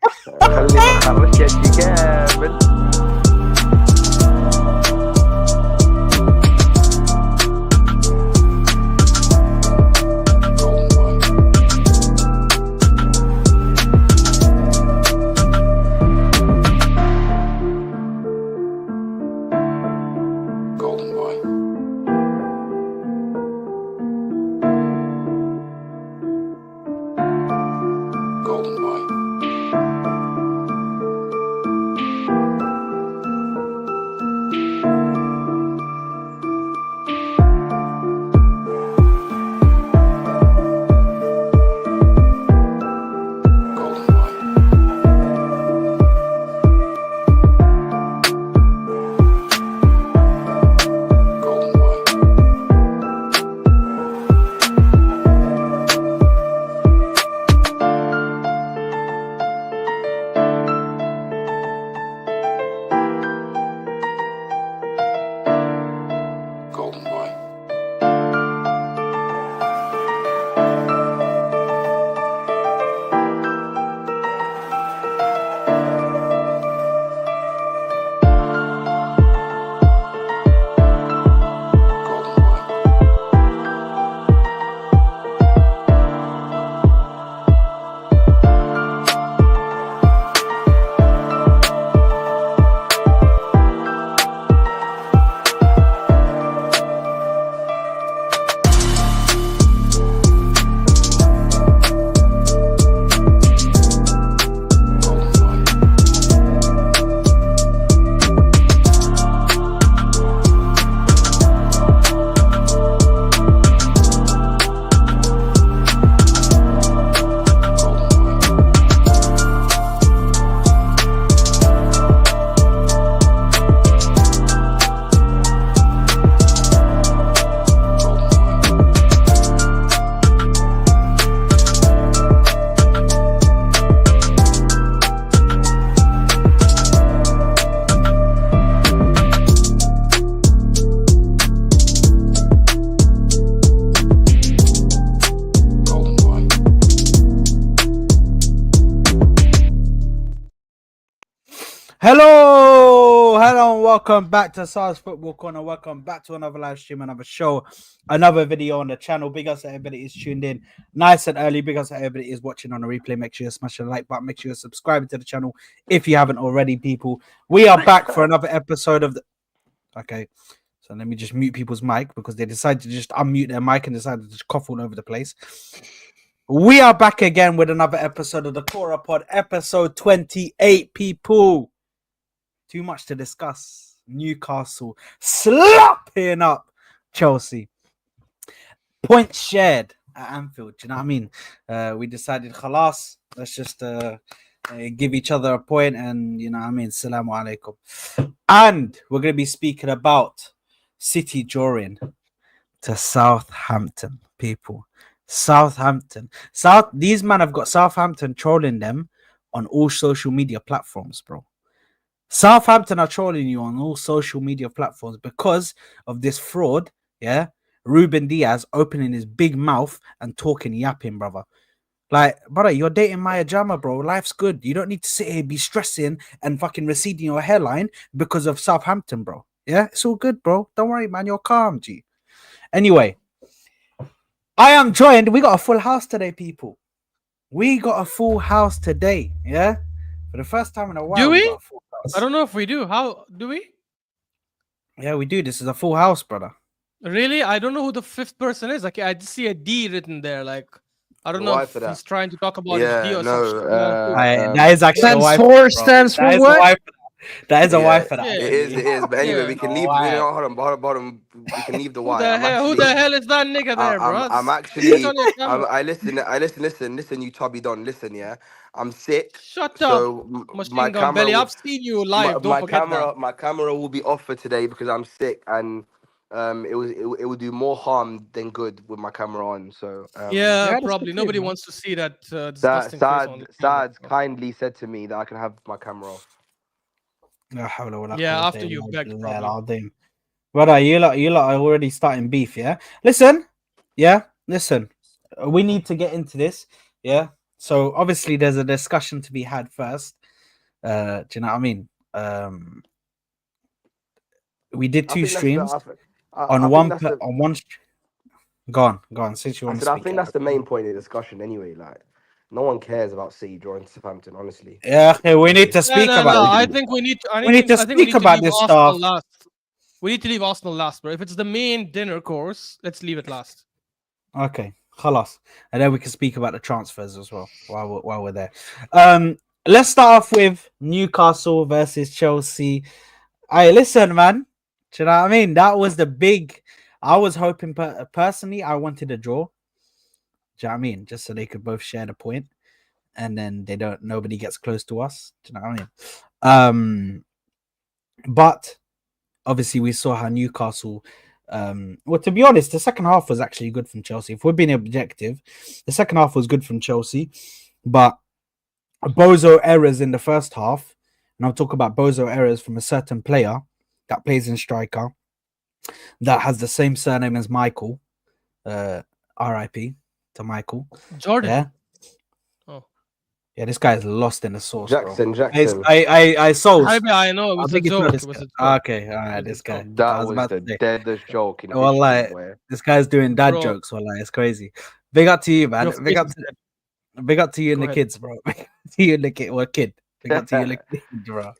خليني بخرج يا شي كامل. Hello, and welcome back to Solz Football Corner. Welcome back to another live stream, another show, another video on the channel. Big ups to everybody is tuned in nice and early. Big ups to everybody is watching on a replay. Make sure you smash the like button. Make sure you're subscribing to the channel if you haven't already, people. We are back for another episode of the... Okay, so let me just mute people's mic because they decided to just unmute their mic and decided to just cough all over the place. We are back again with another episode of the Koora Pod, episode 28, people. Too much to discuss. Newcastle slapping up Chelsea. Points shared at Anfield. Do you know what I mean? We decided, khalas, let's just give each other a point and, you know what I mean? Assalamu alaikum. And we're going to be speaking about City drawing to Southampton, people. Southampton. These men have got Southampton trolling them on all social media platforms, bro. Southampton are trolling you on all social media platforms because of this fraud, yeah? Ruben Diaz opening his big mouth and talking yapping, brother. Like, brother, you're dating Maya Jama, bro. Life's good. You don't need to sit here, be stressing and fucking receding your hairline because of Southampton, bro. Yeah, it's all good, bro. Don't worry, man. You're calm, G. Anyway, I am joined. We got a full house today, people. We got a full house today, yeah? For the first time in a while. Do we? Got a full house. I don't know if we do. How do we? Yeah, we do. This is a full house, brother. Really? I don't know who the fifth person is. Like, I just see a D written there. Like, I don't know if he's trying to talk about his D or something. That is actually stands a wife. for stands for what? That is a wife for that. It is. But anyway, we can leave. Hold on. We can leave the Y. Who the hell is that nigga there, bro? I'm actually. Listen, you chubby don. Listen, yeah. I'm sick. Shut so up, Machine Gun Belly. I've seen you live. Don't forget that. My camera will be off for today because I'm sick, and it will do more harm than good with my camera on. So yeah, probably nobody wants to see that disgusting face on the Sad kindly said to me that I can have my camera off. Yeah, after you begged, probably. Brother, you lot are already starting beef, yeah? Listen. We need to get into this, yeah? So obviously there's a discussion to be had first. Do you know what I mean? We did two streams on one. Go on. Since you want to speak, I think that's the main point of discussion anyway. Like, no one cares about City drawing Southampton, honestly. Yeah, okay, we need to speak about. No, I think we need. We need to speak about this stuff. Last. We need to leave Arsenal last, bro. If it's the main dinner course, let's leave it last. Okay, khalas. And then we can speak about the transfers as well while we're there. Let's start off with Newcastle versus Chelsea. Hey, listen, man. Do you know what I mean? That was the big. I was hoping personally. I wanted a draw. Do you know what I mean? Just so they could both share the point, and then nobody gets close to us. Do you know what I mean? But obviously we saw how Newcastle. Well, to be honest, the second half was actually good from Chelsea. If we're being objective, the second half was good from Chelsea, but bozo errors in the first half, and I'll talk about bozo errors from a certain player that plays in striker that has the same surname as Michael. R.I.P. to Michael. Jordan. Yeah. Oh. Yeah, this guy is lost in the sauce. Jackson. I Solz. I know it was a joke. Okay, all right, this guy. That was the deadest joke. Well, like, this guy's doing dad jokes. Well, like, it's crazy. Big up to you, man. Big up to you and the kids, bro. Big up to you and the kid. Well, kid. Big up to you and the kid, bro.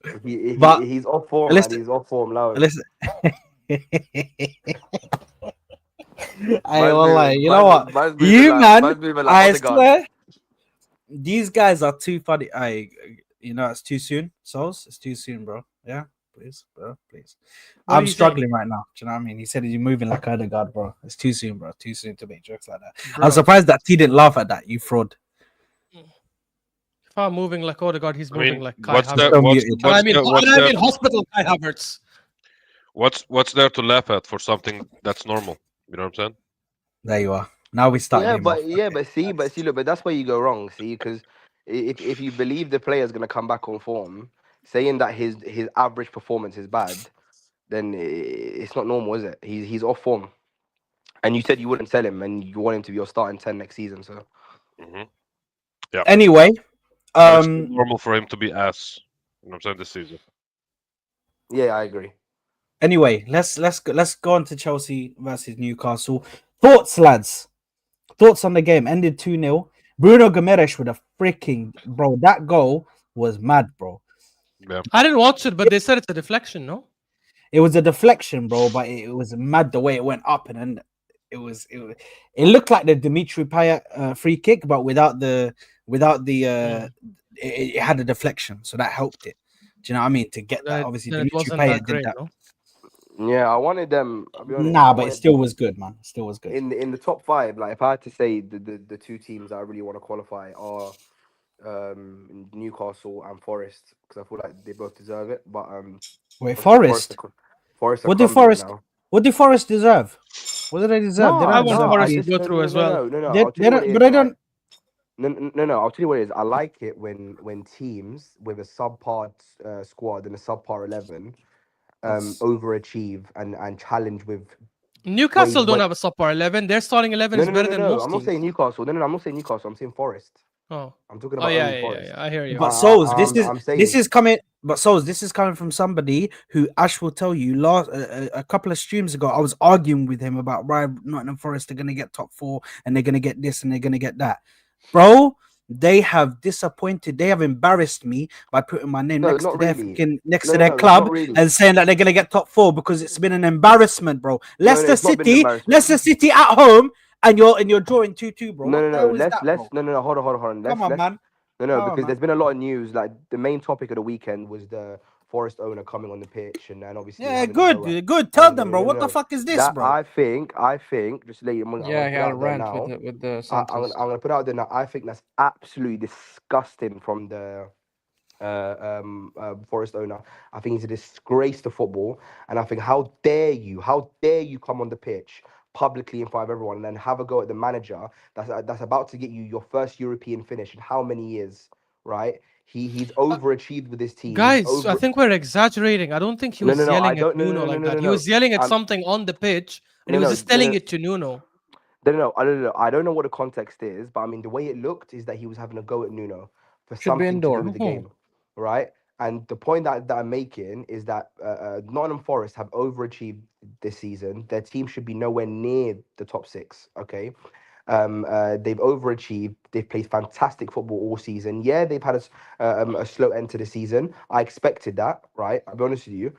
But he's off form. Listen, he's off form now. Listen. You know what? I swear, these guys are too funny. It's too soon. Solz, it's too soon, bro. Yeah, please, bro, please. I'm struggling right now. Do you know what I mean? He said he's moving like Odegaard, bro. It's too soon, bro. Too soon to make jokes like that. Bro. I'm surprised that he didn't laugh at that. You fraud. If I'm moving like Odegaard, he's moving like Kai Havertz. I mean, hospital Kai Havertz. What's there to laugh at for something that's normal? You know what I'm saying? There you are. Now we start. But look, but that's where you go wrong. See, because if you believe the player's gonna come back on form, saying that his average performance is bad, then it's not normal, is it? He's off form, and you said you wouldn't sell him, and you want him to be your starting 10 next season. So, yeah. Anyway, it's normal for him to be ass. You know what I'm saying, this season. Yeah, I agree. Anyway, let's go on to Chelsea versus Newcastle. Thoughts, lads? Thoughts on the game? Ended 2-0. Bruno Gomes with a freaking bro. That goal was mad, bro. Yeah. I didn't watch it, but they said it's a deflection. No, it was a deflection, bro. But it was mad the way it went up, and then it looked like the Dimitri Payet free kick, but without the it had a deflection, so that helped it. Do you know what I mean? To get that, obviously Dimitri Payet did that. No? Yeah, I wanted them. I'll be honest, but it still was good, man. It still was good. In the top 5, like if I had to say the two teams that I really want to qualify are Newcastle and Forest, because I feel like they both deserve it. But wait, Forest. What did Forest deserve? What did they deserve? No, I want Forest to go through as well. No. I'll tell you what it is. I like it when teams with a subpar squad and a subpar 11 overachieve and challenge with. Newcastle don't have a subpar 11. Their starting 11 is better than most. I'm not saying Newcastle. No, I'm not saying Newcastle. I'm saying Forest. Oh, I'm talking about Forest. Yeah, I hear you. But Solz, this is coming. But Solz, this is coming from somebody who Ash will tell you a couple of streams ago. I was arguing with him about why Nottingham Forest are going to get top 4 and they're going to get this and they're going to get that, bro. They have disappointed. They have embarrassed me by putting my name next to their club and saying that they're going to get top 4 because it's been an embarrassment, bro. Leicester City at home, and you're drawing 2-2, bro. No. Hold on. Come on, man. Because there's been a lot of news. Like the main topic of the weekend was the Forest owner coming on the pitch, and obviously. Yeah, good. Tell them, bro. What the fuck is this, bro? I think. Just let you. He had a rant with the. I'm gonna put it out there now. I think that's absolutely disgusting from the Forest owner. I think he's a disgrace to football, and I think how dare you come on the pitch publicly in front of everyone and then have a go at the manager that's about to get you your first European finish in how many years, right? He's overachieved with his team. Guys, I think we're exaggerating. I don't think he was yelling at Nuno like that. He was yelling at something on the pitch, and he was just telling it to Nuno. I don't know what the context is, but I mean, the way it looked is that he was having a go at Nuno for Should be something to do indoor. with the game, right? And the point that I'm making is that Nottingham Forest have overachieved this season. Their team should be nowhere near the top 6. Okay, they've overachieved. They've played fantastic football all season. Yeah, they've had a slow end to the season. I expected that, right? I'll be honest with you.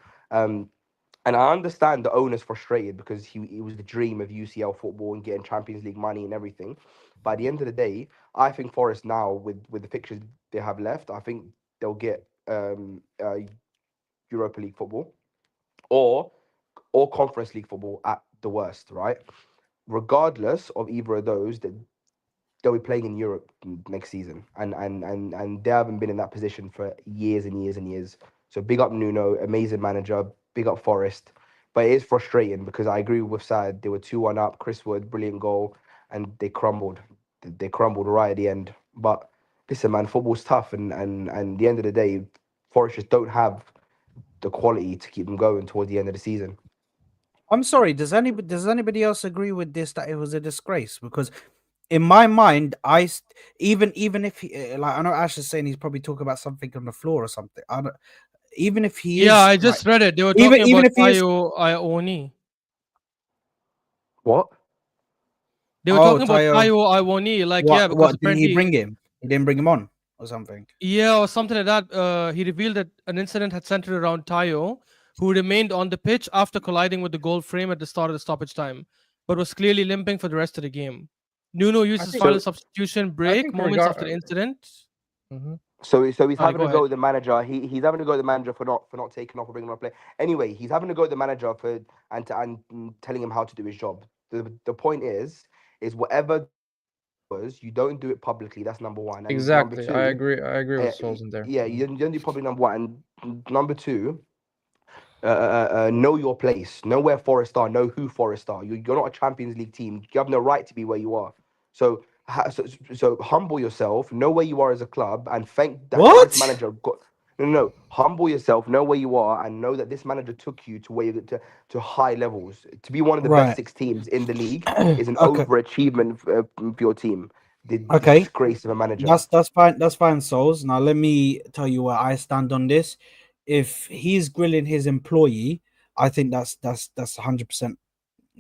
And I understand the owner's frustrated because he was the dream of UCL football and getting Champions League money and everything. But at the end of the day, I think Forest now, with the fixtures they have left, I think they'll get Europa League football or Conference League football at the worst, right? Regardless of either of those, they'll be playing in Europe next season, and they haven't been in that position for years and years and years. So big up Nuno, amazing manager. Big up Forest, but it is frustrating because I agree with Sad. They were 2-1 up. Chris Wood, brilliant goal, and they crumbled. They crumbled right at the end. But listen, man, football's tough, and at the end of the day, Forest just don't have the quality to keep them going towards the end of the season. I'm sorry. Does anybody else agree with this, that it was a disgrace? Because in my mind, even if he, like, I know Ash is saying he's probably talking about something on the floor or something. Even if he is, yeah, I just read it. They were talking even about if he is, Tayo Ioni. What? They were talking about Tayo Ioni, like, what, yeah, because what, didn't apparently he bring him? He didn't bring him on or something. Yeah, or something like that. He revealed that an incident had centered around Tayo, who remained on the pitch after colliding with the goal frame at the start of the stoppage time, but was clearly limping for the rest of the game. Nuno used his final substitution break moments after the incident. So he's having to go with the manager. He's having to go with the manager for not taking off or bringing on a play. Anyway, he's having to go with the manager and telling him how to do his job. The point is whatever was, you don't do it publicly. That's number one. And exactly. Number two, I agree with Solz in there. Yeah, you don't do public, number one. And number two, know your place. Know where Forest are. Know who Forest are. You're not a Champions League team. You have no right to be where you are. So humble yourself, know where you are as a club, and thank that this manager got. No, humble yourself, know where you are, and know that this manager took you to where you to high levels. To be one of the best 6 teams in the league is an overachievement for your team. The disgrace of a manager. That's fine. That's fine, Solz. Now let me tell you where I stand on this. If he's grilling his employee, I think that's 100%.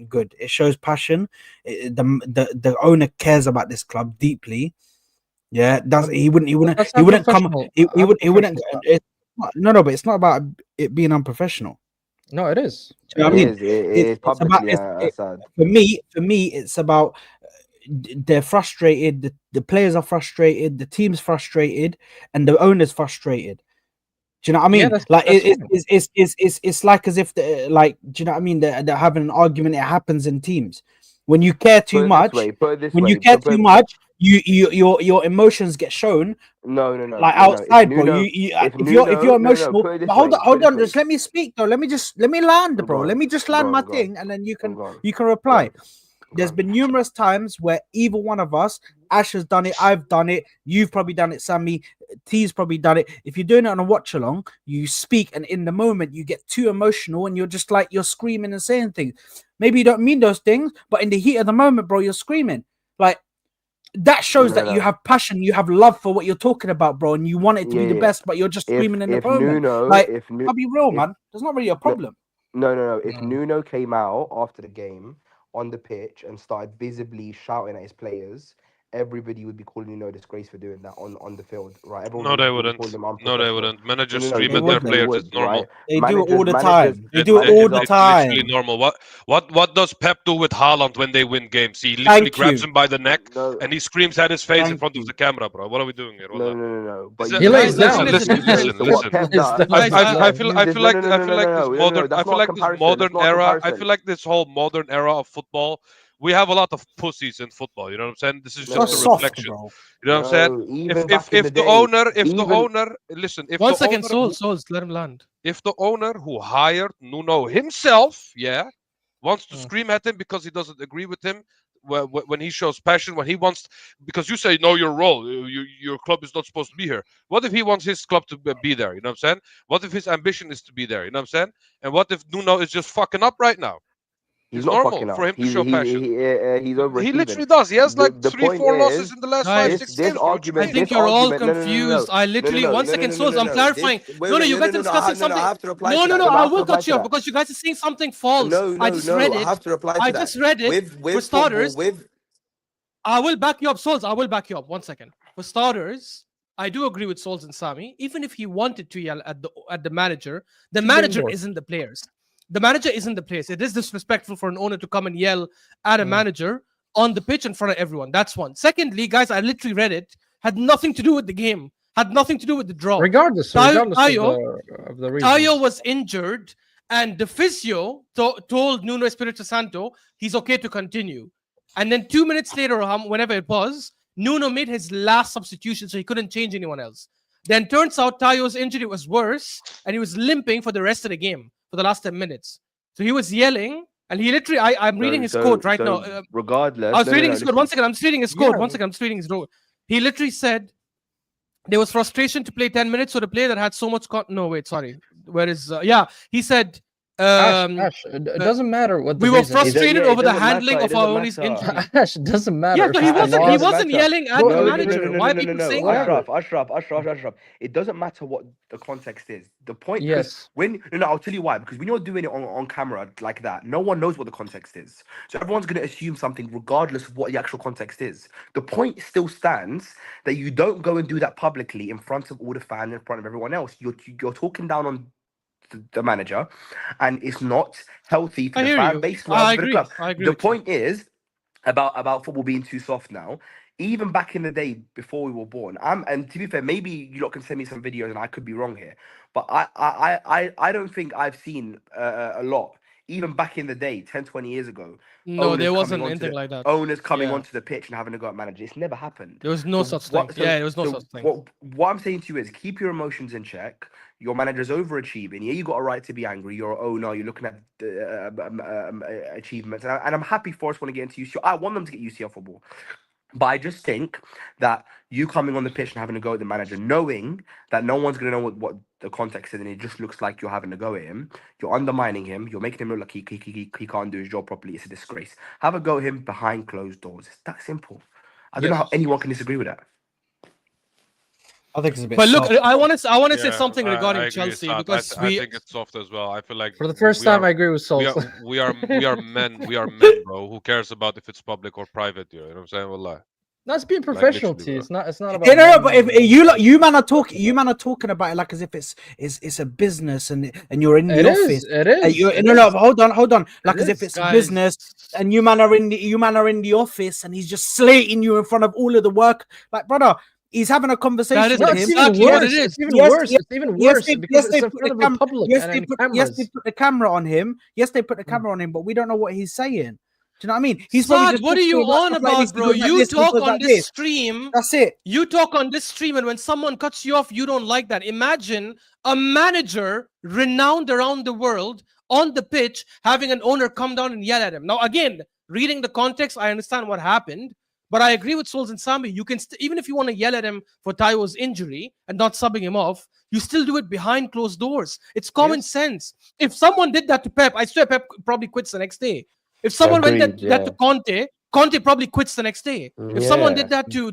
Good. It shows passion. The owner cares about this club deeply. Yeah, he wouldn't come. He wouldn't. No, but it's not about it being unprofessional. No, it is. You know what I mean? It's publicly sad. For me, it's about they're frustrated. The players are frustrated. The team's frustrated, and the owner's frustrated. Do you know what I mean? Yeah, it's like as if do you know what I mean? They're having an argument. It happens in teams. When you care too much, your emotions get shown. No. Like outside, bro. If you're emotional, hold on. Just let me speak, though. Let me land, bro. Let me just land my thing, and then you can reply. There's been numerous times where either one of us, Ash has done it, I've done it, you've probably done it, Sammy, T's probably done it. If you're doing it on a watch along, you speak, and in the moment you get too emotional and you're just like, you're screaming and saying things. Maybe you don't mean those things, but in the heat of the moment, bro, you're screaming. Like, that shows that you have passion, you have love for what you're talking about, bro, and you want it to be the best, but you're just screaming in the moment. I'll be real, man. There's not really a problem. No. If Nuno came out after the game on the pitch and started visibly shouting at his players, everybody would be calling Nuno a disgrace for doing that on the field, right? No, they wouldn't. Managers scream at their players. It's normal. They do it all the time. They do it all the time. It's literally normal. What does Pep do with Haaland when they win games? He literally grabs him by the neck and he screams at his face in front of the camera, bro. What are we doing here? No. But he lays down. Listen. I feel like this whole modern era of football, we have a lot of pussies in football. You know what I'm saying? This is just a reflection. Bro. You know what I'm saying? If the owner, listen. If one second, Solz, let him land. If the owner who hired Nuno himself, wants to scream at him because he doesn't agree with him when he shows passion, when he wants, because you say know your role, your club is not supposed to be here. What if he wants his club to be there? You know what I'm saying? What if his ambition is to be there? You know what I'm saying? And what if Nuno is just fucking up right now? He's It's not normal fucking up. for him to show passion. He's overachieving. He literally does. He has like The 3, point 4 losses is, in the last Guys, 5, 6 this games. Bro. What you argument, I mean? think this you're all argument, confused. I literally, one second, Solz, I'm clarifying. No, you guys are discussing something. I have to reply No, to no, that. no, I have to will reply cut to you off that. because you guys are saying something false. No, I no, just no. read I it. have to reply to I that. just read it. With For starters, football, I will back you up, Solz. I will back you up. One second. For starters, I do agree with Solz and Sami. Even if he wanted to yell at the manager, the manager indoors. isn't the players. The manager isn't the players. It is disrespectful for an owner to come and yell at a manager on the pitch in front of everyone. That's one. Secondly, guys, I literally read it. Had nothing to do with the game. Had nothing to do with the draw. Regardless of the reason. Tayo was injured, and the physio told Nuno Espirito Santo he's okay to continue. And then 2 minutes later, whenever it was, Nuno made his last substitution, so he couldn't change anyone else. Then turns out Tayo's injury was worse, and he was limping for the rest of the game, for the last 10 minutes. So he was yelling, and he literally, I'm reading his quote right now. Regardless, I was reading his quote. One second, I'm just reading his quote. Yeah. One second, I'm just reading his quote. He literally said, there was frustration to play 10 minutes, so the player that had so much... no, wait, sorry. Where is... he said... Ash, it doesn't matter what the we were reason is. frustrated Yeah, it over the doesn't matter, handling it of our doesn't own matter. injury. Ash, it doesn't matter. Yeah, no, he wasn't yelling at the manager. Why are people saying that? Ashraf. It doesn't matter what the context is. The point is, Yes. I'll tell you why. Because when you're doing it on camera like that, no one knows what the context is. So everyone's going to assume something regardless of what the actual context is. The point still stands that you don't go and do that publicly in front of all the fans, in front of everyone else. You're talking down on the manager, and it's not healthy for the fan base. I agree. The point is about football being too soft now. Even back in the day before we were born, and to be fair, maybe you lot can send me some videos, and I could be wrong here, but I don't think I've seen a lot. Even back in the day, 10, 20 years ago. No, there wasn't anything like that. Owners coming onto the pitch and having a go at manager. It's never happened. There was no such thing. There was no such thing. What I'm saying to you is keep your emotions in check. Your manager's overachieving. Yeah, you got a right to be angry. You're an owner. You're looking at achievements. And I'm happy Forest want to get into UCL. I want them to get UCL football. But I just think that you coming on the pitch and having a go at the manager, knowing that no one's going to know what the context is, and it just looks like you're having a go at him, you're undermining him, you're making him look like he can't do his job properly. It's a disgrace. Have a go at him behind closed doors. It's that simple. I don't know how anyone can disagree with that. I think it's a bit. But look, soft. I want to say something regarding agree, Chelsea Saad. because I think it's soft as well. I feel like For the first time, I agree with we Solz. are, we are men. We are men, bro. Who cares about if it's public or private? You know what I'm saying? Wallah. That's being professional, literally, T. bro. It's not about. Yeah, no, but if you man are talking about it like as if it's a business and you're in the office. It is. No, hold on. Like It as if is. it's a Guys. business and you man are in the office and he's just slating you in front of all of the work. Like, brother, he's having a conversation That is with No, him. it's exactly even what worse. it is. It's even Yes, worse. yes, It's even yes, worse they- because yes, it's they in put front of the the public Yes, and they in put cameras. the camera on him. Yes, they put the camera on him, but we don't know what he's saying. Do you know what I mean? He's probably Saad, just what are you talking on stuff like about, this, he bro? goes like You this, he talk goes on like this stream. That's it. You talk on this stream, and when someone cuts you off, you don't like that. Imagine a manager renowned around the world on the pitch having an owner come down and yell at him. Now, again, reading the context, I understand what happened, but I agree with Solz and Sami. You can even if you want to yell at him for Tayo's injury and not subbing him off, you still do it behind closed doors. It's common sense. If someone did that to Pep, I swear Pep probably quits the next day. If someone went that to Conte probably quits the next day. If someone did that to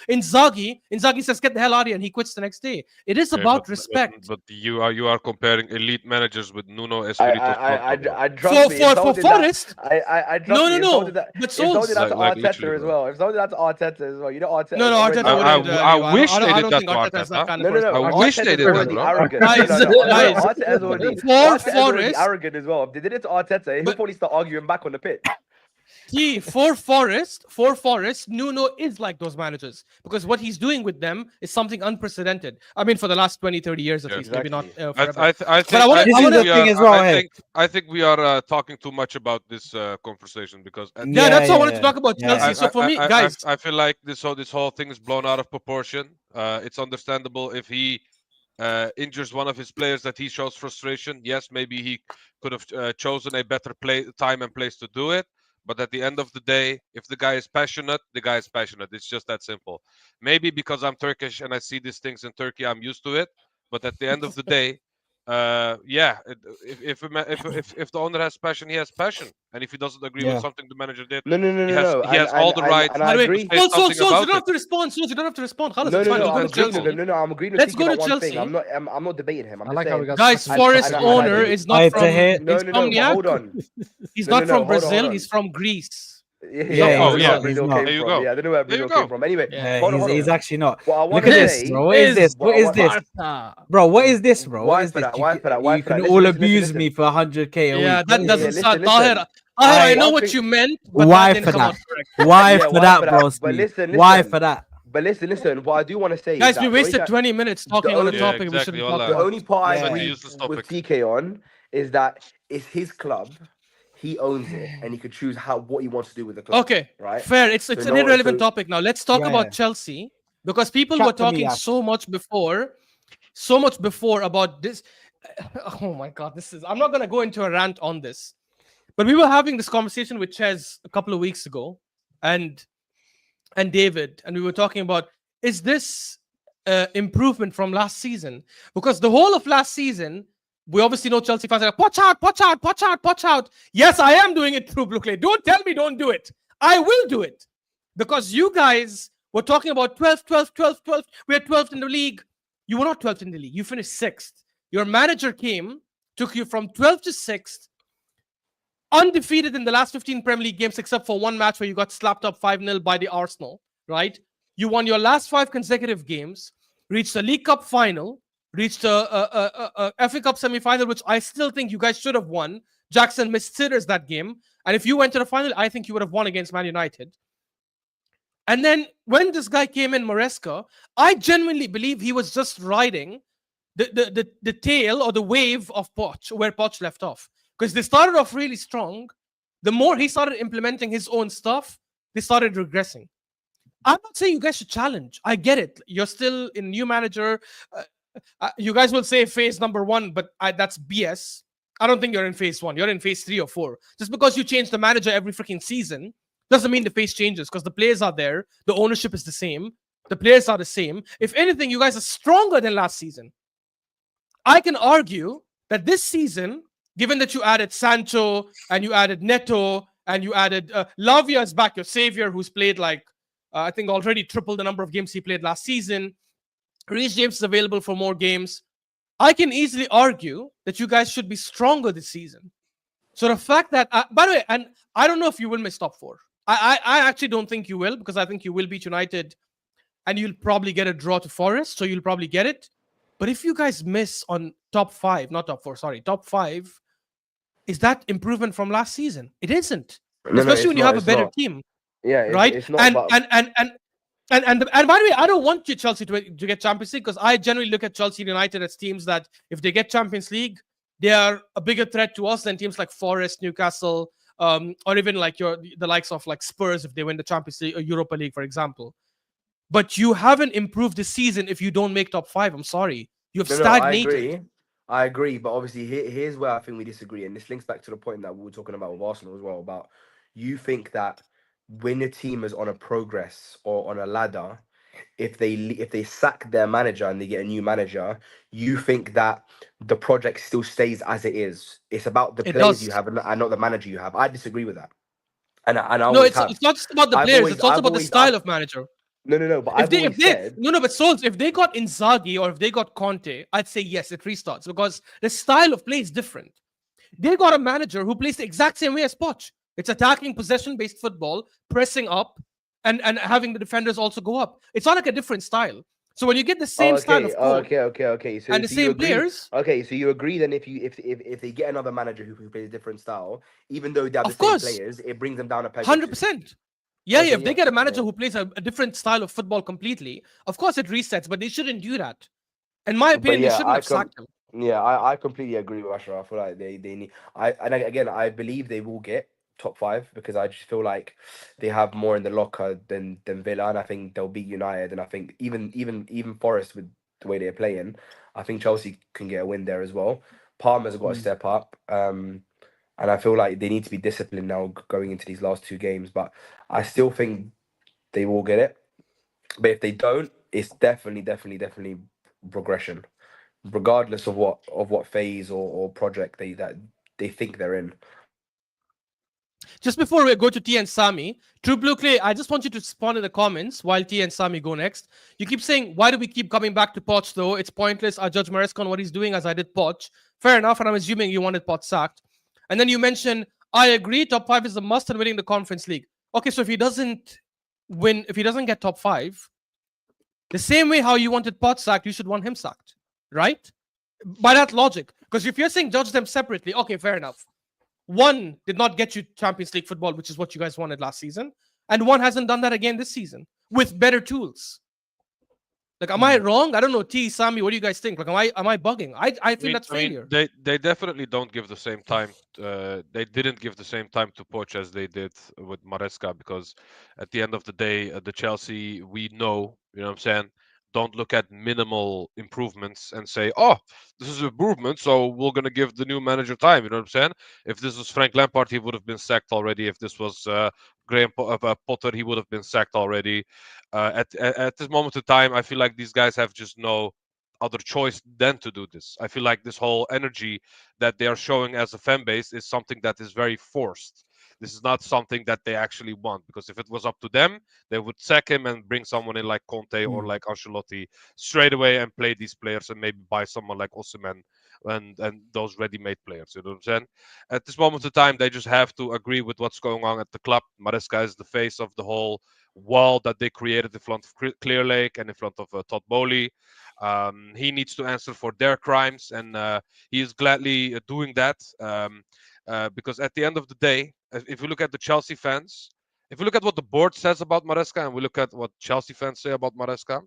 Inzaghi says, get the hell out of here, and he quits the next day. It is about respect. But you are comparing elite managers with Nuno Espirito Santo. I trust me. For Forest, I trust no, me. no, If but If Solz. someone did that to Like Arteta literally, as bro. well. If someone did that to Arteta as well, you know Arteta. No, Arteta I wouldn't. wish they I did don't that think to Arteta is that Arteta. kind of No. person. I wish they Arteta's did that, already bro. arrogant. Guys, Arteta's already Forest, arrogant as well. If they did it to Arteta, he'll But- probably start arguing back on the pitch. For Forest, Nuno is like those managers because what he's doing with them is something unprecedented. I mean, for the last 20, 30 years at Yeah, least, maybe not exactly. forever. I think But I wanna- This is the thing as well, hey. I think we are talking too much about this conversation because Yeah, that's what I wanted to talk about Chelsea. Yeah. So for me, guys, I feel like this whole thing is blown out of proportion. It's understandable if he injures one of his players that he shows frustration. Yes, maybe he could have chosen a better time and place to do it. But at the end of the day, if the guy is passionate, the guy is passionate. It's just that simple. Maybe because I'm Turkish and I see these things in Turkey, I'm used to it. But at the end of the day, Yeah, if the owner has passion, he has passion, and if he doesn't agree with Yeah. something the manager did, No, no, no, no, no. he has all the right And By I the way, agree. say something Solz, you about don't it. have to respond. Solz, you don't have to respond. Khalas, No, it's no, fine. no. We'll go I'm to agreeing with Chelsea. him. No, no. I'm agreeing with Let's Tiki go about to one thing. Chelsea. I'm not debating him. I'm I just like how we saying. got Guys, stuck. Forest's and I owner agree. is not I from. hit. No, He's no, from no. But hold on. He's No, not no, no. from Hold on, hold Brazil. on. He's from Greece. Yeah, Yeah, I Oh, don't know yeah. where he's Brazil not. came There you from. go. Yeah, I don't know where There you Brazil came go. from. Anyway, Yeah, hold on, hold He's on. actually not. What I Look want at to this, say. bro. What is this? What What I is want- this, bro? What is this, bro? What Why is for this? that? Why for that? Why You for that? can Listen, all listen, abuse listen, me for 100k a Yeah, week. that What is doesn't this? sound. listen. Tahir, I know One what thing- you meant, but Why that didn't for come that? out correct. Why Yeah, for why that, for that? bro? But listen, Why listen. for that? But listen. What I do want to say is Guys, that we the only wasted time- 20 minutes talking on a only- Yeah, topic we exactly. shouldn't All talk that. the only part I Yeah. Such a agree useless with topic. TK on is that it's his club. He owns it, and he could choose what he wants to do with the club. Okay, right. fair. It's an irrelevant topic now. Let's talk Yeah, about yeah. Chelsea because people Chat were to me, talking Ash. so much before about this. Oh my god, this is. I'm not gonna go into a rant on this, but we were having this conversation with Ches a couple of weeks ago, and David, and we were talking about is this improvement from last season? Because the whole of last season, we obviously know Chelsea fans are like, watch out, watch out, watch out, watch out. Yes, I am doing it through Blue Clay. Don't tell me don't do it. I will do it. Because you guys were talking about 12th, 12th, 12th, 12th. We're 12th in the league. You were not 12th in the league. You finished 6th. Your manager came, took you from 12th to 6th, undefeated in the last 15 Premier League games, except for one match where you got slapped up 5-0 by the Arsenal, right? You won your last 5 consecutive games, reached a League Cup final, reached a FA Cup semi-final, which I still think you guys should have won. Jackson missed sitters that game. And if you went to the final, I think you would have won against Man United. And then when this guy came in, Maresca, I genuinely believe he was just riding the tail or the wave of Poch, where Poch left off. Because they started off really strong. The more he started implementing his own stuff, they started regressing. I'm not saying you guys should challenge. I get it. You're still in new manager. You guys will say phase number 1, but that's BS. I don't think you're in phase 1. You're in phase 3 or 4. Just because you change the manager every freaking season doesn't mean the phase changes, because the players are there. The ownership is the same. The players are the same. If anything, you guys are stronger than last season. I can argue that this season, given that you added Sancho and you added Neto and you added Lavia is back, your savior, who's played I think already triple the number of games he played last season. Reece James is available for more games. I can easily argue that you guys should be stronger this season. So the fact that, by the way, and I don't know if you will miss top 4. I actually don't think you will, because I think you will beat United and you'll probably get a draw to Forest, so you'll probably get it. But if you guys miss on top 5, not top 4, sorry, top 5, is that improvement from last season? It isn't. Especially when you have a better team. Yeah, right? It's not and by the way, I don't want you Chelsea to get Champions League, because I generally look at Chelsea United as teams that if they get Champions League, they are a bigger threat to us than teams like Forest, Newcastle, or even like the likes of like Spurs if they win the Champions League or Europa League, for example. But you haven't improved this season if you don't make top 5. I'm sorry. You've stagnated. I agree. But obviously, here's where I think we disagree. And this links back to the point that we were talking about with Arsenal as well. About you think that when a team is on a progress or on a ladder, if they sack their manager and they get a new manager, you think that the project still stays as it is. It's about the players you have and not the manager you have. I disagree with that. And it's not just about the players. It's also about the style of manager. No. But but Solz, if they got Inzaghi or if they got Conte, I'd say yes, it restarts, because the style of play is different. They got a manager who plays the exact same way as Poch. It's attacking, possession-based football, pressing up, and having the defenders also go up. It's not like a different style. So when you get the same style of code, okay. So, and the same players, okay. So you agree then if they get another manager who plays a different style, even though they have the same players, it brings them down a peg. 100%. Yeah, if they get a manager who plays a different style of football completely, of course it resets, but they shouldn't do that. In my opinion, they shouldn't have sacked him. Yeah, I completely agree with Ashraf. I feel like they need. I believe they will get top 5, because I just feel like they have more in the locker than Villa, and I think they'll beat United, and I think even Forest with the way they're playing, I think Chelsea can get a win there as well. Palmer's got to step up, and I feel like they need to be disciplined now going into these last 2 games, but I still think they will get it. But if they don't, it's definitely progression. regardless of what phase or project they think they're in. Just before we go to T and Sami, True Blue Clay, I just want you to spawn in the comments while T and Sami go next. You keep saying, why do we keep coming back to Poch though? It's pointless. I judge Maresca on what he's doing as I did Poch. Fair enough, and I'm assuming you wanted Poch sacked. And then you mentioned, I agree, top 5 is a must and winning the Conference League. Okay, so if he doesn't get top 5, the same way how you wanted Poch sacked, you should want him sacked, right? By that logic. Because if you're saying judge them separately, okay, fair enough. One did not get you Champions League football, which is what you guys wanted last season. And one hasn't done that again this season with better tools. Like, am I wrong? I don't know. T, Sami, what do you guys think? Like, am I bugging? I think that's failure. They definitely don't give the same time. They didn't give the same time to Poch as they did with Maresca, because at the end of the day, the Chelsea we know, you know what I'm saying, don't look at minimal improvements and say, oh, this is an improvement, so we're going to give the new manager time. You know what I'm saying? If this was Frank Lampard, he would have been sacked already. If this was Graham Potter, he would have been sacked already. At this moment in time, I feel like these guys have just no other choice than to do this. I feel like this whole energy that they are showing as a fan base is something that is very forced. This is not something that they actually want, because if it was up to them, they would sack him and bring someone in like Conte or like Ancelotti straight away and play these players and maybe buy someone like Osimhen and those ready-made players. You know what I'm saying? At this moment in time, they just have to agree with what's going on at the club. Maresca is the face of the whole wall that they created in front of Clear Lake and in front of Todd Bowley. He needs to answer for their crimes, and he is gladly doing that. Because at the end of the day, if you look at the Chelsea fans, if you look at what the board says about Maresca and we look at what Chelsea fans say about Maresca,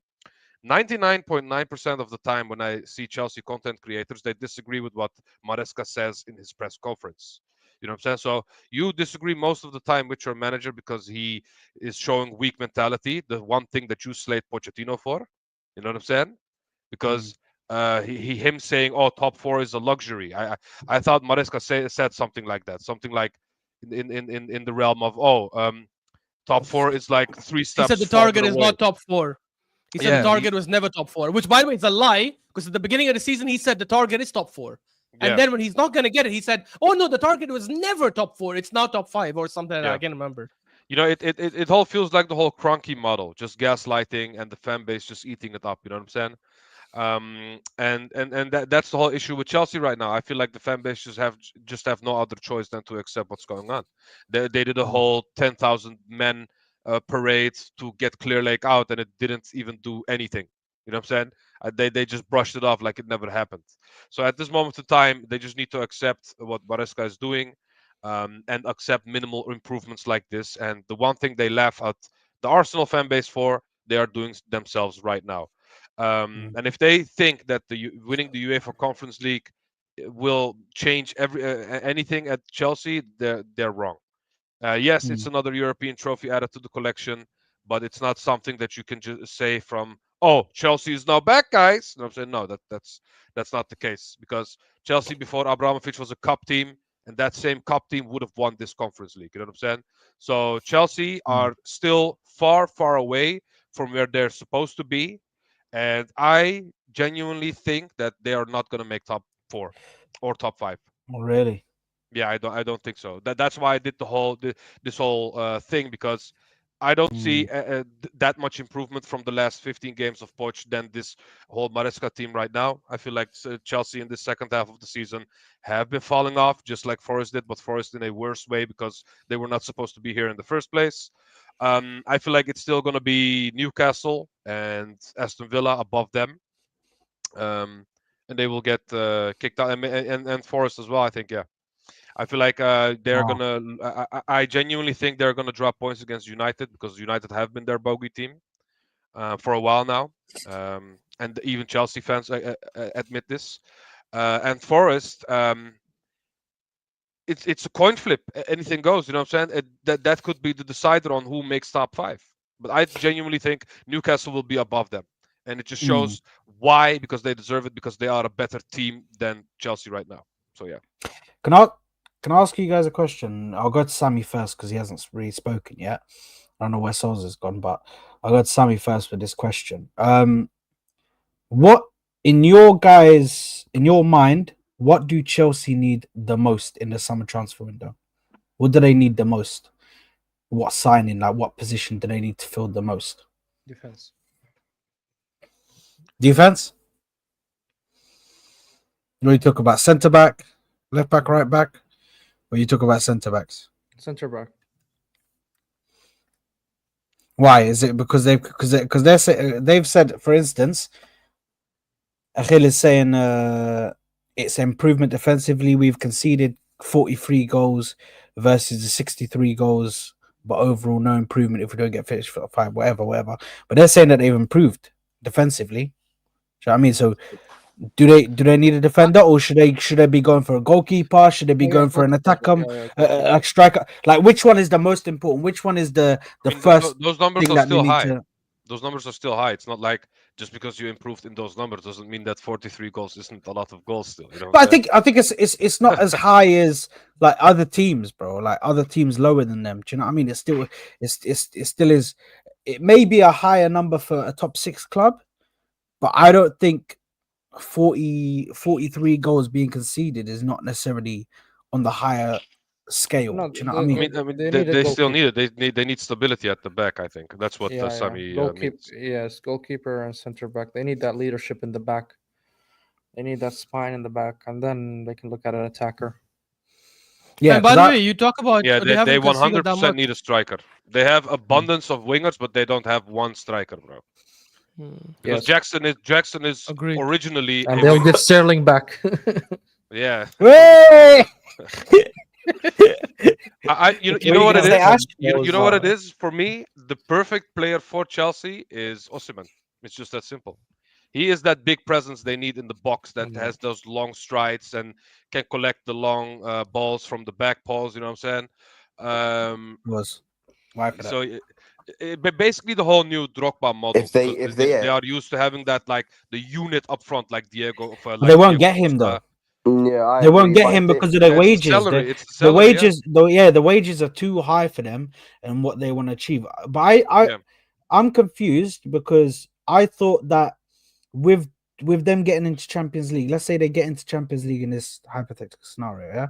99.9% of the time when I see Chelsea content creators, they disagree with what Maresca says in his press conference. You know what I'm saying? So you disagree most of the time with your manager because he is showing weak mentality, the one thing that you slate Pochettino for. You know what I'm saying? Because him saying, "Oh, top 4 is a luxury." I thought Maresca said something like that, something like in the realm of, top 4 is like 3 He steps. said the target is not top 4. He said the target was never top 4, which, by the way, is a lie, because at the beginning of the season he said the target is top 4. And then when he's not going to get it, he said, "Oh no, the target was never top 4. It's now top 5 or something like that." I can't remember. You know, it all feels like the whole Kroenke model, just gaslighting and the fan base just eating it up. You know what I'm saying? And that's the whole issue with Chelsea right now. I feel like the fan base just have no other choice than to accept what's going on. They did a whole 10,000 men parade to get Clear Lake out, and it didn't even do anything. You know what I'm saying? They just brushed it off like it never happened. So at this moment in time, they just need to accept what Maresca is doing, and accept minimal improvements like this. And the one thing they laugh at the Arsenal fan base for, they are doing themselves right now. And if they think that winning the UEFA Conference League will change anything at Chelsea, they're wrong. Yes, it's another European trophy added to the collection, but it's not something that you can just say from, "Oh, Chelsea is now back, guys." No, I'm saying no, that's not the case, because Chelsea before Abramovich was a cup team, and that same cup team would have won this Conference League. You know what I'm saying? So Chelsea are still far, far away from where they're supposed to be. And I genuinely think that they are not going to make top 4 or top 5. Oh, really? Yeah, I don't think so. That's why I did this whole thing, because I don't see that much improvement from the last 15 games of Poch than this whole Maresca team right now. I feel like Chelsea in the second half of the season have been falling off, just like Forest did, but Forest in a worse way because they were not supposed to be here in the first place. I feel like it's still going to be Newcastle and Aston Villa above them, and they will get kicked out, and Forest as well. I think, yeah. I feel like they're gonna. I genuinely think they're gonna drop points against United, because United have been their bogey team for a while now, and even Chelsea fans admit this. And Forest, it's a coin flip. Anything goes. You know what I'm saying? That could be the decider on who makes top 5. But I genuinely think Newcastle will be above them, and it just shows why, because they deserve it, because they are a better team than Chelsea right now. So yeah. Can I ask you guys a question? I'll go to Sammy first because he hasn't really spoken yet. I don't know where Solz has gone, but I'll go to Sammy first with this question. What in your mind, what do Chelsea need the most in the summer transfer window? What do they need the most? What signing, like what position do they need to fill the most? Defense. Defense? When you talk about centre back, left back, right back, or you talk about centre backs? Center back. Why is it because they've said, for instance, Akhil is saying it's improvement defensively. We've conceded 43 goals versus the 63 goals, but overall no improvement if we don't get finished for 5, whatever. But they're saying that they've improved defensively. Do you know what I mean? So do they need a defender, or should they be going for a goalkeeper? Should they be going for an attacker, a striker? Like, which one is the most important? Which one is the first? Those numbers thing are that they still need high. to- Those numbers are still high. It's not like just because you improved in those numbers doesn't mean that 43 goals isn't a lot of goals still. You know. But I think it's not as high as like other teams, bro. Like other teams lower than them. Do you know what I mean? It still is. It may be a higher number for a top 6 club, but I don't think 43 goals being conceded is not necessarily on the higher scale. No, Do you know what I mean? I mean, They need a they still goalkeeper. need it. They need stability at the back. I think that's what Sami means. Yes, goalkeeper and center back. They need that leadership in the back. They need that spine in the back, and then they can look at an attacker. Yeah. And by the way, you talk about Yeah, they haven't conceded that 100% much. need a striker. They have abundance of wingers, but they don't have one striker, bro. Because Yes. Jackson is Agreed. originally And a they'll winger. get Sterling back. Yeah. Hey! You know what it Say is? Ash? You know what it is? For me, the perfect player for Chelsea is Osimhen. It's just that simple. He is that big presence they need in the box that has those long strides and can collect the long balls from the back paws. You know what I'm saying? Was why for that? So but basically the whole new Drogba model. If they- because if they- they are used to having that, like the unit up front, like Diego. They won't get him though. Yeah, They won't get him because of the wages. It's the The salary, wages, though, the wages are too high for them and what they want to achieve. But I'm confused because I thought that with them getting into Champions League, let's say they get into Champions League in this hypothetical scenario, yeah.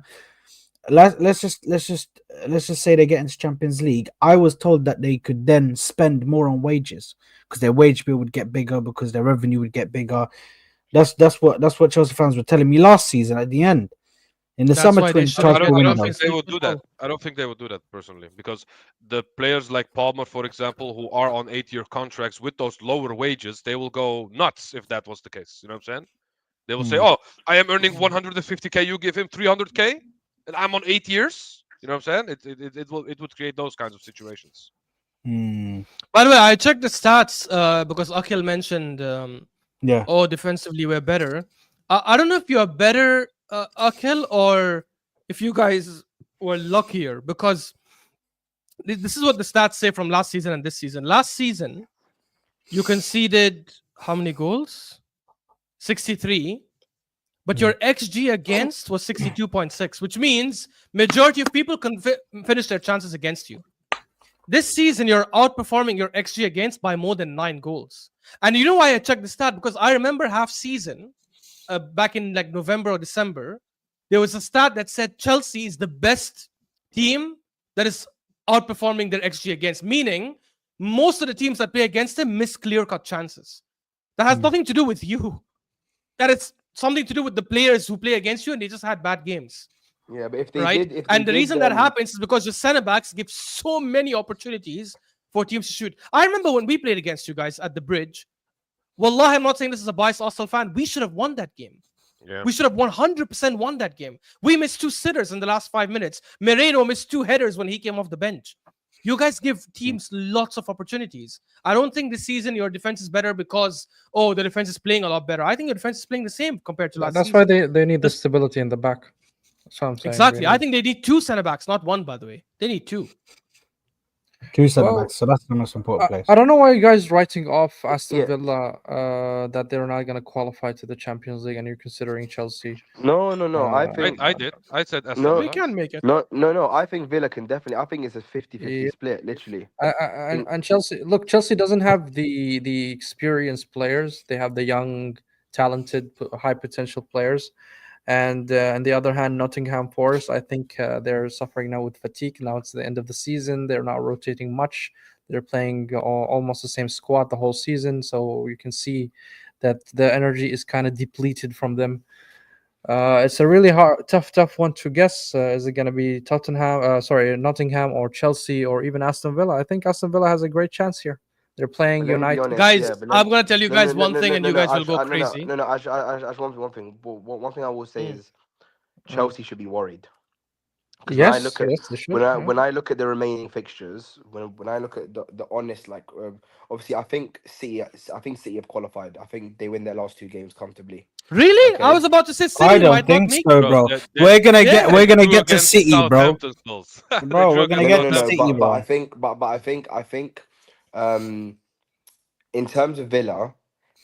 Let's just say they get into Champions League. I was told that they could then spend more on wages because their wage bill would get bigger because their revenue would get bigger. That's what Chelsea fans were telling me last season at the end in the summer why they should- I transfer don't window. think they would do that. I don't think they would do that personally, because the players like Palmer, for example, who are on 8-year contracts with those lower wages, they will go nuts if that was the case. You know what I'm saying? They will say, "Oh, I am earning 150k. You give him 300k, and I'm on 8 years." You know what I'm saying? It would create those kinds of situations. By the way, I checked the stats because Akhil mentioned, defensively we're better. I don't know if you're better, Akhil, or if you guys were luckier, because this is what the stats say from last season and this season. Last season, you conceded how many goals? 63. But your XG against was 62.6, which means majority of people can finish their chances against you. This season, you're outperforming your XG against by more than 9 goals. And you know why I checked the stat? Because I remember half season, back in like November or December, there was a stat that said Chelsea is the best team that is outperforming their XG against, meaning most of the teams that play against them miss clear-cut chances. That has nothing to do with you. That is something to do with the players who play against you, and they just had bad games. Yeah, but if they did, and the reason that happens is because your center backs give so many opportunities for teams to shoot. I remember when we played against you guys at the Bridge. Wallahi, I'm not saying this as a biased Arsenal fan. We should have won that game. Yeah. We should have 100% won that game. We missed 2 sitters in the last 5 minutes. Moreno missed 2 headers when he came off the bench. You guys give teams lots of opportunities. I don't think this season your defense is better because, the defense is playing a lot better. I think your defense is playing the same compared to last That's season. why they need the stability in the back. That's what I'm saying. Exactly. I think they need 2 center backs, not 1, by the way. They need 2. 2 center backs, so that's the most important place. I don't know why you guys writing off Aston Villa that they're not going to qualify to the Champions League, and you're considering Chelsea. No. I think I did. I said Aston No. Villa. We can make it. No. I think Villa can definitely. I think it's a 50-50 split, literally. And Chelsea, look, Chelsea doesn't have the experienced players. They have the young talented, high potential players. And on the other hand, Nottingham Forest, I think they're suffering now with fatigue. Now it's the end of the season. They're not rotating much. They're playing almost the same squad the whole season. So you can see that the energy is kind of depleted from them. It's a really tough one to guess. Is it going to be Nottingham or Chelsea or even Aston Villa? I think Aston Villa has a great chance here. They're playing But let me be United. honest, Guys, yeah, but I'm gonna tell you guys one thing, and you guys will Ash, go no, crazy. no, Ash, one thing. One thing I will say Mm. is Chelsea should be worried. Because Yes, yes, they should. Yeah. when I look at the remaining fixtures, when I look at the honest, like obviously I think City have qualified. I think they win their last two games comfortably. Really? I Okay. was about to say City I don't might not think make so, it. bro. they- We're gonna Yeah. get we're gonna drew get to against City, bro. Southampton, Solz. They Bro, drew we're gonna against get to No. City, But bro. I think in terms of Villa,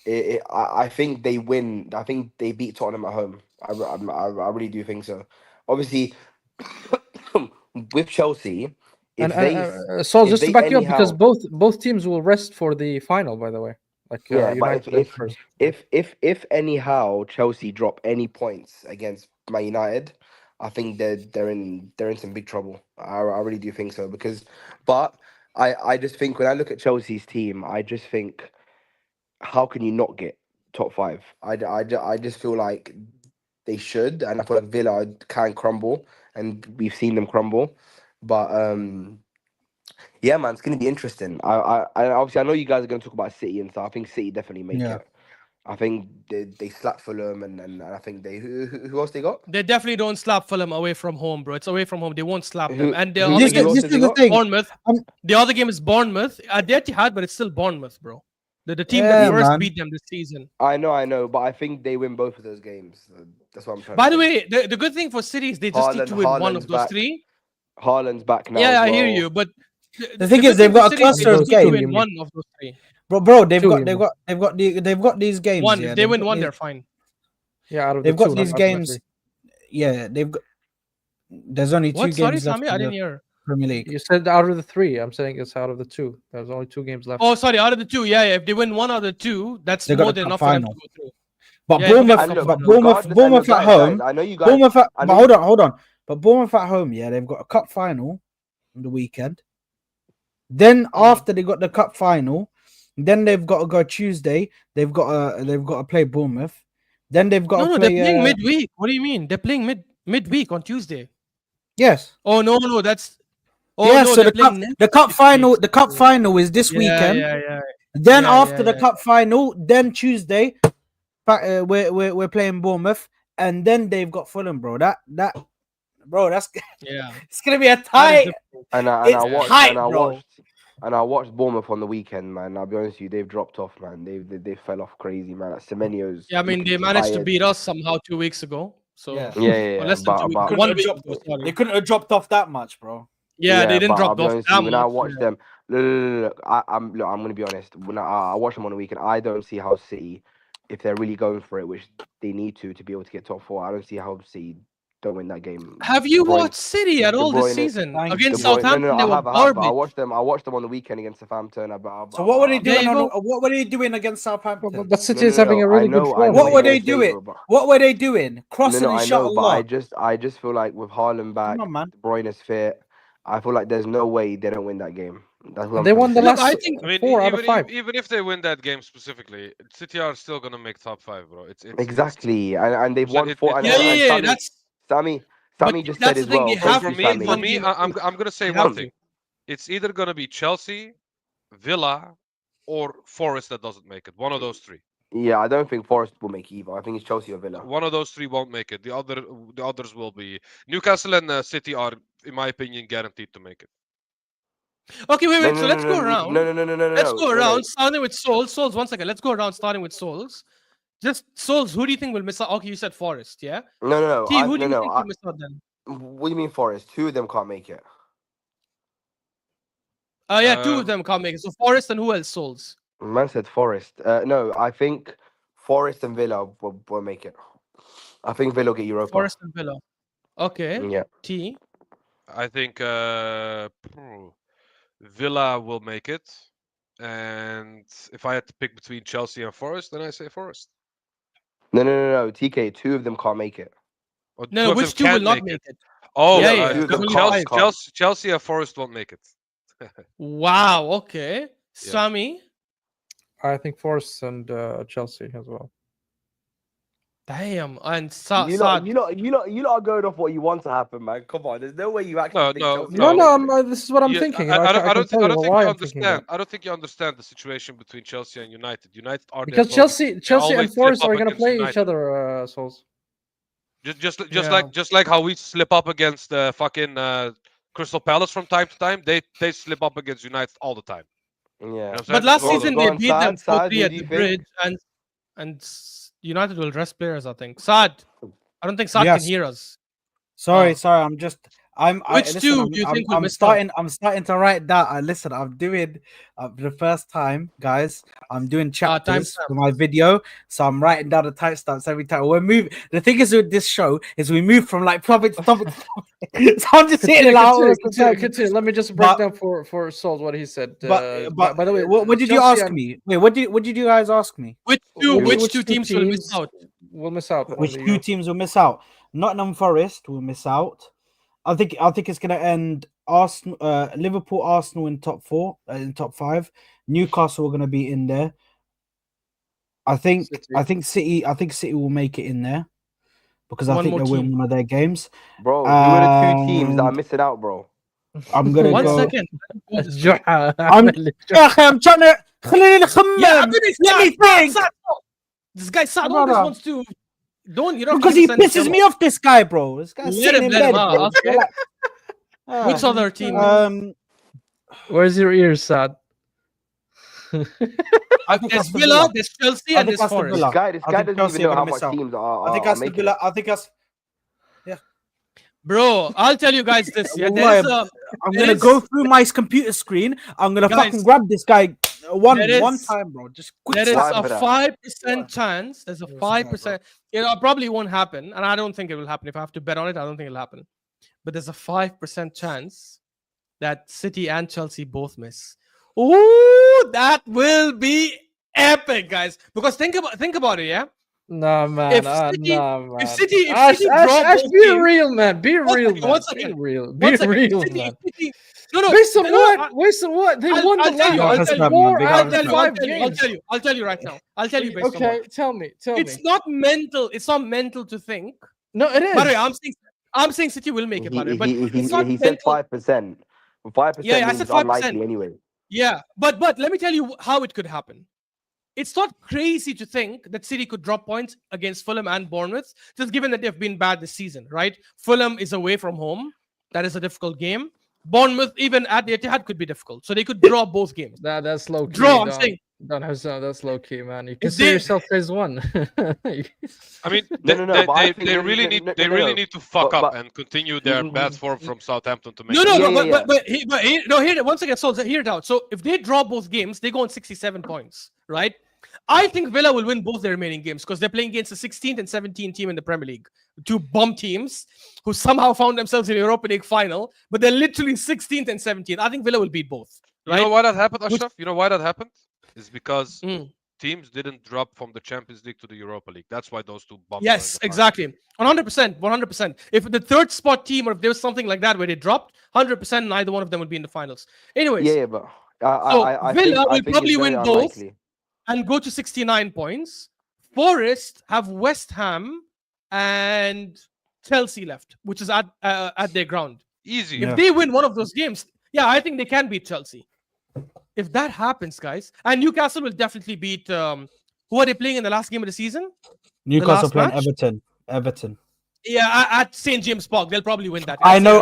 I think they win. I think they beat Tottenham at home. I really do think so. Obviously, with Chelsea, And if they so if just to they back you up, because anyhow both teams will rest for the final. By the way, like yeah, but United and Spurs. if anyhow Chelsea drop any points against Man United, I think they're in some big trouble. I really do think so because, but I just think when I look at Chelsea's team, I just think how can you not get top five? I just feel like they should, and I feel like Villa can crumble, and we've seen them crumble. But yeah, man, it's gonna be interesting. I obviously I know you guys are gonna talk about City and stuff. I think City definitely make Yeah. it. I think they slap Fulham, and I think they who else they got? They definitely don't slap Fulham away from home, bro. It's away from home. They won't slap them. Who And the who other This game who else this is have is they the got? thing. Bournemouth. Um, The other game is Bournemouth. At the Etihad, but it's still Bournemouth, bro. The team that Yeah, first man. beat them this season. I know, but I think they win both of those games. That's what I'm trying By to the say. way, the good thing for City is they just need to win one Haaland's of those back. three. Haaland's back now Yeah, as I hear well. you. But The thing good is, they've for got a City is they cluster of just need to games. win You mean? one of those three. bro, they've Two, got you they've mean? got they've got these games. One. Yeah, If they win got one, these- they're fine. Yeah, out of the they've got two, these not out of the games. three. Yeah, they've got. There's only two What? Sorry, games left Sami? I in didn't the hear. Premier League. You said out of the three. I'm saying it's out of the two. There's only two games left. Oh, sorry. Out of the two, yeah. If they win one out of the two, that's They got more the than cup enough for them to final. go through. But Yeah, forget Bournemouth, And cup look, but final. regardless, and look, Bournemouth at guys, home. I know you guys. Bournemouth at, I but know hold on. But Bournemouth at home, yeah, they've got a cup final on the weekend. Then after they got the cup final, then they've got to go Tuesday. They've got to play Bournemouth. Then they've got No, to no, play. they're playing midweek. What do you mean? They're playing midweek on Tuesday. Yes. Oh no, that's. Oh Yeah. no, So they're playing the cup next final, week. the cup final is this Yeah, weekend. yeah. Then Yeah, after yeah, the cup final, then Tuesday, we're playing Bournemouth, and then they've got Fulham, bro. Bro, that's Yeah. it's gonna be a That is tight. different. and It's I tight, bro. watched Bournemouth on the weekend, man. I'll be honest with you, they've dropped off, man. They fell off crazy, man. Like Semenyo's Yeah, I mean they looking managed to tired. beat us somehow 2 weeks ago. So Yeah. or less than 2 weeks. but 1 week ago, They sorry. couldn't have dropped off that much, bro. Yeah, they yeah, didn't but I'll drop be off honest with that you, when I much. watched them, look, I'm gonna be honest. When I watched them on the weekend, I don't see how City, if they're really going for it, which they need to be able to get top four, I don't see how City don't win that game. Have you De Bruyne- watched City at De all this Bruyne- season? Thank Against De Bruyne- Southampton, they I were have. But I garbage. watched them on the weekend against Southampton. So what were they There doing you go. what were they doing against Southampton? But City is having a really good form. What were they against doing? Labour, but- What were they doing? No, Crossing and I shot know, a but lot. I just feel like with Haaland back, Come on, man. De Bruyne is fit. I feel like there's no way they don't win that game. That's what I'm They trying won to the say. Look, last I think I mean, 4 out of 5. even if they win that game specifically, City are still gonna make top five, bro. It's Exactly, and they've won it- four. it- And, yeah, and yeah. Sammy, That's Sammy just that's said the as thing. well. They Thank have you, to Sammy. for me, I'm gonna say They one have thing. to. It's either gonna be Chelsea, Villa, or Forest that doesn't make it. One of those three. Yeah, I don't think Forest will make either. I think it's Chelsea or Villa. One of those three won't make it. The others will be Newcastle and City are, in my opinion, guaranteed to make it. Okay, wait. No, So no, let's no, go no, around. no, Let's go no. around, starting with Solz. Solz, 1 second. Let's go around, starting with Solz. Just Solz, who do you think will miss out? Okay, you said Forest, yeah? No, T, who do you think will miss out then? What do you mean Forest? Two of them can't make it. Yeah, two of them can't make it. So Forest and who else? Solz. Man said Forest. No, I think Forest and Villa will make it. I think Villa will get Europa. Forest and Villa. Okay. Yeah. T. I think Villa will make it. And if I had to pick between Chelsea and Forest, then I say Forest. No. TK, 2 of them can't make it. Or No, two of which them two will can't not make it? Oh, Yeah, yeah, yeah. two of There's them only can't. five. Chelsea and Forest won't make it. Wow. Okay. Sami. I think Forest and Chelsea as well. Damn. And You Saad. lot are going off what you want to happen, man. Come on, there's no way you actually think Chelsea. No, this is what I'm Yeah, thinking. I can don't tell think you why I'm thinking understand. that. I don't think you understand the situation between Chelsea and United. United are their Because opponents. Chelsea They always and slip Forest up are going to against play each United. other, Souls. Just like how we slip up against fucking Crystal Palace from time to time. They slip up against United all the time. Yeah. You know what I'm But saying? last Go on, season go they on, beat them Saad, 4-3 who at do the you bridge, think? and United will rest players. I think. Saad. I don't think Saad Yes. can hear us. Sorry, Oh. I'm just. Which two do you think will miss out? I'm starting to write down. Listen, I'm doing for the first time, guys. I'm doing chapters timestamp. for my video, so I'm writing down the timestamps every time. We're moving. The thing is with this show is we move from like topic to topic. So I'm just sitting Continue. Let me just break down for Souls what he said. But by the way, what did you Chelsea ask me? Wait, what did you guys ask me? Which two teams will miss out? Will miss out. on Which the two Europa. teams will miss out? Nottingham Forest will miss out. I think it's going to end Arsenal, Liverpool, Arsenal in top 4, in top 5. Newcastle are going to be in there. I think City will make it in there because I One think more they'll win team. one of their games. Bro, who are the 2 teams that are And missing out, bro? I'm gonna One go. second. I'm trying to. Yeah, Let me think. Saad, no. This guy Saad No, always no. wants to. You don't Because he pisses me off. This guy, bro. This guy's Let sitting him, in let him. bed. Bro. Okay. Like, Which other team? Where's your ears, Sad? There's Villa, there's Chelsea, and there's Forest. This guy I think doesn't Chelsea even are know gonna how miss much out. teams I think are that's the making Villa. it. I think that's. Bro, I'll tell you guys this. Yeah, I'm gonna go through my computer screen. I'm gonna fucking grab this guy one time, bro. Just quick. There is slap a it up. 5% chance. There's a 5%. It probably won't happen, and I don't think it will happen. If I have to bet on it, I don't think it'll happen. But there's a 5% chance that City and Chelsea both miss. Ooh, that will be epic, guys. Because think about it, yeah. Nah, man. If City Ash, draw both be games, real, man. Be real, one man. second. Be real. One Be second. real, City- man. City- no, Based on no, what? Based on what? They won the last I'll 5 games. tell you right now. I'll tell you based on Okay, what. tell me. It's not mental. It's not mental to think. No, it is. By the way, I'm saying City will make it, by the way, but it's not He said mental. 5%. 5% Yeah, I means said it's 5%. unlikely anyway. Yeah, but let me tell you how it could happen. It's not crazy to think that City could drop points against Fulham and Bournemouth, just given that they've been bad this season, right? Fulham is away from home. That is a difficult game. Bournemouth, even at the Etihad, could be difficult. So they could draw both games. That's low key. Draw, I'm saying. That's low key, man. You consider yourself phase 1. I mean, they really need to fuck up and continue their bad form from Southampton to make here once again, so hear it out. So if they draw both games, they go on 67 points, right? I think Villa will win both their remaining games because they're playing against the 16th and 17th team in the Premier League. 2 bum teams who somehow found themselves in the Europa League final, but they're literally 16th and 17th. I think Villa will beat both. Right? You know why that happened, Ashraf? You know why that happened? It's because teams didn't drop from the Champions League to the Europa League. That's why those 2 bumps. Yes, exactly. 100%. If the third spot team or if there was something like that where they dropped, 100% neither one of them would be in the finals. Anyways. Yeah, but I Villa will probably win both and go to 69 points. Forest have West Ham and Chelsea left, which is at their ground. Easy. If they win one of those games, I think they can beat Chelsea. If that happens, guys, and Newcastle will definitely beat. Who are they playing in the last game of the season? Newcastle playing Everton. Yeah, at St James Park, they'll probably win that. I know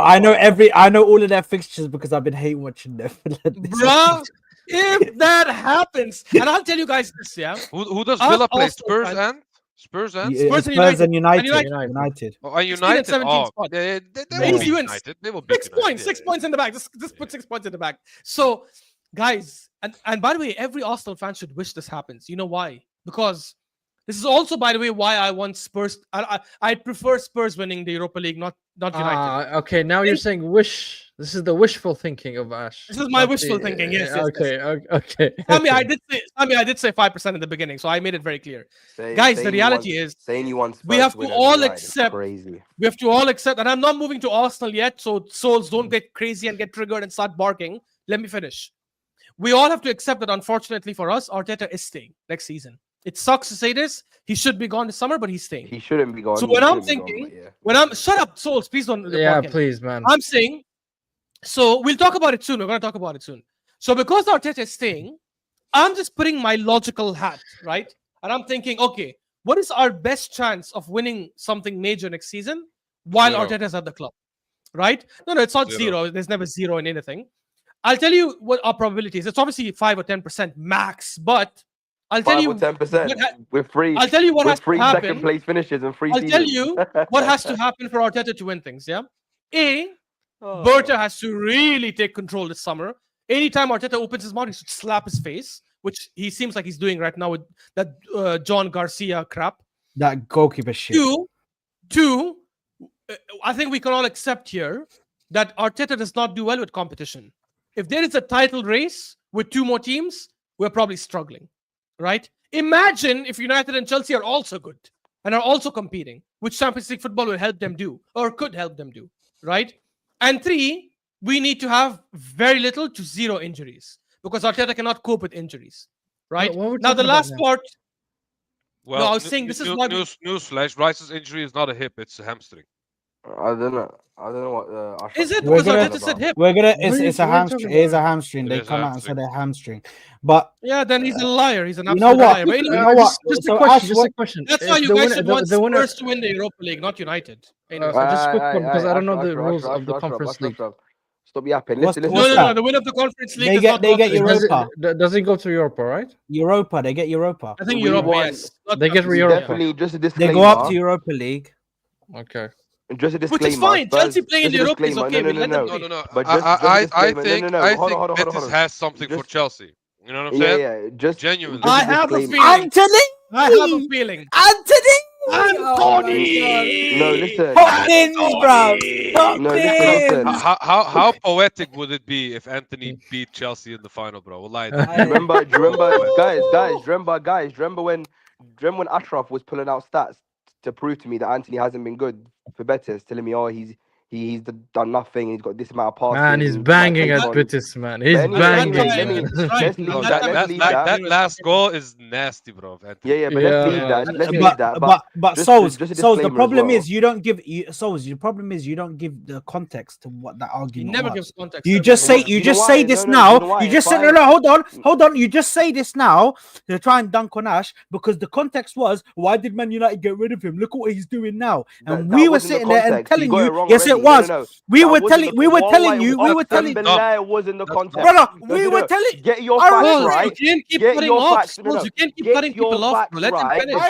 all of their fixtures because I've been hate watching them. Bruh, if that happens, and I'll tell you guys this, yeah. Who does Villa play? Spurs and United. Oh, and United. Oh, they will beat United. They will beat 6 points. 6 points in the back. Just put 6 points in the back. So, guys, and by the way, every Arsenal fan should wish this happens. You know why? Because This is also, by the way, why I want Spurs. I prefer Spurs winning the Europa League, not United. Okay, now you're saying wish. This is the wishful thinking of Ash. This is my wishful thinking. Yes. Okay. Okay. I did say 5% in the beginning, so I made it very clear. Guys, the reality is saying you want we have to all accept. Crazy. We have to all accept, and I'm not moving to Arsenal yet, so Solz don't get crazy and get triggered and start barking. Let me finish. We all have to accept that, unfortunately for us, Arteta is staying next season. It sucks to say this. He should be gone this summer, but he's staying. He shouldn't be gone. So when I'm thinking, shut up, Solz, please don't. Please, man. I'm saying, so we'll talk about it soon. We're going to talk about it soon. So because Arteta is staying, I'm just putting my logical hat, right? And I'm thinking, okay, what is our best chance of winning something major next season while Arteta's at the club, right? No, it's not zero. There's never zero in anything. I'll tell you what our probability is. It's obviously 5 or 10% max, but I'll tell you 10%. We're free. I'll tell you what has to happen. Second place finishes and free. I'll tell you what has to happen for Arteta to win things. Yeah, Berta has to really take control this summer. Anytime Arteta opens his mouth, he should slap his face, which he seems like he's doing right now with that John Garcia crap. That goalkeeper shit. Two, I think we can all accept here that Arteta does not do well with competition. If there is a title race with 2 more teams, we're probably struggling, right? Imagine if United and Chelsea are also good and are also competing, which Champions League football will help them do or could help them do, right? And 3, we need to have very little to 0 injuries because Arteta cannot cope with injuries, right? Now, the last part. Well, no, I was saying this is what newsflash. Rice's injury is not a hip; it's a hamstring. I don't know what. Is it because Arteta said hip? It's a hamstring. It is a hamstring. They come out and said a hamstring, but yeah, then he's a liar. He's an absolute liar. But you know what? Just a question. That's why you guys should want Spurs to win the Europa League, not United. Just a quick one because I don't know the rules of the Conference League. Stop yapping. Listen. No. The win of the Conference League. They get Europa. Does it go to Europa, right? Europa. They get Europa. I think Europa. Yes. They get Europa. Definitely, just a disclaimer. They go up to Europa League. Okay. Just a disclaimer. Which is fine. Chelsea playing in the Europa is okay. No. But I think Betis has something for Chelsea. You know what I'm saying? Yeah. Just genuinely. I have a feeling. Anthony. I have a feeling. Anthony. No, listen. Bro. Listen. How poetic would it be if Anthony beat Chelsea in the final, bro? Do you remember, guys? Remember when Ashraf was pulling out stats to prove to me that Anthony hasn't been good for Betis, telling me, he's done nothing. He's got this amount of passes. Man, he's banging at Betis, man. He's banging. That last goal is nasty, bro. Yeah, but let's leave that. But Solz, the problem is you don't give the context to what that argument. He never gives context. You just say this now. You just say hold on. You just say this now to try and dunk on Ash because the context was why did Man United get rid of him? Look at what he's doing now. And we were sitting there and telling you, yes, it was. We were telling you. It was in the context. Brother, we were telling. Get your facts right. You can't keep cutting off. You can't keep cutting people off. Let them finish.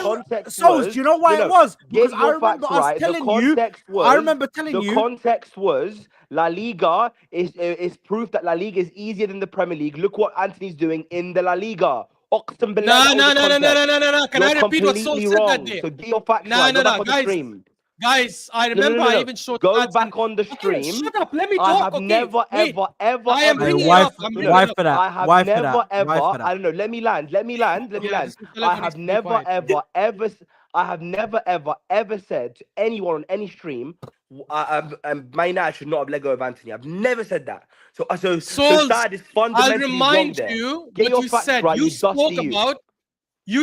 So, do you know why it was? Because I remember us telling you. I remember telling you. The context was La Liga is proof that La Liga is easier than the Premier League. Look what Anthony's doing in the La Liga. No. Can I repeat what Solz said that day? So get your facts right. Go back on the stream. Guys, I remember I even showed. Go back on the stream. Okay, shut up. Let me talk. I have never, ever. I am bringing why up. for that? I have never, ever. I don't know. Let me land. I have never, ever said to anyone on any stream, Man United should not have let go of Anthony. I've never said that. So that is fundamentally I'll remind wrong you there. what you said. Right, you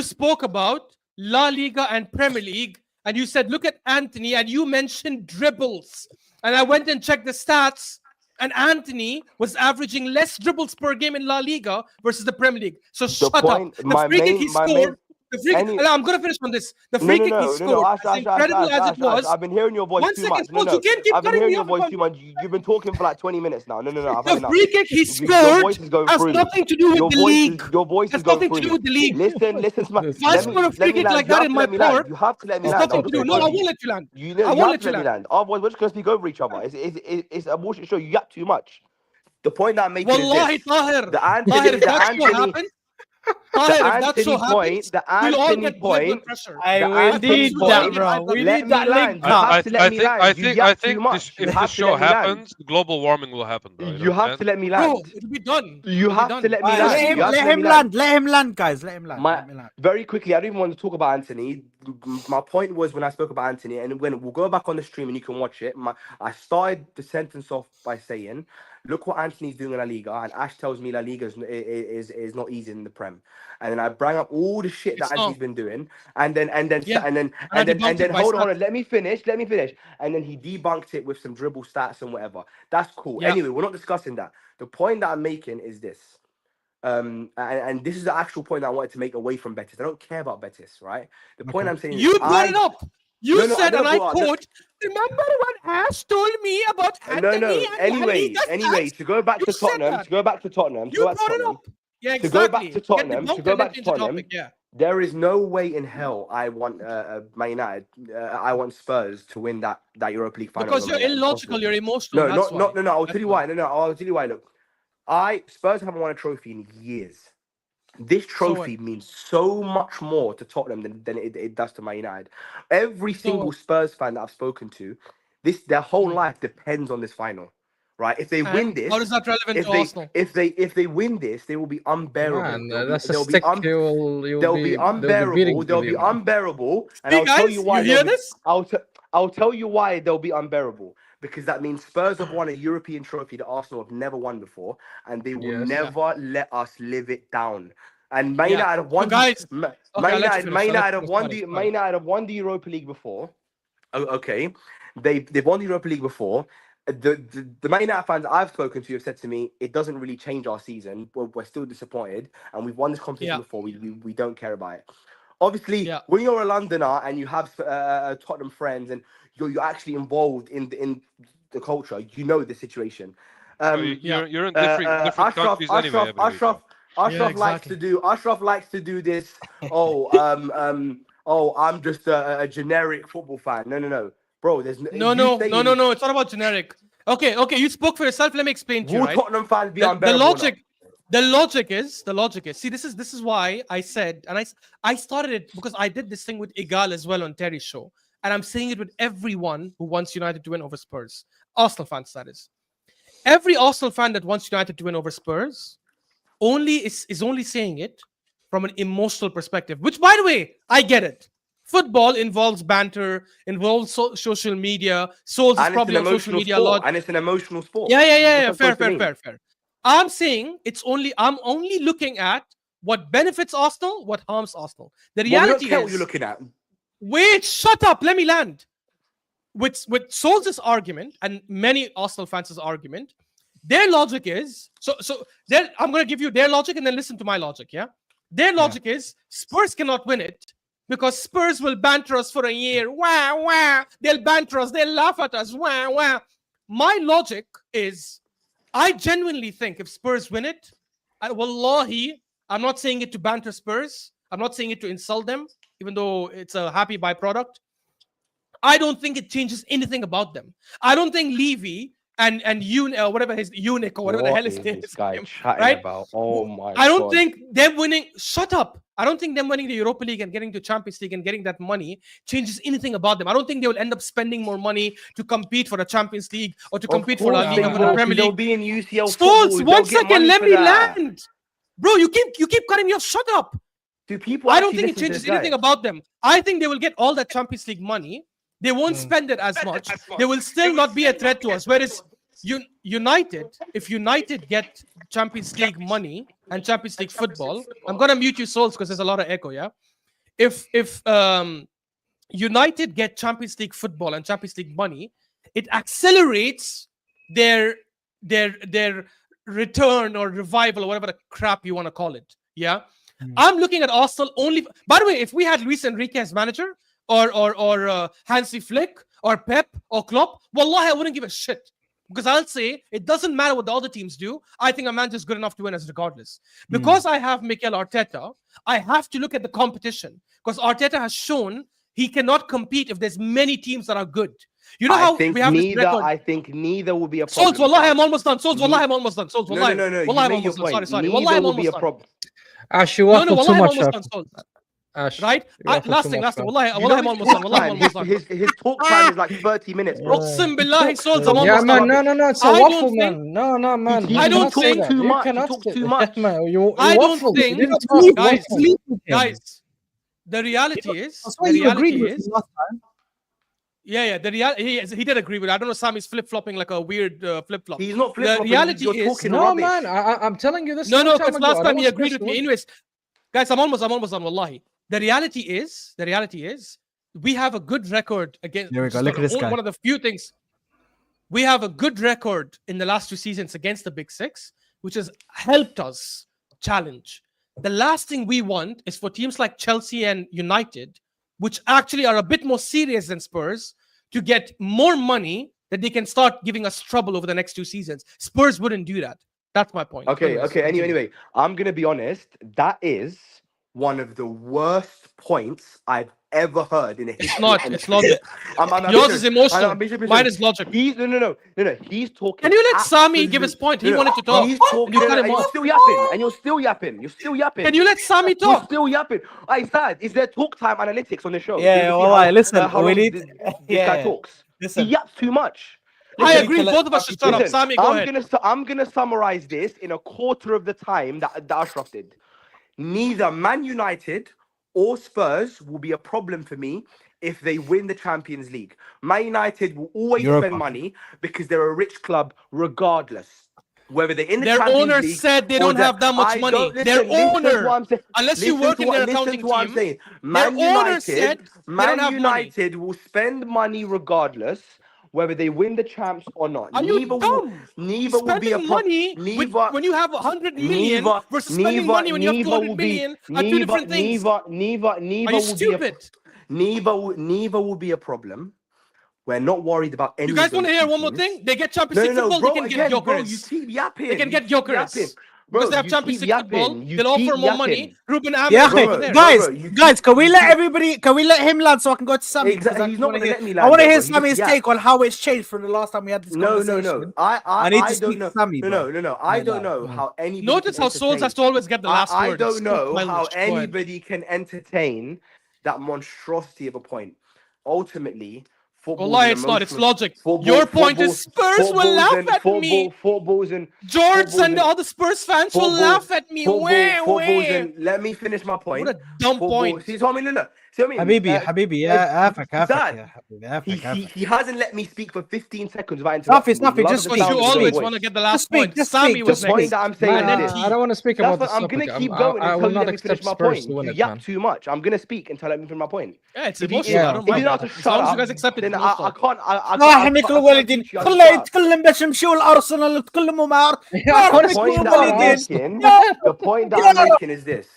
spoke about La Liga and Premier League. And you said, look at Anthony, and you mentioned dribbles. And I went and checked the stats, and Anthony was averaging less dribbles per game in La Liga versus the Premier League. So shut up. The free kick he scored. I'm going to finish on this. The free kick he scored, as incredible as it was. I've been hearing your voice too much. You can't keep I've been hearing your voice up. too much. You've been talking for like 20 minutes now. No. The free kick he scored has nothing to do with the league. Your voice is going through. Nothing to do with the league. Listen. If I score a free kick like that in my court, you have to let me land. Nothing to do. No, I won't let you land. I won't let you land. Otherwise, we're just going to speak over each other. It's a bullshit show. You yap too much. The point that I'm making is this. Wallahi, Tahir. If that's what happened, Tahir, if that Anthony so point, happens, the we'll all Anthony get blood point, pressure. Hey, the we Anthony need point. that, bro. We Let need me that land. link You up. have to let me land. You I yap too think much. You if have this to show let me land. happens, global warming will happen, bro. You have to let me Bro, land. it'll be done. You It'll be have done. to let me Alright, land. let You him, have to let let him me land. land. Let him land, guys. Let him land. My Let me land. very quickly, I don't even want to talk about Anthony. My point was when I spoke about Anthony, and when we'll go back on the stream and you can watch it. I started the sentence off by saying, "Look what Anthony's doing in La Liga," and Ash tells me La Liga is not easy in the Prem, and then I bring up all the shit that It's Anthony's not. been doing, and then Yeah. I debunked it by hold stats. on, let me finish, and then he debunked it with some dribble stats and whatever. That's cool. Yeah. Anyway, we're not discussing that. The point that I'm making is this. And this is the actual point I wanted to make away from Betis. I don't care about Betis, right? The point I'm saying is You brought it up. You No, no, I said, and never I brought up- quote, remember what Ash told me about Anthony no. and La Liga Anyway, stats? to go back You to said Tottenham, that. to go back to Tottenham, You brought it up. Yeah, to exactly. go back to Tottenham, Get to debunked go and back then to change the Tottenham. topic. Yeah. There is no way in hell I want Man United. I want Spurs to win that Europa League final. Because over you're Man United. illogical, Impossible. you're emotional. No, That's why. no. I'll That's tell you why. why. No, I'll tell you why. Look, Spurs haven't won a trophy in years. This So trophy means so much more to Tottenham than it does to Man United. Every single what? Spurs fan that I've spoken to, their whole life depends on this final, right? If they win And this, how is that relevant if to they Arsenal? if they win this, they will be unbearable. Man, that's a stick. They'll be They'll be unbearable. beating They'll with be you, man. unbearable, and See, I'll tell guys, you why. you hear this? I'll tell you why they'll be unbearable. Because that means Spurs have won a European trophy that Arsenal have never won before, and they will Yes. never let us live it down. And Man Yeah. United have So won. guys, Man okay, I'll let you United, finish. Man I'll let United you have finish. won Sorry, the Man sorry. United have won the Europa League before. Okay, they've won the Europa League before. The Man United fans I've spoken to have said to me, it doesn't really change our season. We're still disappointed, and we've won this competition Yeah. before. We don't care about it. Obviously, Yeah. when you're a Londoner and you have Tottenham friends and you're actually involved in the culture, you know the situation. You're in different countries anyway. Ashraf likes exactly. to do this. I'm just a generic football fan. No, bro. There's No. It's not about generic. Okay. You spoke for yourself. Let me explain to you. Will Right? Tottenham fans be The unbearable? logic. The logic is. See, this is why I said, and I started it because I did this thing with Igal as well on Terry's show, and I'm saying it with everyone who wants United to win over Spurs. Arsenal fans, that is. Every Arsenal fan that wants United to win over Spurs is only saying it from an emotional perspective, which, by the way, I get it. Football involves banter, involves social media. Solz is And it's probably an on social emotional media a lot. sport. And it's an emotional sport. Yeah. What's that Fair. supposed to mean? I'm saying I'm only looking at what benefits Arsenal, what harms Arsenal. The Well, we don't reality care is, what you're looking at. wait, shut up, let me land. With Solz's argument and many Arsenal fans' argument, their logic is I'm going to give you their logic and then listen to my logic. Yeah, their logic is Spurs cannot win it because Spurs will banter us for a year. Wah. They'll banter us. They'll laugh at us. Wah. My logic is, I genuinely think if Spurs win it, wallahi, I'm not saying it to banter Spurs. I'm not saying it to insult them, even though it's a happy byproduct. I don't think it changes anything about them. I don't think Levy and whatever his eunuch or whatever the hell his name is, right? About? Oh my I don't God. think them winning. Shut up. I don't think them winning the Europa League and getting to Champions League and getting that money changes anything about them. I don't think they will end up spending more money to compete for the Champions League or to compete for La Liga, for the Premier They'll League. be in UCL Solz, football. 1 second, let me land. Bro, you keep cutting me off. Shut up. Do people? I don't think it changes anything about them. I think they will get all that Champions League money. They won't spend it as much. They will still not be a threat to us. Whereas United, if United get Champions League money and Champions League football, I'm gonna mute you, Solz, because there's a lot of echo. Yeah, if United get Champions League football and Champions League money, it accelerates their return or revival or whatever the crap you want to call it. Yeah, I'm looking at Arsenal only. By the way, if we had Luis Enrique as manager, or Hansi Flick or Pep or Klopp, wallahi, I wouldn't give a shit. Because I'll say it doesn't matter what the other teams do. I think a manager is good enough to win us regardless. Because I have Mikel Arteta, I have to look at the competition. Because Arteta has shown he cannot compete if there's many teams that are good. You know how we have this record? I think neither will be a problem. Solz, wallahi, I'm almost done. Solz, wallahi, I'm almost done. Solz, wallahi. No. Wallahi, I'm almost done. Sorry. Neither wallahi, I'm will be almost a done. problem. Ash, you No, waffle too wallahi, I'm much. almost done. Solz. Ash, Right? you waffle Last too thing. much, man. Wallahi, You know I'm his almost done. talk Wallahi, I'm time. almost done. His talk time is like 30 minutes, bro. Uqsim billahi, Solz, I'm Yeah, almost man. done. No. It's a I waffle, don't think- man. No, man. He You I don't cannot say think- that. too You much. He cannot talks say too that. much. Man, you I don't waffle. think- You didn't Sleep, talk. Guys, sleep with him. Guys, the reality is, That's why the you agreed reality with is, him last time. yeah, the reality he did agree with it. I don't know, Sammy's flip-flopping like a weird flip-flop. He's not flip-flopping. reality You're is- talking No, rubbish. man. I'm telling you this. No, long time because ago. last I time don't he agreed stress with me. it. Anyways, guys, I'm almost done, wallahi. The reality is, we have a good record against. Here we which go, is look at this guy. One of the few things. We have a good record in the last 2 seasons against the Big Six, which has helped us challenge. The last thing we want is for teams like Chelsea and United, which actually are a bit more serious than Spurs, to get more money that they can start giving us trouble over the next 2 seasons. Spurs wouldn't do that. That's my point. Okay, Anyways, okay. continue. Anyway, I'm gonna be honest. That is one of the worst points I've ever heard in a history. It's not. of It's entry. logic. I'm Yours serious. is emotional. I'm being serious. Mine is logic. He's no. He's talking. Can you let Sami give his absolute- point? He no, wanted to talk. He's And talking. you cut him and you're off. still yapping. And you're still yapping. You're still yapping. Can you let Sami You're talk? still yapping. It's sad. Is there talk time analytics on the show? Yeah, To see well, how- listen, how we long need- this yeah, guy talks. listen. He yaps too much. I Listen, agree. to let Both of us should shut up. Listen, Sami, go ahead. I'm gonna summarize this in a quarter of the time that Ashraf did. Neither Man United or Spurs will be a problem for me if they win the Champions League. Man United will always Europa. spend money because they're a rich club, regardless. Whether they're in the Their Champions owner League said they or don't the- have that much I money. don't- Their listen to owner, what I'm saying. unless you Listen work to in what- their listen accounting to what I'm team, saying. their Man owner said United, they don't Man have United will spend money regardless whether they win the champs or not. Are you Neither dumb? will be a Spending money when you have 100 million versus spending money when you have 200 million are two different things. Are Neither you will be stupid? neither will be a problem. We're not worried about any. You guys of want to those hear two one more teams. thing? They get Champions League football, bro, they can again, get bro, you Gyökeres. keep yapping. They can you get keep Gyökeres. yapping. Because they have you Champions keep League football, yapping. You they'll offer keep more yapping. money. Ruben Amorim Yeah, is over there. guys, you guys, can we you let keep- everybody? Can we let him land so I can go to Sammy? Exactly, he's not gonna let me I want to land, hear bro. He Sammy's just take on how it's changed from the last time we had this No. conversation. I need to I speak don't to know. Sammy, bro. No. I Like don't that. know how anybody. Notice can how Solz entertain- has to always get the last I word. don't It's so know how childish. Go ahead. anybody can entertain that monstrosity of a point. Ultimately, football. Wallahi, it's not. It's logic. Football, Your point is Spurs will laugh at me. Footballs and George and all the Spurs fans will laugh at me. footballs Where? and let me finish my point. What a dumb point. See what I mean? Look. See what I mean? Habibi, yeah, Africa, Dad, yeah, Habibi, he hasn't let me speak for 15 seconds without Nothing, interrupting. nothing, Love just the Because speak, sound you of your always voice. want to get the last speak, point. just Sammy speak, was The point next. that I'm saying And then is T. this. I don't want to speak That's about what this I'm gonna topic. keep going I until will you not let me finish accept my Spurs point. to win You it, yap man. too much. I'm gonna speak until I let me finish my point. Yeah, it's If you- emotional. I don't If you mind don't that. have to As shut long as up, you guys accept it, then it's I no fault. can't. راح نيك الوالدين كله يتكلم باش يمشوا الارسنال تكلموا مع The point that I'm making, the point that I'm making is this: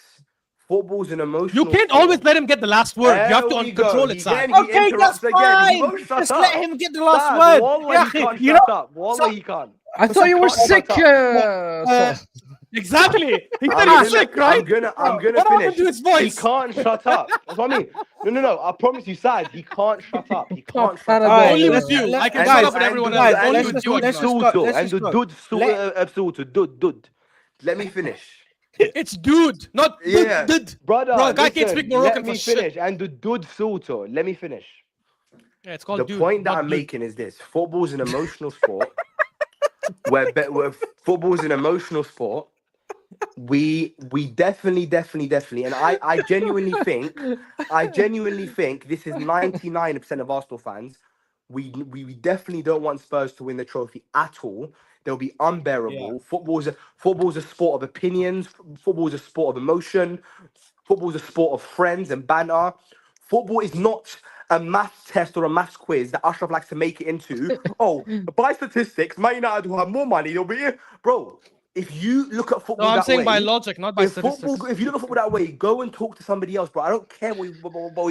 football's an emotional. You can't sport. always let him get the last word. You have to There we go. control it, Again, Sam. he Okay, that's interrupts again. He fine. won't shut Just up. let him get the last Dad, word. Wallah, Yeah, he can't you shut know- up. Wallah, he can't. I thought you were Shut sick. up. Solz. Exactly. He said I'm he's gonna- sick, right? I'm gonna What finish. happened to his He voice? can't shut up. That's what I mean. No. I promise you, Sad. He can't shut up. He can't shut Alright, up. Alright, Only let's- with you. I can guys, shut up with everyone else. guys, Only let's with just- you. I let's cannot. just go, let's And just the go. dud. Let me finish. It's dude, not Yeah. dud. Brother, Bro, a guy can't listen, speak Moroccan let me for shit. finish. And the dud filter. Let me finish. Yeah, it's called The dude. point that not I'm dude. making is this: football's an emotional sport. where football's an emotional sport. We definitely, and I genuinely think this is 99% of Arsenal fans. We definitely don't want Spurs to win the trophy at all. They'll be unbearable. Yeah. Football's a sport of opinions. Football's a sport of emotion. Football's a sport of friends and banter. Football is not a maths test or a maths quiz that Ashraf likes to make it into. Oh, by statistics, Man United will have more money. They'll be bro. If you look at football, No, I'm that saying way, by logic, not by if statistics. you look at football that way, go and talk to somebody else, bro. I don't care what you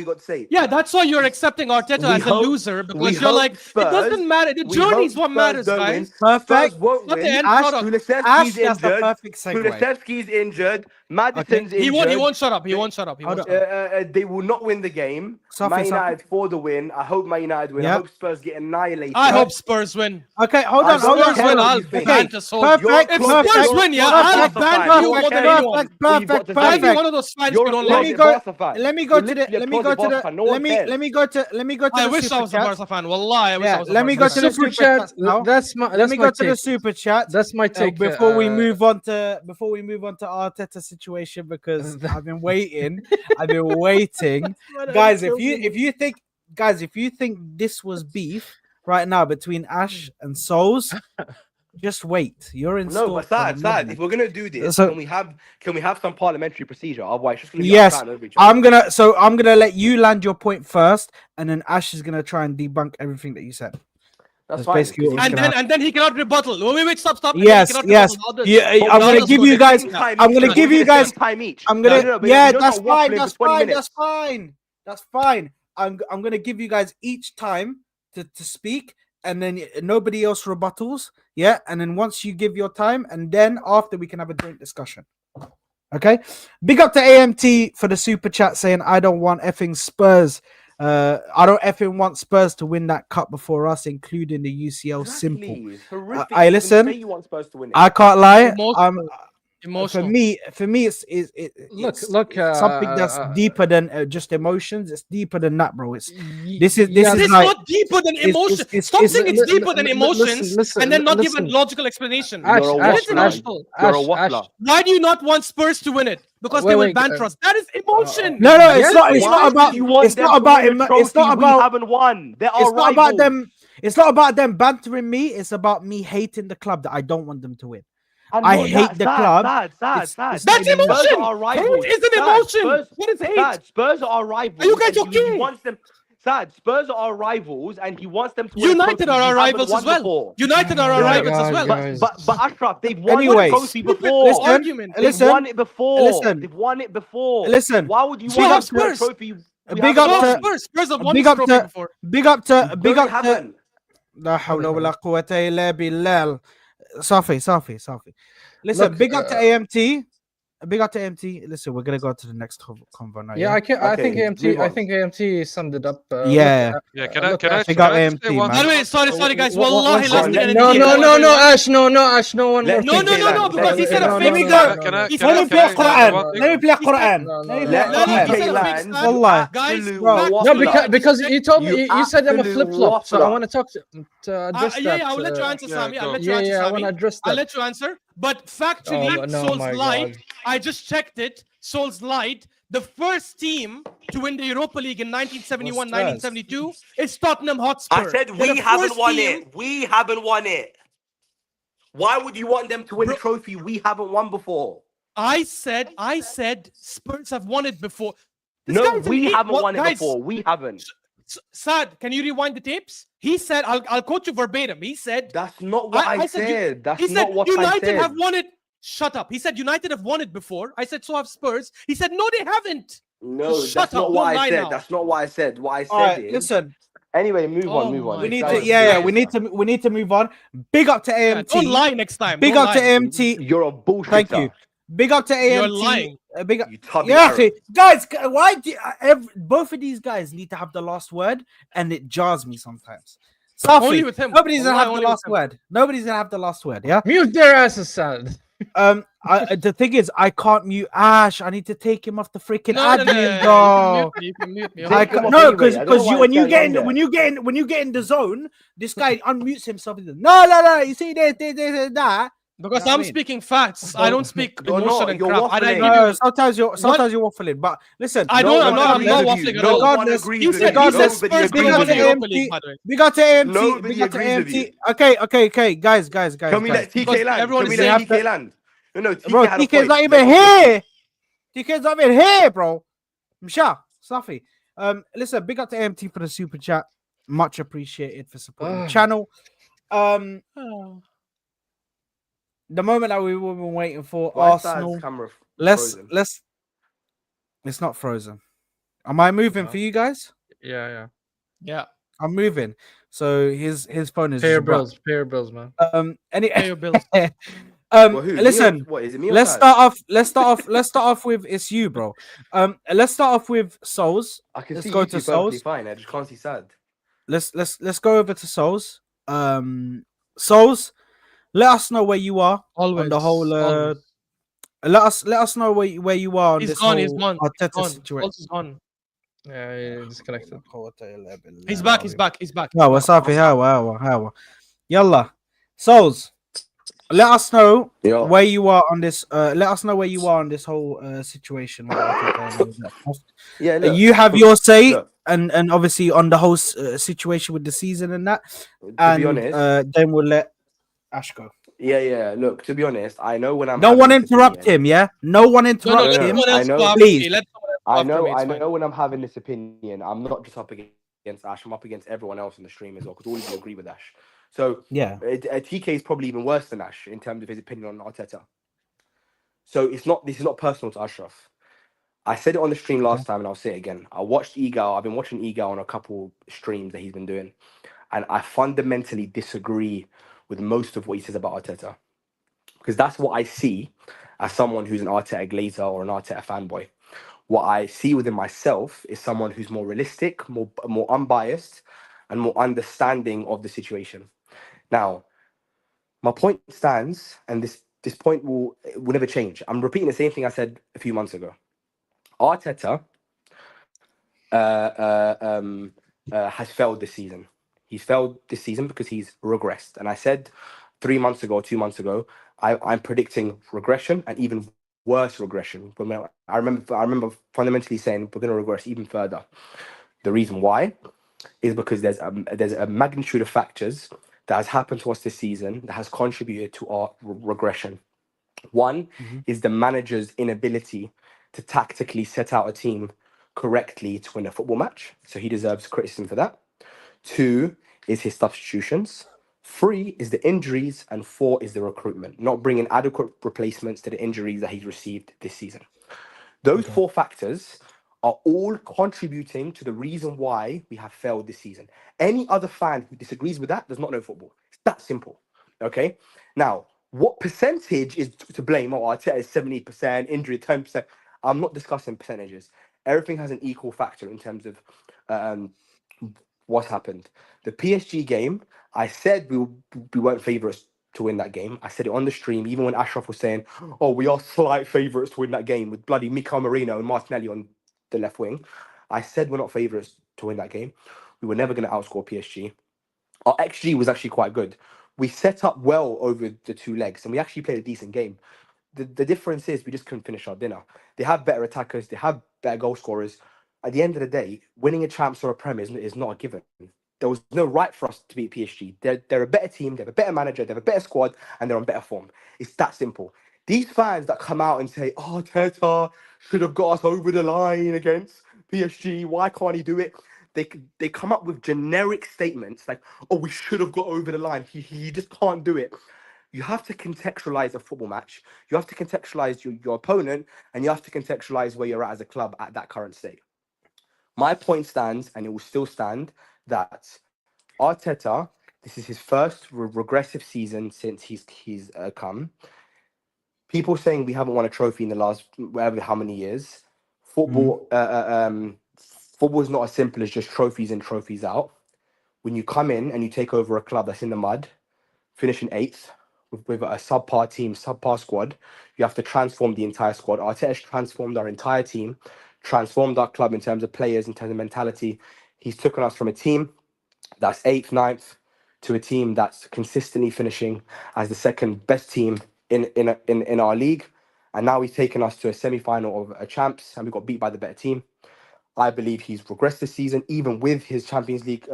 got to say. Yeah, that's why you're accepting Arteta We as a hope- loser we because you're hope like, Spurs- it doesn't matter. The we journey is hope what Spurs matters, don't win. guys. Perfect. Spurs won't Not the win. end Ash, product. Kulusevski's Ash, that's the injured. perfect segue. Kulusevski's injured. Madison's He injured. won't shut up. He won't shut up. He Hold won't on. shut up. They will not win the game. Safi, Man Safi. United for the win. I hope Man United win. I Yeah. hope Spurs get annihilated. I hope Spurs win. Okay, hold I on, don't hold on. Spurs win. what I'll you think. ban to Solz. Perfect, If closet- Spurs you're win, yeah, closet I'll Barca ban fan. you You're more than carrying. anyone. Perfect, What you've got perfect, to I'll say. be perfect. one of those fans You're who don't a Let like me it. go. Barca fan. Let me go You're to the. literally a Let me go closet to the. Barca fan. No one cares. Let me go to. Let me go to I the wish I super was a chat. Barca fan. Wallahi, I wish Yeah, I was a let me Barca go fan. to the super chat now. That's my Let me go to the take. super chat. That's my take. Before we move on to Arteta situation, because I've been waiting. I've been waiting, guys. If you think this was beef right now between Ash and Solz, just wait. You're in No, store. but for sad. madness. If we're gonna do this, So- can we have some parliamentary procedure? Otherwise, it's just gonna be Yes, us over each other. I'm gonna let you land your point first, and then Ash is gonna try and debunk everything that you said. That's That's fine. basically what was And gonna then happen. and then he cannot rebuttal. Wait, stop. And then Yes, he cannot yes. rebuttal others. Yeah, But I'm we'll gonna others give will you get guys. taken. I'm gonna give you guys. time each. I'm gonna. No, but Yeah, you're that's not waffling fine. for That's 20 fine. minutes. That's fine. That's fine. I'm gonna give you guys each time to speak, and then nobody else rebuttals. Yeah, and then once you give your time, and then after we can have a joint discussion. Okay. Big up to AMT for the super chat saying I don't want effing Spurs. I don't effing want Spurs to win that cup before us, including the UCL. Simple. Exactly. It's horrific. I to even listen. say you want Spurs to win it. I can't lie. Emotional. For me, it's Look, something that's deeper than just emotions. It's deeper than that, bro. This This is is like not deeper than emotion. it's- Stop it's- saying it's deeper than emotions listen, and then not give a listen. logical explanation. Ash, You're a That is waffler. emotional. You're a Ash, waffler. Why do you not want Spurs to win it? Because they will ban trust. That is emotion. no, it's Yes, not. It's Why not about. do you want It's them not to about. win a It's trophy not we about. haven't won. They're our It's not rivals. about them. It's not about them bantering me. It's about me hating the club that I don't want them to win. I hate the club. Sad. It's That's not even that. Spurs emotion. are our rivals. Hate is an Sad. emotion. Spurs- What is hate? Sad. Spurs are our rivals. Are you guys and he okay? wants them. Sad. Spurs are our rivals, and he wants them to win a United trophy are our we haven't rivals won as well. before. United are our Yeah. rivals as well. Guys. But Ashraf, they've won Anyway, the trophy Stupid before. argument. They've Listen, won it before. listen. They've won it before. Listen. Why would you So want have them to win a Spurs. trophy? we Big haven't up So to- won? Spurs have won big this up trophy to- before. Big up to. No, Big they up to. haven't. لا حول ولا قوة إلا بالله. صافي. Listen, Look, big up to AMT. Big up to AMT. Listen, we're gonna go to the next convo now. Yeah, I Okay, think AMT. move I on. think AMT summed it up. Yeah. Yeah, look, can I Ash, Big up say AMT, one man. By the thing? way, sorry, guys. One Wallahi, second. last thing. No, Ash, no, one Let more TK thing. land. No, because he said a No, fake Let me thing. go. Can I He can Let I me said play a fake say Quran. one thing? Let me play Quran. No, Let me no, play Let No, he Quran. said TK a fake land. stuff. Wallah. Guys, Absolute bro. No, waffler. because you told me You you said I'm a absolute flip flop, so I waffler. want to talk to address that. Yeah, I will let you answer, yeah, Sami. I'll go. let you answer, I want Sami. to address I'll that. let you answer. But factually, Oh, no, Solz my lied. God. I just checked it. Solz lied. The first team to win the Europa League in 1971, Spurs. 1972 is Tottenham Hotspur. I said They're we the haven't first won team- it. We haven't won it. Why would you want them to win Bro- a trophy we haven't won before? I said Spurs have won it before. This No, guy's an we idiot. haven't Well, won it guys, before. We haven't. Sad, can you rewind the tapes? He said, I'll quote you verbatim. He said, That's not what I said. That's he not said what I United said. have won it. Shut up. He said United have won it before. I said, so have Spurs. He said, no, they haven't. No, Shut that's up, not what don't I lie said. now. That's not what I said. What I said All right, is. listen. Anyway, move Oh on. my We need God. to. Yeah, we need to. We need to move on. Big up to Yeah, AMT. don't lie next time. Big Don't up to lie. AMT. You're a bullshitter. Thank you. Big up to AMT. You're lying. Big up. You tubby Yeah, Arab. okay. Guys, why do both of these guys need to have the last word, and it jars me sometimes. Only Safi, with him. nobody's gonna Wallahi, have the only with last him. word. Nobody's gonna have the last word. Yeah. Mute their asses, sad. The thing is, I can't mute Ash. I need to take him off the freaking No, admin, no. though. You can mute me. Take him off No, anyway. I don't because know you why when you it's get going in on there. when you get in the zone, this guy unmutes himself. He says, no. You see this, that. Because You know what I I'm mean? speaking facts. I don't speak You're emotion not, and you're crap. And I waffling. give you. No, sometimes you're waffling. But listen, I No don't. I'm one not. I'm agrees not with you. waffling at No all. one Regardless, agrees He with said. you. He said Nobody Spurs agrees will win with the you. Europa League. By the way. we got to AMT. Nobody We got to agrees with you. AMT. Okay, guys. Can we let Because TK land? everyone Can we is let saying- TK land? No, TK Bro, had a TK's point. not even here. TK's not even here, bro. Msha, Safi. Listen, big up to AMT for the super chat. Much appreciated for supporting the channel. The moment that we've all been waiting for, Why is Arsenal. Sad's camera Let's frozen? It's not frozen. Am I moving for you guys? Yeah. Yeah. I'm moving. So his phone is Pay your just broke. bills, man. Any Pay your bills. Well, who? Me or- Listen. what is it? Me or Let's Saz? start off. Let's start off with it's you, bro. Let's start off with Solz. I can Let's see go you to two perfectly Solz. fine. I just can't see Sad. Let's go over to Solz. Solz, let us know where you are Always. on the whole. Always. Let us know where you are on He's this gone. whole He's gone. He's Arteta gone. situation. Solz is gone. Yeah, disconnected. He's back. He's back. He's back. No, what's up? How? Yalla. Souls, let us know Yeah. where you are on this. Let us know where you are on this whole situation. With Arteta and all that stuff. Yeah, look, You have your say, look, and obviously on the whole situation with the season and that. to And be honest, then we'll let Ash go. yeah. Look, to be honest, I know when I'm. No having one this interrupt opinion. him. Yeah, no one No, interrupt let no, him. someone I else know- go after Please. me. Let someone else go after me. It's I fine. know when I'm having this opinion, I'm not just up against Ash. I'm up against everyone else in the stream as well, because all of you agree with Ash. So Yeah. TK is probably even worse than Ash in terms of his opinion on Arteta. So it's not. This is not personal to Ashraf. I said it on the stream last time, and I'll say it again. I watched Egal. I've been watching Egal on a couple streams that he's been doing, and I fundamentally disagree with most of what he says about Arteta, because that's what I see as someone who's an Arteta glazer or an Arteta fanboy. What I see within myself is someone who's more realistic, more unbiased, and more understanding of the situation. Now, my point stands, and this point will never change. I'm repeating the same thing I said a few months ago. Arteta has failed this season. He's failed this season because he's regressed. And I said 3 months ago, 2 months ago, I'm predicting regression and even worse regression. I remember fundamentally saying we're going to regress even further. The reason why is because there's a magnitude of factors that has happened to us this season that has contributed to our regression. One is the manager's inability to tactically set out a team correctly to win a football match. So he deserves criticism for that. Two is his substitutions. Three is the injuries. And four is the recruitment, not bringing adequate replacements to the injuries that he's received this season. Those four factors are all contributing to the reason why we have failed this season. Any other fan who disagrees with that does not know football. It's that simple. Okay? Now, what percentage is to blame? Oh, Arteta is 70%, injury 10%. I'm not discussing percentages. Everything has an equal factor in terms of what happened. The PSG game, I said we weren't favourites to win that game. I said it on the stream, even when Ashraf was saying, oh, we are slight favourites to win that game with bloody Mikael Marino and Martinelli on the left wing. I said we're not favourites to win that game. We were never going to outscore PSG. Our XG was actually quite good. We set up well over the two legs and we actually played a decent game. The difference is we just couldn't finish our dinner. They have better attackers. They have better goal scorers. At the end of the day, winning a Champs or a Prem is not a given. There was no right for us to beat PSG. They're a better team. They have a better manager. They have a better squad, and they're on better form. It's that simple. These fans that come out and say, "Oh, Teta should have got us over the line against PSG. Why can't he do it?" They come up with generic statements like, "Oh, we should have got over the line. He just can't do it." You have to contextualize a football match. You have to contextualize your opponent, and you have to contextualize where you're at as a club at that current state. My point stands, and it will still stand, that Arteta, this is his first regressive season since he's come. People saying we haven't won a trophy in the last whatever how many years. Football, football is not as simple as just trophies in, trophies out. When you come in and you take over a club that's in the mud, finishing eighth with a subpar team, subpar squad, you have to transform the entire squad. Arteta's transformed our entire team, transformed our club in terms of players, in terms of mentality. He's taken us from a team that's eighth, ninth, to a team that's consistently finishing as the second best team in our league. And now he's taken us to a semi-final of a champs, and we got beat by the better team. I believe he's regressed this season, even with his Champions League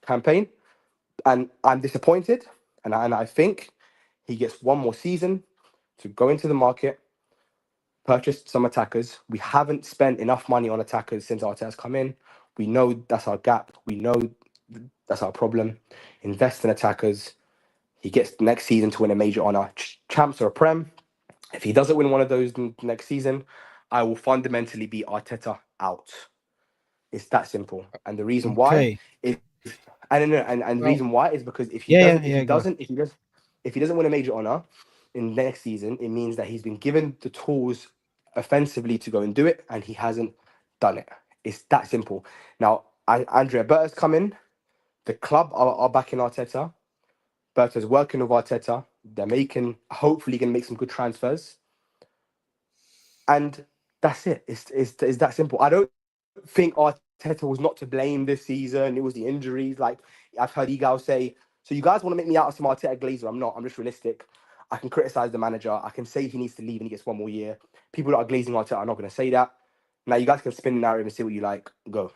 campaign. And I'm disappointed. And I think he gets one more season to go into the market, purchase some attackers. We haven't spent enough money on attackers since Arteta's come in. We know that's our gap. We know that's our problem. Invest in attackers. He gets next season to win a major honour, champs or a prem. If he doesn't win one of those next season, I will fundamentally be Arteta out. It's that simple. And the reason why is, and the reason why is because if he doesn't win a major honour, in next season, it means that he's been given the tools offensively to go and do it, and he hasn't done it. It's that simple. Now, Andrea Berta's come in. The club are backing Arteta. Berta's working with Arteta. They're hopefully going to make some good transfers. And that's it. It's that simple. I don't think Arteta was not to blame this season. It was the injuries. Like, I've heard Egal say, so you guys want to make me out of some Arteta glazer. I'm not. I'm just realistic. I can criticize the manager. I can say he needs to leave and he gets one more year. People that are glazing Arteta are not going to say that. Now, you guys can spin the narrative and say what you like. Go.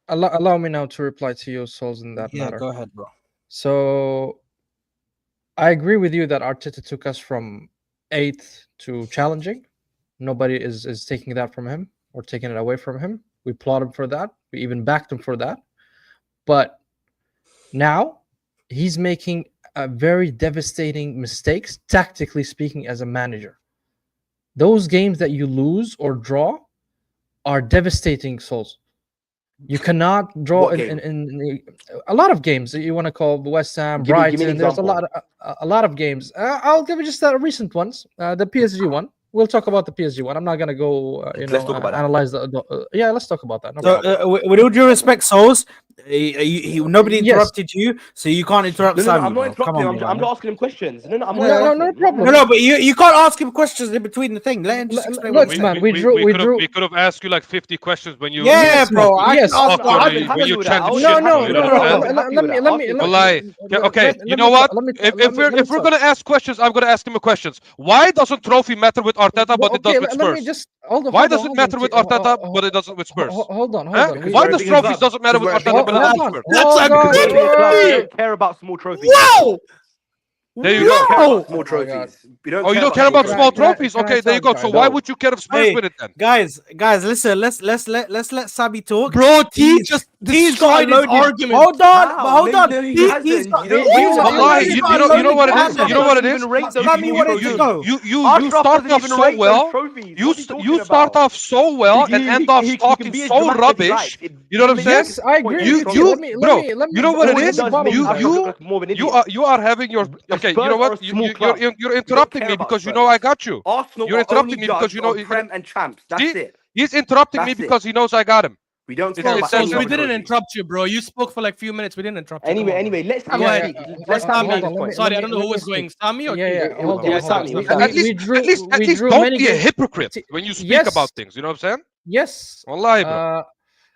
Allow me now to reply to you, Solz, in that Yeah, matter. go ahead, bro. So I agree with you that Arteta took us from 8th to challenging. Nobody is taking that from him or taking it away from him. We applaud him for that. We even backed him for that. But now he's making a very devastating mistakes, tactically speaking, as a manager. Those games that you lose or draw are devastating, Souls. You cannot draw in a lot of games. You want to call West Ham, Brighton. There's a lot of games. I'll give you just the recent ones. The PSG one. We'll talk about the PSG one. I'm not gonna go. Let's talk about analyze the. Yeah, let's talk about that. No So, with all due respect, Souls, nobody interrupted you, so you can't interrupt No, Sammy. I'm not interrupting him. I'm not asking him questions. No, I'm not. No problem. No, but you can't ask him questions in between the thing. Let him just explain. Look, man, we drew. We could have asked you like 50 questions when you. Yeah, bro. Yes. When you chat shit. No. Let me. Okay, you know what? If we're gonna ask questions, I'm gonna ask him questions. Why doesn't trophy matter with Arteta, but it does with Spurs? Why does it matter with Arteta, but it doesn't with Spurs? Hold on. Why does trophies doesn't matter with Arteta, but it does with Spurs? That's a good We don't care about small trophies. Wow! There you go. Small trophies. You don't care about small trophies? Okay, there you go. So why would you care if Spurs win it then? Guys, listen. Let's let Sammy talk. Bro, he's got his argument. Hold on. You know what it is? You know what it is? Sammy wanted to go. You start off so well. You start off so well and end off talking so rubbish. You know what I'm saying? Yes, I agree. You know what it is? You are having your. Okay, you know what? You're interrupting me because you know I got you. You're interrupting me because you know. Prem and champs. That's it. He's interrupting me because he knows I got him. We don't It's- care it's- about it's- We didn't interrupt you, bro. You spoke for like a few minutes. We didn't interrupt you. Anyway, let's Go ahead. let's Sorry, I don't know who was going. Sammy or Hold on. Sammy. At least don't be a hypocrite when you speak about things. You know what I'm saying? Yes. Wallahi, bro.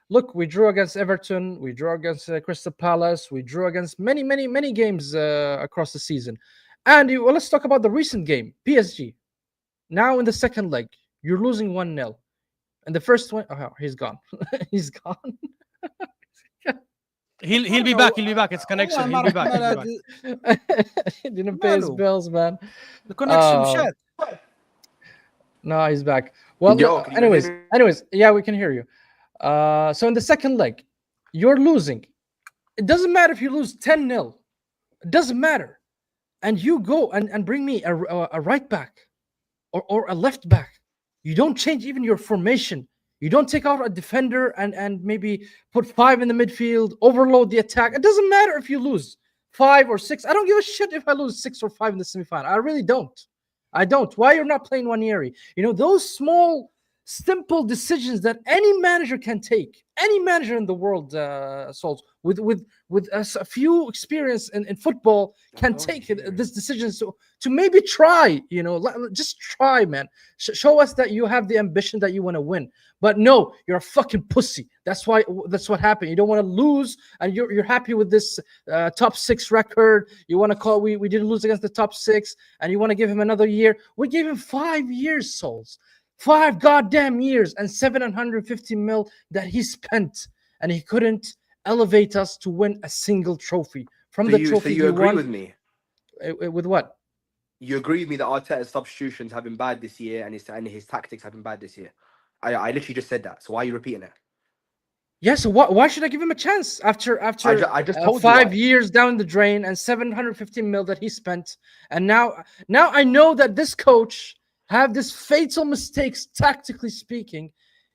Look, we drew against Everton. We drew against Crystal Palace. We drew against many games across the season. And let's talk about the recent game, PSG. Now in the second leg, you're losing 1-0. And the first one, he's gone. He's gone. He'll be back. He'll be back. It's connection. He'll be back. He didn't pay his bills, man. The connection shut. No, he's back. Well, anyways, yeah, we can hear you. So in the second leg, you're losing. It doesn't matter if you lose 10-0. It doesn't matter. And you go and bring me a right back or a left back. You don't change even your formation. You don't take out a defender and maybe put 5 in the midfield, overload the attack. It doesn't matter if you lose 5 or 6. I don't give a shit if I lose 6 or 5 in the semifinal. I really don't. I don't. Why you're not playing Ranieri? Those small, simple decisions that any manager can take. Any manager in the world, Solz, with a few experience in football can take this decision to maybe try. Just try, man. Show us that you have the ambition that you want to win. But no, you're a fucking pussy. That's what happened. You don't want to lose, and you're happy with this top 6 record. You want to call we didn't lose against the top 6, and you want to give him another year. We gave him 5 years, Solz. 5 goddamn years and 750 mil that he spent, and he couldn't elevate us to win a single trophy. So you agree with me? With what? You agree with me that Arteta's substitutions have been bad this year, and his tactics have been bad this year? I literally just said that. So why are you repeating it? Yeah. So why should I give him a chance after I just told 5 years down the drain and 750 mil that he spent, and now I know that this coach have this fatal mistakes, tactically speaking.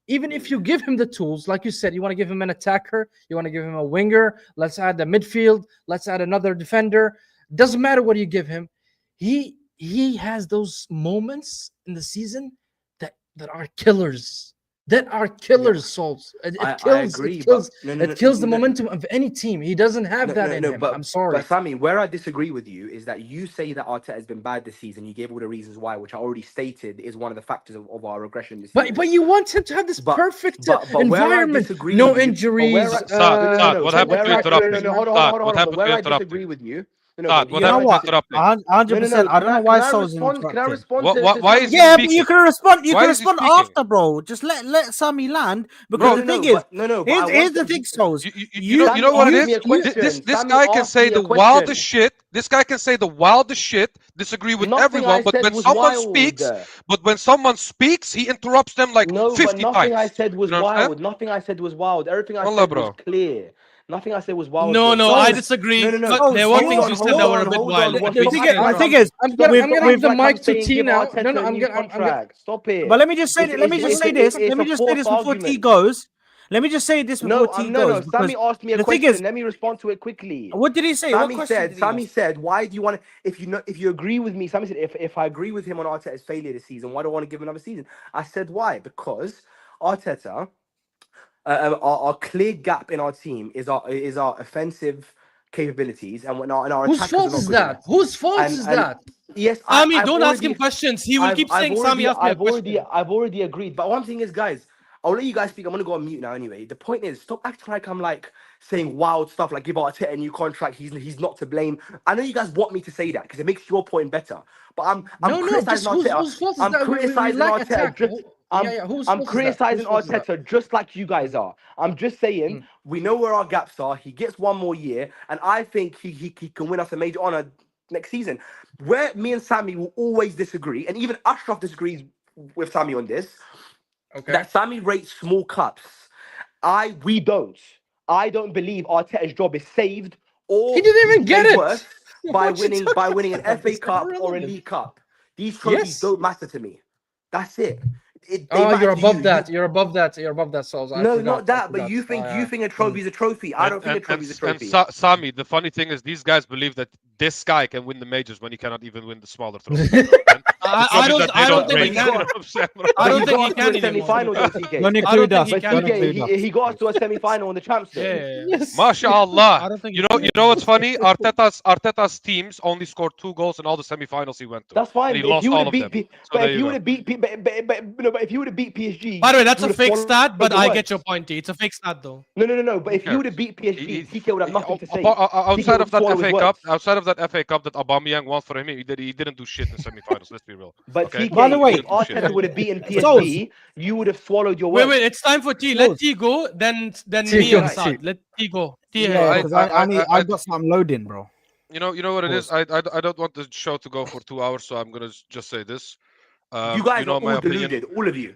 Even if you give him the tools, like you said, you want to give him an attacker, you want to give him a winger, let's add the midfield, let's add another defender. Doesn't matter what you give him. He he has those moments in the season that are killers. That are killers, Solz. It I kills. agree, It kills. but no, It kills the no, momentum of any team. He doesn't have no, that no, in no, him. I'm sorry. but Sammy, where I disagree with you is that you say that Arteta has been bad this season. You gave all the reasons why, which I already stated is one of the factors of our regression this season. But you want him to have this perfect but where I environment, disagree no with you- but injuries. where I- Saad, what happened to interrupting? hold on, Saad, what hold on. happened Where to I interrupting? disagree with you. Saad, what You know happened to what? interrupting? 100%. I don't know why Sol's Can I interrupting. respond Why to is he Yeah, but speaking? you can respond. You Why can is he respond speaking? after, bro. Just let Sammy land because Bro, the thing is, but here's the thing, Souls. You know what it is? This Sammy guy can asked say me a the question. wildest shit. This guy can say the wildest shit. Disagree with Nothing everyone, I but said when was someone wild. speaks, he interrupts them like No, 50 but nothing I times. said was You know what I'm saying? wild. Nothing I said was wild. Everything I Wallah, said was bro. clear. Nothing I said was wild. No, bro. no, So- I Souls, disagree. No. But there were Hold things on, you hold said that on, were a bit hold wild. on. What- the stop thing acting is, like the thing I'm- is, I'm stop gonna acting give the like I'm mic to saying T give now. Arteta No, a I'm new gonna. I'm gonna. contract. Stop it. but let me just say It's- let me just say it's- this. it's Let me a just say false this before T argument. goes. Let me just say this before T No. goes. because Sammy asked me a the thing question. is, Let me respond to it quickly. what did he say? What question did he Sammy ask? said, why do you want to, if you agree with me, Sammy said, if I agree with him on Arteta's failure this season, why do I want to give him another season? I said, why? Because Arteta, our clear gap in our team is our offensive capabilities, and when our Whose attackers are fault not is good that? enough. Whose fault And is that? yes, Sammy, I've don't ask him already, questions. He will keep saying, Sammy, ask me a question. I've already agreed. But one thing is, guys, I'll let you guys speak. I'm gonna go on mute now. Anyway, the point is, stop acting like I'm like saying wild stuff, like give Arteta a new contract. He's not to blame. I know you guys want me to say that because it makes your point better. But I'm No, just criticizing Arteta. whose fault is I'm that? We criticizing lack Arteta. attack. Whose I'm fault is that? criticizing Whose fault is that? Arteta just like you guys are. I'm just saying we know where our gaps are. He gets one more year, and I think he can win us a major honor next season. Where me and Sammy will always disagree, and even Ashraf disagrees with Sammy on this, Okay. that Sammy rates small cups. We don't. I don't believe Arteta's job is saved or He didn't even he's get made it. worse by What you winning talking an about? FA It's Cup or a irrelevant. League Cup. These trophies Yes. don't matter to me. That's it. They Oh, matter you're to above you. that. You're above that. You're above that, Souls. I No, forgot. not that. I But you forgot. think a trophy is a trophy. I don't think a trophy is a trophy. Sami, the funny thing is, these guys believe that this guy can win the majors when he cannot even win the smaller trophies. I don't think he You know can. what I'm saying, bro? I don't He think got he us to can a semi-final anymore. though, TK. Don't I don't include think us. he But can Don't TK, include us. he got us to a semi-final in the champs though. Yeah. Yes. MashaAllah. I don't think You he can. know what's funny? Arteta's teams only scored 2 goals in all the semi-finals he went to. That's fine. And he But if lost you would all have of beat, them. So but there if you you go. would have beat, but if you would have beat PSG, By the way, that's you a would have fake followed stat, but your I words. get your point, T. It's a fake stat, though. No. But if you would have beat PSG, TK would have nothing to say. Outside of that swallow his FA words. Cup, outside of that FA Cup that Aubameyang won for him, he didn't do shit in semi-finals. Let's be real. But Okay? TK, By the way, if Arteta would have beaten Souls. PSG, you would have swallowed your Wait, words. it's time for T. Souls. Let T go, then T me go, and T. Saad. Let T go. T, Yeah, go. because I got something loading, bro. You know what it is? Pause. I don't want the show to go for 2 hours, so I'm gonna just say this. You guys You know are my all opinion. deluded, all of you.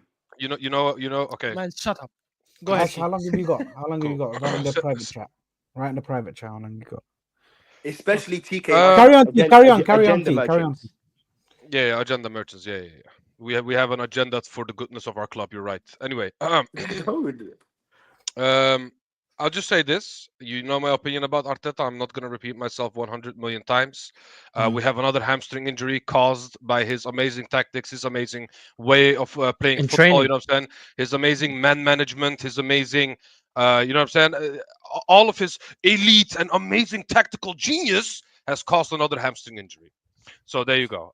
Okay. Man, shut up. Go ahead, Ash, T. how long have you got? How long have you Cool. got? Right in the So- private chat. Right in the private chat. How long you got? Especially TK. Carry on, T. Carry on, agenda T. Carry on. merchants. Yeah, agenda merchants. Yeah. We have an agenda for the goodness of our club. You're right. Anyway, I'll just say this. You know my opinion about Arteta. I'm not going to repeat myself 100 million times. We have another hamstring injury caused by his amazing tactics, his amazing way of playing In football. training. You know what I'm saying? His amazing man management, his amazing, you know what I'm saying? All of his elite and amazing tactical genius has caused another hamstring injury. So there you go.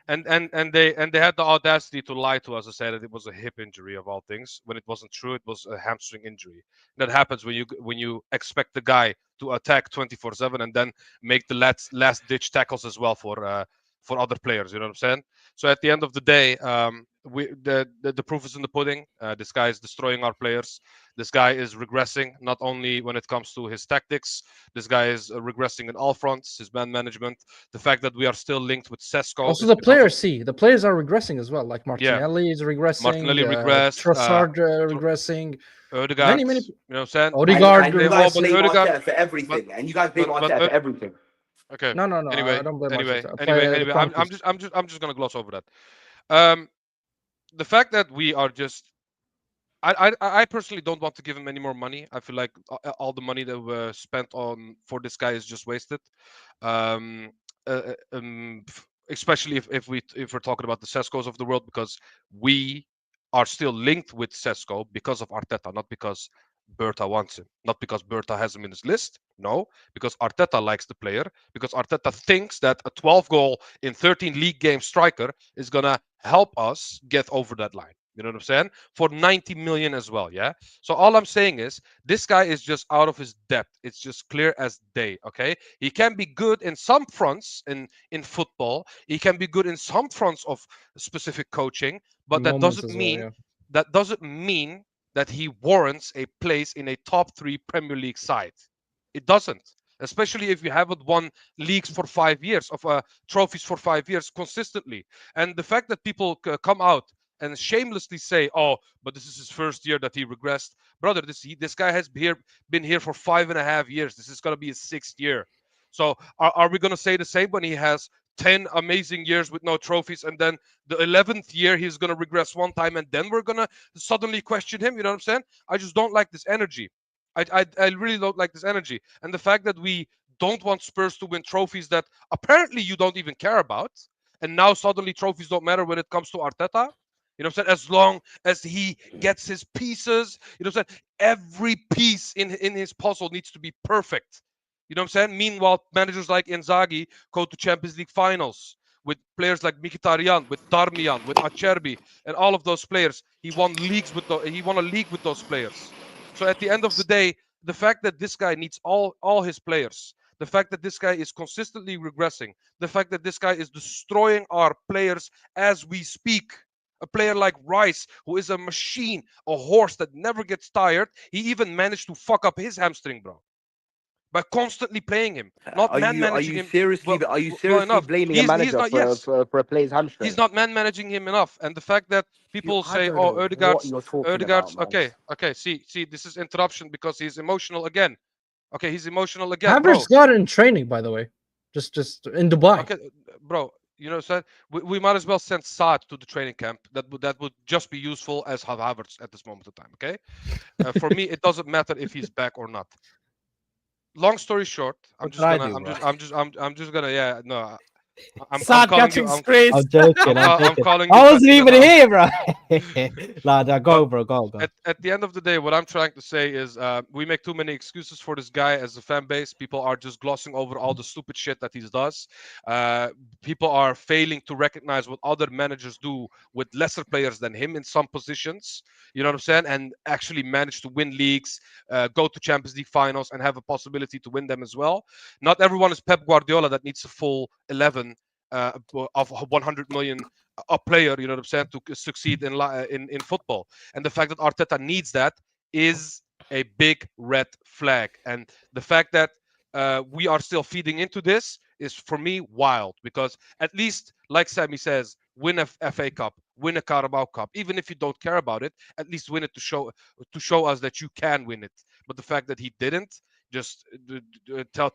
And they had the audacity to lie to us and say that it was a hip injury of all things, when it wasn't true. It was a hamstring injury. That happens when you expect the guy to attack 24/7 and then make the last ditch tackles as well for other players. You know what I'm saying? So at the end of the day, the proof is in the pudding. This guy is destroying our players. This guy is regressing, not only when it comes to his tactics. This guy is regressing in all fronts, his man management. The fact that we are still linked with Sesko. Also, the players the players are regressing as well. Like Martinelli is regressing. Martinelli regressed. Trossard regressing. Odegaard, Many. you know what I'm saying? Odegaard. And you guys blame Arteta for everything. And you guys blame Arteta for everything. Okay. No. Anyway, I don't blame anyway, Arteta. I'm just gonna gloss over that. The fact that we are just, I personally don't want to give him any more money. I feel like all the money that we spent for this guy is just wasted. especially if we're talking about the Sescos of the world, because we are still linked with Sesco because of Arteta, not because Berta wants him, not because Berta has him in his list. No, because Arteta likes the player, because Arteta thinks that a 12 goal in 13 league game striker is gonna help us get over that line. You know what I'm saying? For 90 million as well, yeah? So all I'm saying is this guy is just out of his depth. It's just clear as day, okay? He can be good in some fronts in football. He can be good in some fronts of specific coaching, but that Moments doesn't as well, mean yeah. that he warrants a place in a top 3 Premier League side. It doesn't. Especially if you haven't won leagues for 5 years, of trophies for 5 years consistently. And the fact that people come out and shamelessly say, "Oh, but this is his first year that he regressed," brother. This guy has been here for 5.5 years. This is gonna be his 6th year. So are we gonna say the same when he has 10 amazing years with no trophies, and then the 11th year he's gonna regress one time, and then we're gonna suddenly question him? You know what I'm saying? I just don't like this energy. I really don't like this energy, and the fact that we don't want Spurs to win trophies that apparently you don't even care about, and now suddenly trophies don't matter when it comes to Arteta. You know what I'm saying? As long as he gets his pieces, you know what I'm saying? Every piece in his puzzle needs to be perfect. You know what I'm saying? Meanwhile, managers like Inzaghi go to Champions League finals with players like Mkhitaryan, with Darmian, with Acerbi, and all of those players. He won a league with those players. So at the end of the day, the fact that this guy needs all his players, the fact that this guy is consistently regressing, the fact that this guy is destroying our players as we speak. A player like Rice, who is a machine, a horse that never gets tired, he even managed to fuck up his hamstring, bro, by constantly playing him, not man managing him. Are you Well seriously enough. blaming a He's manager not. Yes, for a player's he's hamstring? not man managing him enough. And the fact that people I say, don't "Oh, know what Odegaard's, you're talking about, man. okay." See, this is interruption because he's emotional again. Okay, he's emotional again, bro. Havertz got it in training, by the way, just in Dubai. Okay, bro. You know, so we might as well send Saad to the training camp. That would just be useful as Havertz at this moment of time. Okay, for me, it doesn't matter if he's back or not. Long story short, What did I do, bro? I'm just gonna, yeah, no, I'm Sad calling you, catching scrace. I'm joking. I'm I'm joking. calling you I wasn't Vecina even now. here, bro. Nah, nah, But go, bro. Go. at the end of the day, what I'm trying to say is we make too many excuses for this guy as a fan base. People are just glossing over all the stupid shit that he does. Uh, People are failing to recognize what other managers do with lesser players than him in some positions. You know what I'm saying? And actually manage to win leagues, go to Champions League finals, and have a possibility to win them as well. Not everyone is Pep Guardiola that needs a full 11 of 100 million a player, you know what I'm saying, to succeed in football. And the fact that Arteta needs that is a big red flag. And the fact that we are still feeding into this is, for me, wild. Because at least, like Sammy says, win a FA Cup, win a Carabao Cup. Even if you don't care about it, at least win it to show us that you can win it. But the fact that he didn't just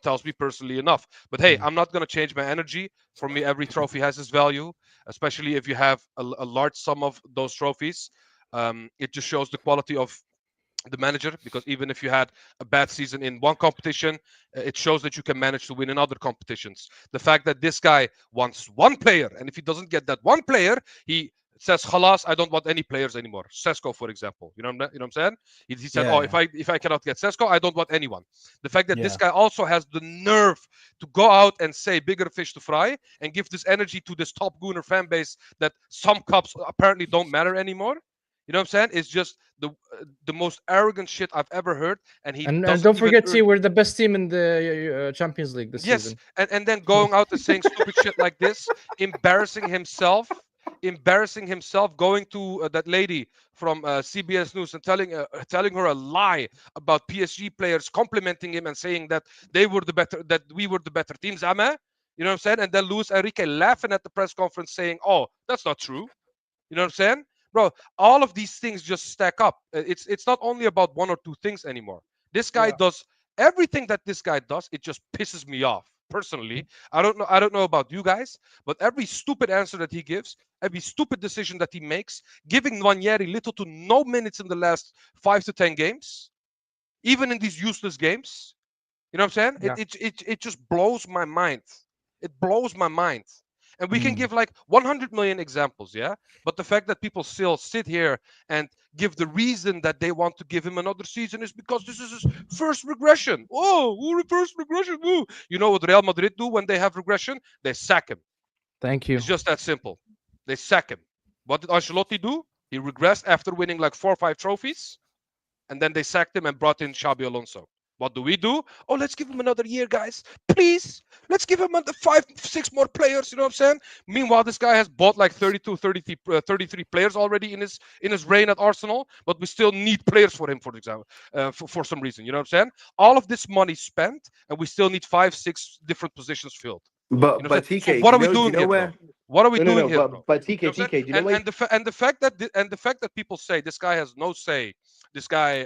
tells me personally enough. But hey, I'm not going to change my energy. For me, every trophy has its value, especially if you have a large sum of those trophies. It just shows the quality of the manager, because even if you had a bad season in one competition, it shows that you can manage to win in other competitions. The fact that this guy wants one player, and if he doesn't get that one player, he says, "Khalas, I don't want any players anymore." Sesko, for example, you know what I'm saying? He said, "Oh, Yeah, if I cannot get Sesko, I don't want anyone." The fact that this yeah, guy also has the nerve to go out and say bigger fish to fry and give this energy to this top gooner fan base that some cups apparently don't matter anymore. You know what I'm saying? It's just the most arrogant shit I've ever heard, and he And doesn't don't even forget, earn. T, we're the best team in the Champions League this Yes, season. and then going out and saying stupid shit like this, embarrassing himself, going to that lady from CBS News and telling her a lie about PSG players, complimenting him and saying that we were the better team. Zama, you know what I'm saying? And then Luis Enrique laughing at the press conference saying, "Oh, that's not true." You know what I'm saying? Bro, all of these things just stack up. It's not only about one or two things anymore. This guy yeah. does everything that this guy does, it just pisses me off. Personally, I don't know about you guys, but every stupid answer that he gives, every stupid decision that he makes, giving Nwaneri little to no minutes in the last 5 to 10 games, even in these useless games. You know what I'm saying? Yeah. It just blows my mind. It blows my mind. And we can give like 100 million examples, yeah? But the fact that people still sit here and give the reason that they want to give him another season is because this is his first regression. Oh, first regression. Woo. You know what Real Madrid do when they have regression? They sack him. Thank you. It's just that simple. They sack him. What did Ancelotti do? He regressed after winning like 4 or 5 trophies. And then they sacked him and brought in Xabi Alonso. What do? Oh, let's give him another year, guys. Please. Let's give him another 5, 6 more players. You know what I'm saying? Meanwhile, this guy has bought like 33 players already in his reign at Arsenal. But we still need players for him, for example, for some reason. You know what I'm saying? All of this money spent, and we still need 5, 6 different positions filled. But You know what I'm but saying? TK, So what are do we doing you know here, where? bro? What are we No, no, doing no. here, bro? But TK, You know what I'm saying? TK, do you know where? And the fact that people say this guy has no say, this guy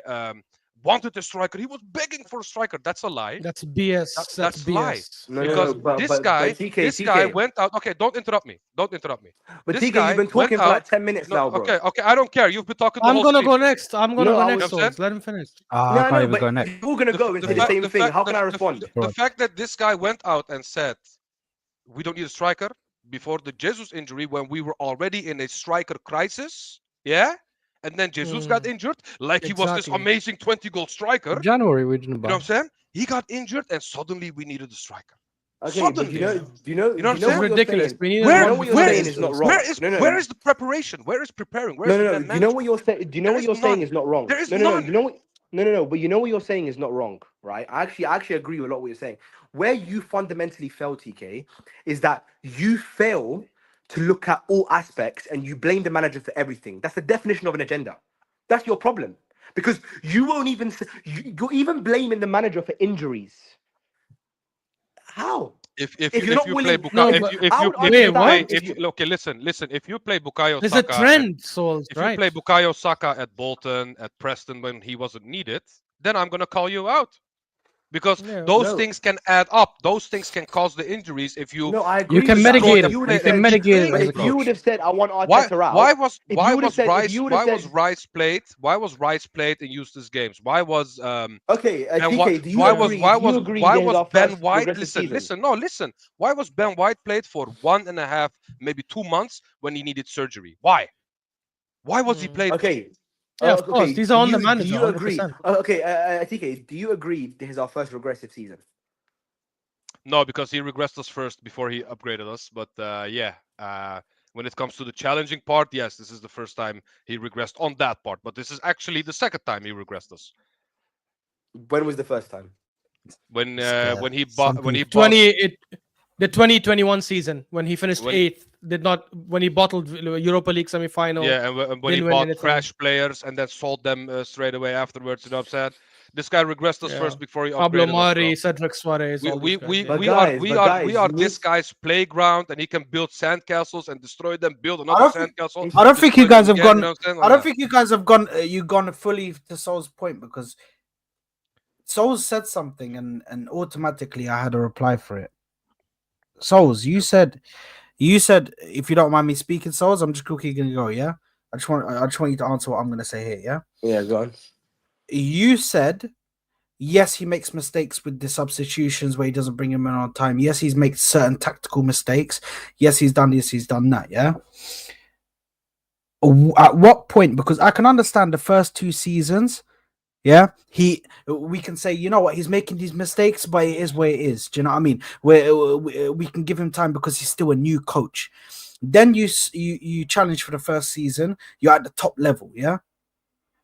wanted a striker, he was begging for a striker. That's a lie. That's BS. That's lie. BS. No, no, Because no. But this but guy, TK, this guy TK. went out. Okay, don't interrupt me. Don't interrupt me. But This TK, guy you've been went talking for out. like 10 minutes No, now, bro. okay, I don't care. You've been talking the I'm whole gonna stream. go next. I'm gonna No, go I next, was- Solz. Let him finish. I No, can't no, even but go next. if we're gonna go and say the same thing, how can I respond? The fact that this guy went out and said we don't need a striker before the Jesus injury when we were already in a striker crisis, yeah? And then Jesus got injured, like he was this Exactly. amazing 20-goal striker. In January, we didn't You buy. know what I'm saying? He got injured, and suddenly we needed a striker. Okay, but Suddenly. do you know You do you know know what do I'm you know saying? what you're Ridiculous. saying? We need You one know what you're before saying this is not was- wrong. Where No, is the preparation? Where is preparing? Where is no, the no. man Do you know management? what you're saying? Do you know There what is you're saying none. is not wrong? There is No, no, no. none. You know what? No, no, no. But you know what you're saying is not wrong, right? I actually agree with a lot of what you're saying. Where you fundamentally fail, TK, is that you fail to look at all aspects and you blame the manager for everything. That's the definition of an agenda. That's your problem because you won't even. You're even blaming the manager for injuries. How? If If you you're not play willing, No, Bukayo, but- I would argue Wait, that what? if you, okay, listen, if you play Bukayo There's a Saka, trend, Solz, if you right? play Bukayo Saka at Bolton, at Preston when he wasn't needed, then I'm gonna call you out. Because Yeah. those No. things can add up. Those things can cause the injuries if you. no, I agree. You can with that. destroy mitigate the it. You would You have can said- mitigate it But as a if you would coach. have said, "I want Why? Arteta out," Why was? if Why you would have was said, if Rice? you would Why have was said, Rice played? Why was Rice played in Eustace games? Why was okay, and TK, do you why agree? Do you agree why this is was our Ben first White? progressive season? Listen. Why was Ben White played for 1.5, maybe 2 months when he needed surgery? Why? Why was he played? Okay. Yeah, of course. These are on the Do manager, you agree? 100%. Okay, TK, do you agree this is our first regressive season? No, because he regressed us first before he upgraded us. But when it comes to the challenging part, yes, this is the first time he regressed on that part. But this is actually the second time he regressed us. When was the first time? When Scared. when he Some bought when he people- bought The 2021 season when he finished When- 8th, when he bottled Europa League semi-final. yeah, and when he didn't win bought anything. crash players and then sold them straight away afterwards. You know what I'm saying? This guy regressed us Yeah. first before he Pablo upgraded us, Mari, bro. Cedric Suarez, all these guys, yeah. But We guys, are you this need- guy's playground, and he can build sandcastles and destroy them, build another don't think- sandcastle. I don't think destroy you guys them have again, gone. you know what I'm saying? I Like don't that. think you guys have gone. You've gone fully to Sol's point because Solz said something, and automatically I had a reply for it. Solz, you said, if you don't mind me speaking, Solz, I'm just quickly gonna go. Yeah, I just want you to answer what I'm gonna say here. Yeah, Yeah, go on. you said. Yes, he makes mistakes with the substitutions where he doesn't bring him in on time. Yes, he's made certain tactical mistakes. Yes, he's done this, he's done that. Yeah. At what point? Because I can understand the first 2 seasons. Yeah, we can say, you know what, he's making these mistakes, but it is where it is. Do you know what I mean? Where we can give him time because he's still a new coach. Then you challenge for the first season. You're at the top level. Yeah.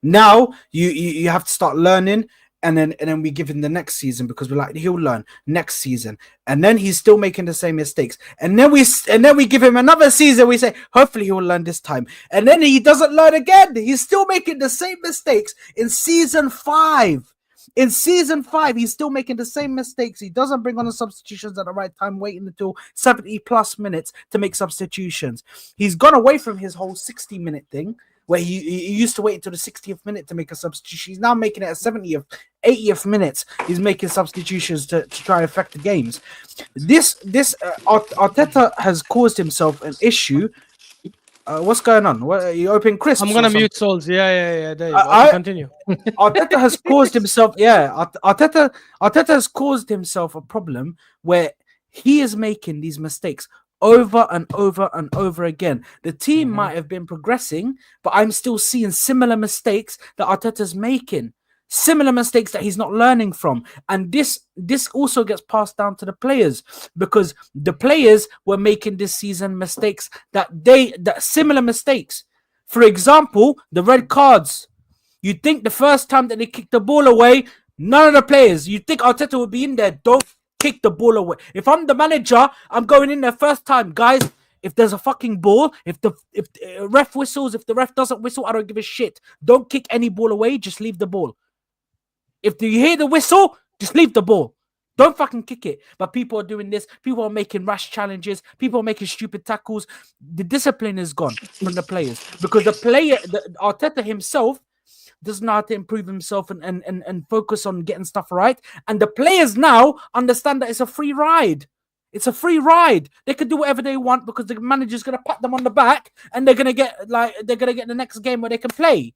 Now you have to start learning. And then we give him the next season because we're like, he'll learn next season, and then he's still making the same mistakes, and then we give him another season. We say hopefully he will learn this time, and then he doesn't learn again. He's still making the same mistakes in season 5. In season 5, he's still making the same mistakes. He doesn't bring on the substitutions at the right time, waiting until 70 plus minutes to make substitutions. He's gone away from his whole 60-minute thing, where he used to wait until the 60th minute to make a substitution. He's now making it at 70th, 80th minutes. He's making substitutions to try and affect the games. Arteta has caused himself an issue. What's going on? What, are you opening crisps? I'm or gonna something? mute Solz. Yeah. There you go. Okay, continue. Arteta has caused himself. Yeah, Arteta has caused himself a problem where he is making these mistakes over and over and over again. The team Mhm. might have been progressing, but I'm still seeing similar mistakes that Arteta's making. Similar mistakes that he's not learning from. And this also gets passed down to the players, because the players were making this season mistakes that similar mistakes. For example, the red cards. You think the first time that they kicked the ball away, none of the players, you think Arteta would be in there, don't kick the ball away. If I'm the manager, I'm going in there first time, guys. If there's a fucking ball, if the ref whistles, if the ref doesn't whistle, I don't give a shit. Don't kick any ball away, just leave the ball. If you hear the whistle, just leave the ball. Don't fucking kick it. But people are doing this. People are making rash challenges. People are making stupid tackles. The discipline is gone from the players, because Arteta himself doesn't know how to improve himself and focus on getting stuff right. And the players now understand that it's a free ride. It's a free ride. They can do whatever they want because the manager's gonna pat them on the back and they're gonna get the next game where they can play.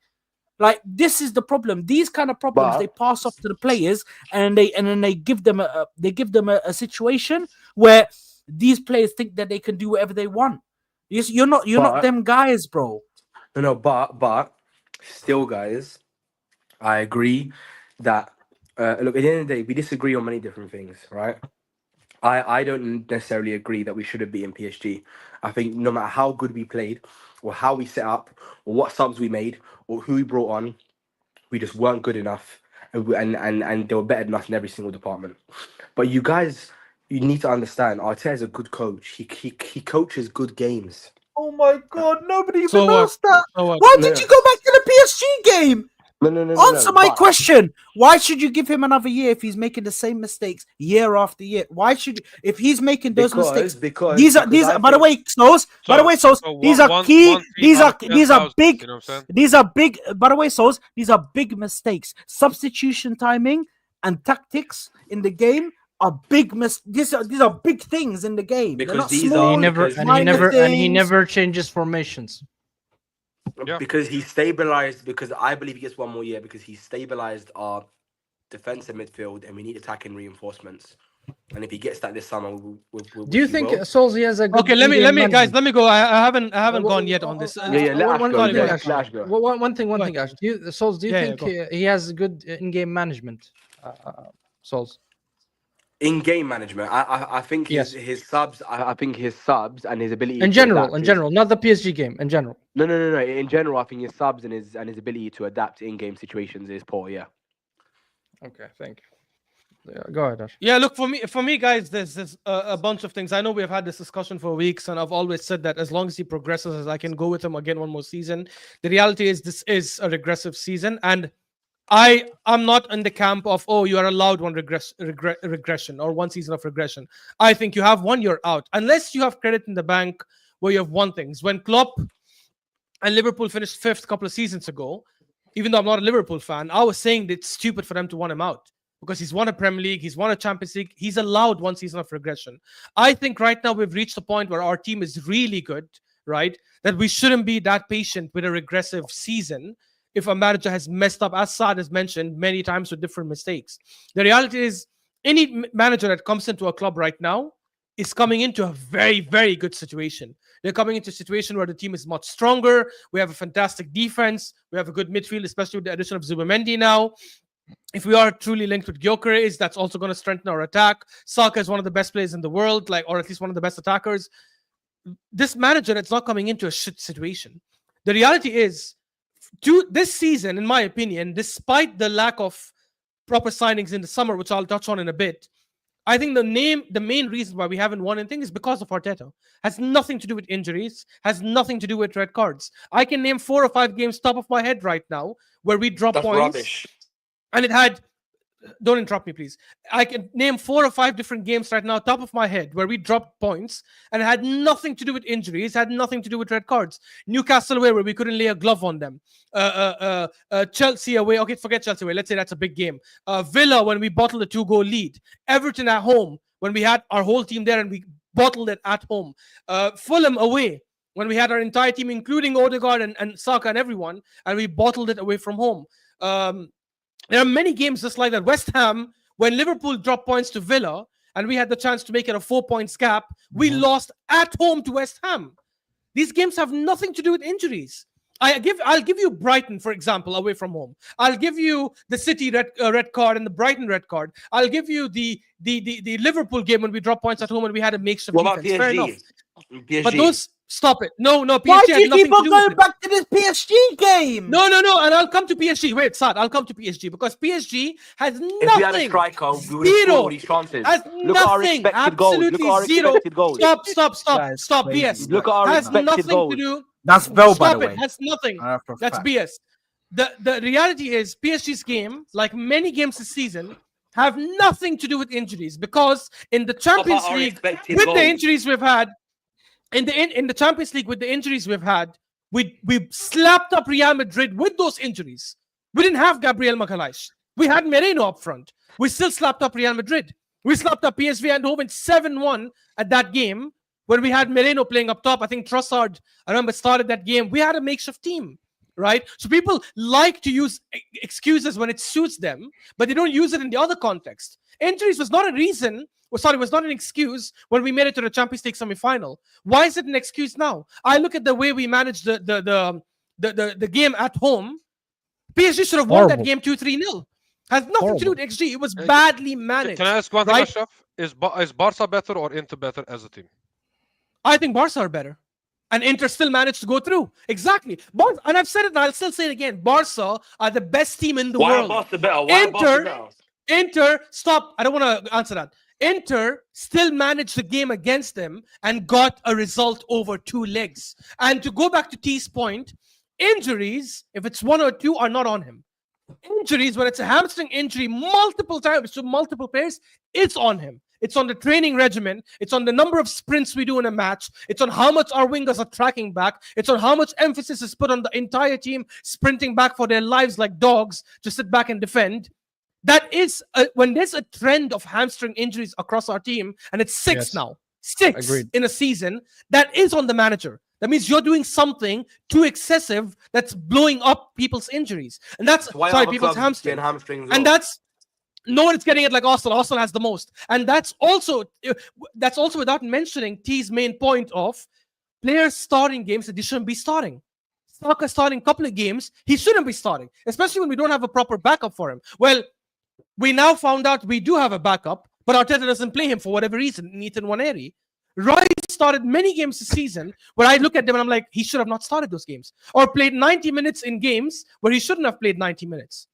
Like, this is the problem. These kind of problems they pass off to the players, and then they give them a situation where these players think that they can do whatever they want. You're not them guys, bro. No, but still, guys, I agree that look, at the end of the day, we disagree on many different things, right? I don't necessarily agree that we should have beaten PSG. I think no matter how good we played, or how we set up, or what subs we made, or who we brought on, we just weren't good enough, and they were better than us in every single department. But you guys, you need to understand, Arteta is a good coach. He coaches good games. Oh my god, nobody even So knows that. So what? Why did you go back to the PSG game? No. Answer my question. Why should you give him another year if he's making the same mistakes year after year? Why should you, if he's making those mistakes? Because These are by the way, Solz. By the way, Solz. These are key. These are big. You know what I'm saying? These are big. By the way, Solz. These are big mistakes. Substitution timing and tactics in the game are big these are big things in the game. They're Because not these small, are- He never because and he minor never and he things. never changes formations. Yeah. Because he stabilized. Because I believe he gets one more year. Because he stabilized our defensive midfield, and we need attacking reinforcements. And if he gets that this summer, Do you think Solz has a good Okay, let me in-game guys, management? let me go. I haven't gone yet on this. Yeah, let Ash one go. thing, Sorry, Let Ash go. One thing, Ash. Solz, do you Yeah, think go. he has good in-game management? Solz. In-game management, I think Yes. his subs. I think his subs and his ability. In to general, adapt is- not the PSG game. In general. No. In general, I think his subs and his ability to adapt to in-game situations is poor. Yeah. Okay, thank you. Yeah, go ahead, Ash. Yeah, look, for me, guys, there's a bunch of things. I know we've had this discussion for weeks, and I've always said that as long as he progresses, as I can go with him again one more season. The reality is this is a regressive season, and I'm not in the camp of, oh, you are allowed one regression or one season of regression. I think you have 1 year out, unless you have credit in the bank where you have won things. When Klopp and Liverpool finished fifth a couple of seasons ago, even though I'm not a Liverpool fan, I was saying that it's stupid for them to want him out because he's won a Premier League, he's won a Champions League, he's allowed one season of regression. I think right now we've reached a point where our team is really good, right? That we shouldn't be that patient with a regressive season if a manager has messed up, as Saad has mentioned many times with different mistakes. The reality is any manager that comes into a club right now is coming into a very, very good situation. They're coming into a situation where the team is much stronger. We have a fantastic defense. We have a good midfield, especially with the addition of Zubimendi now. If we are truly linked with Gyökeres, that's also going to strengthen our attack. Saka is one of the best players in the world, or at least one of the best attackers. This manager that's not coming into a shit situation. The reality is, this season, in my opinion, despite the lack of proper signings in the summer, which I'll touch on in a bit, I think the main reason why we haven't won anything is because of Arteta. Has nothing to do with injuries, has nothing to do with red cards. I can name 4 or 5 games top of my head right now where we drop That's points. rubbish. And it had, don't interrupt me, please. I can name 4 or 5 different games right now, top of my head, where we dropped points and it had nothing to do with injuries, had nothing to do with red cards. Newcastle away, where we couldn't lay a glove on them. Chelsea away, okay, forget Chelsea away. Let's say that's a big game. Villa, when we bottled a 2-goal lead. Everton at home, when we had our whole team there and we bottled it at home. Fulham away, when we had our entire team, including Odegaard and Saka and everyone, and we bottled it away from home. There are many games just like that. West Ham, when Liverpool dropped points to Villa, and we had the chance to make it a 4 points gap. We lost at home to West Ham. These games have nothing to do with injuries. I'll give you Brighton, for example, away from home. I'll give you the City red card and the Brighton red card. I'll give you the Liverpool game when we dropped points at home and we had a makeshift What about defense. Fair enough. PSG? But those, stop it. No, PSG Why do had you nothing keep to on do with going it. back to this PSG game? No, and I'll come to PSG. Wait, Sad, I'll come to PSG because PSG has nothing. If we had a striker, we would have Zero. scored these chances. Has Look at our nothing. expected goals. Look Absolutely at our zero. expected goals. Guys, Stop. crazy. BS. Look at our Has expected nothing goals. to do. That's Bell, by Stop the it. way. Has nothing. For a That's fact. BS. The reality is PSG's game, like many games this season, have nothing to do with injuries because in the Champions our League, expected with goals? the injuries we've had, in the Champions League with the injuries we've had, we slapped up Real Madrid with those injuries. We didn't have Gabriel Magalhaes. We had Moreno up front. We still slapped up Real Madrid. We slapped up PSV Eindhoven 7-1 at that game when we had Moreno playing up top. I think Trossard, I remember, started that game. We had a makeshift team, right? So people like to use excuses when it suits them, but they don't use it in the other context. Injuries was not a reason, was not an excuse when we made it to the Champions League semi-final. Why is it an excuse now? I look at the way we managed the game at home. PSG should have won that game 2-3-0. Has nothing to do with XG. It was badly managed. Can I ask one thing, right? Ashraf? Is Barca better or Inter better as a team? I think Barca are better. And Inter still managed to go through. Exactly. And I've said it and I'll still say it again. Barca are the best team in the world. Why Barca better? Why Barca better? Inter, stop. I don't want to answer that. Inter still managed the game against them and got a result over 2 legs. And to go back to T's point, injuries, if it's 1 or 2, are not on him. Injuries, when it's a hamstring injury multiple times to multiple players, it's on him. It's on the training regimen. It's on the number of sprints we do in a match. It's on how much our wingers are tracking back. It's on how much emphasis is put on the entire team sprinting back for their lives like dogs to sit back and defend. That is, when there's a trend of hamstring injuries across our team, and it's 6 now, 6 Agreed. in a season, that is on the manager. That means you're doing something too excessive that's blowing up people's injuries. And that's, people's hamstrings. And that's, no one is getting it like Arsenal. Arsenal has the most. And that's also without mentioning T's main point of players starting games that they shouldn't be starting. Saka starting a couple of games, he shouldn't be starting, especially when we don't have a proper backup for him. Well, we now found out we do have a backup, but Arteta doesn't play him for whatever reason, Ethan Nwaneri. Rice started many games this season where I look at them and I'm like, he should have not started those games. Or played 90 minutes in games where he shouldn't have played 90 minutes.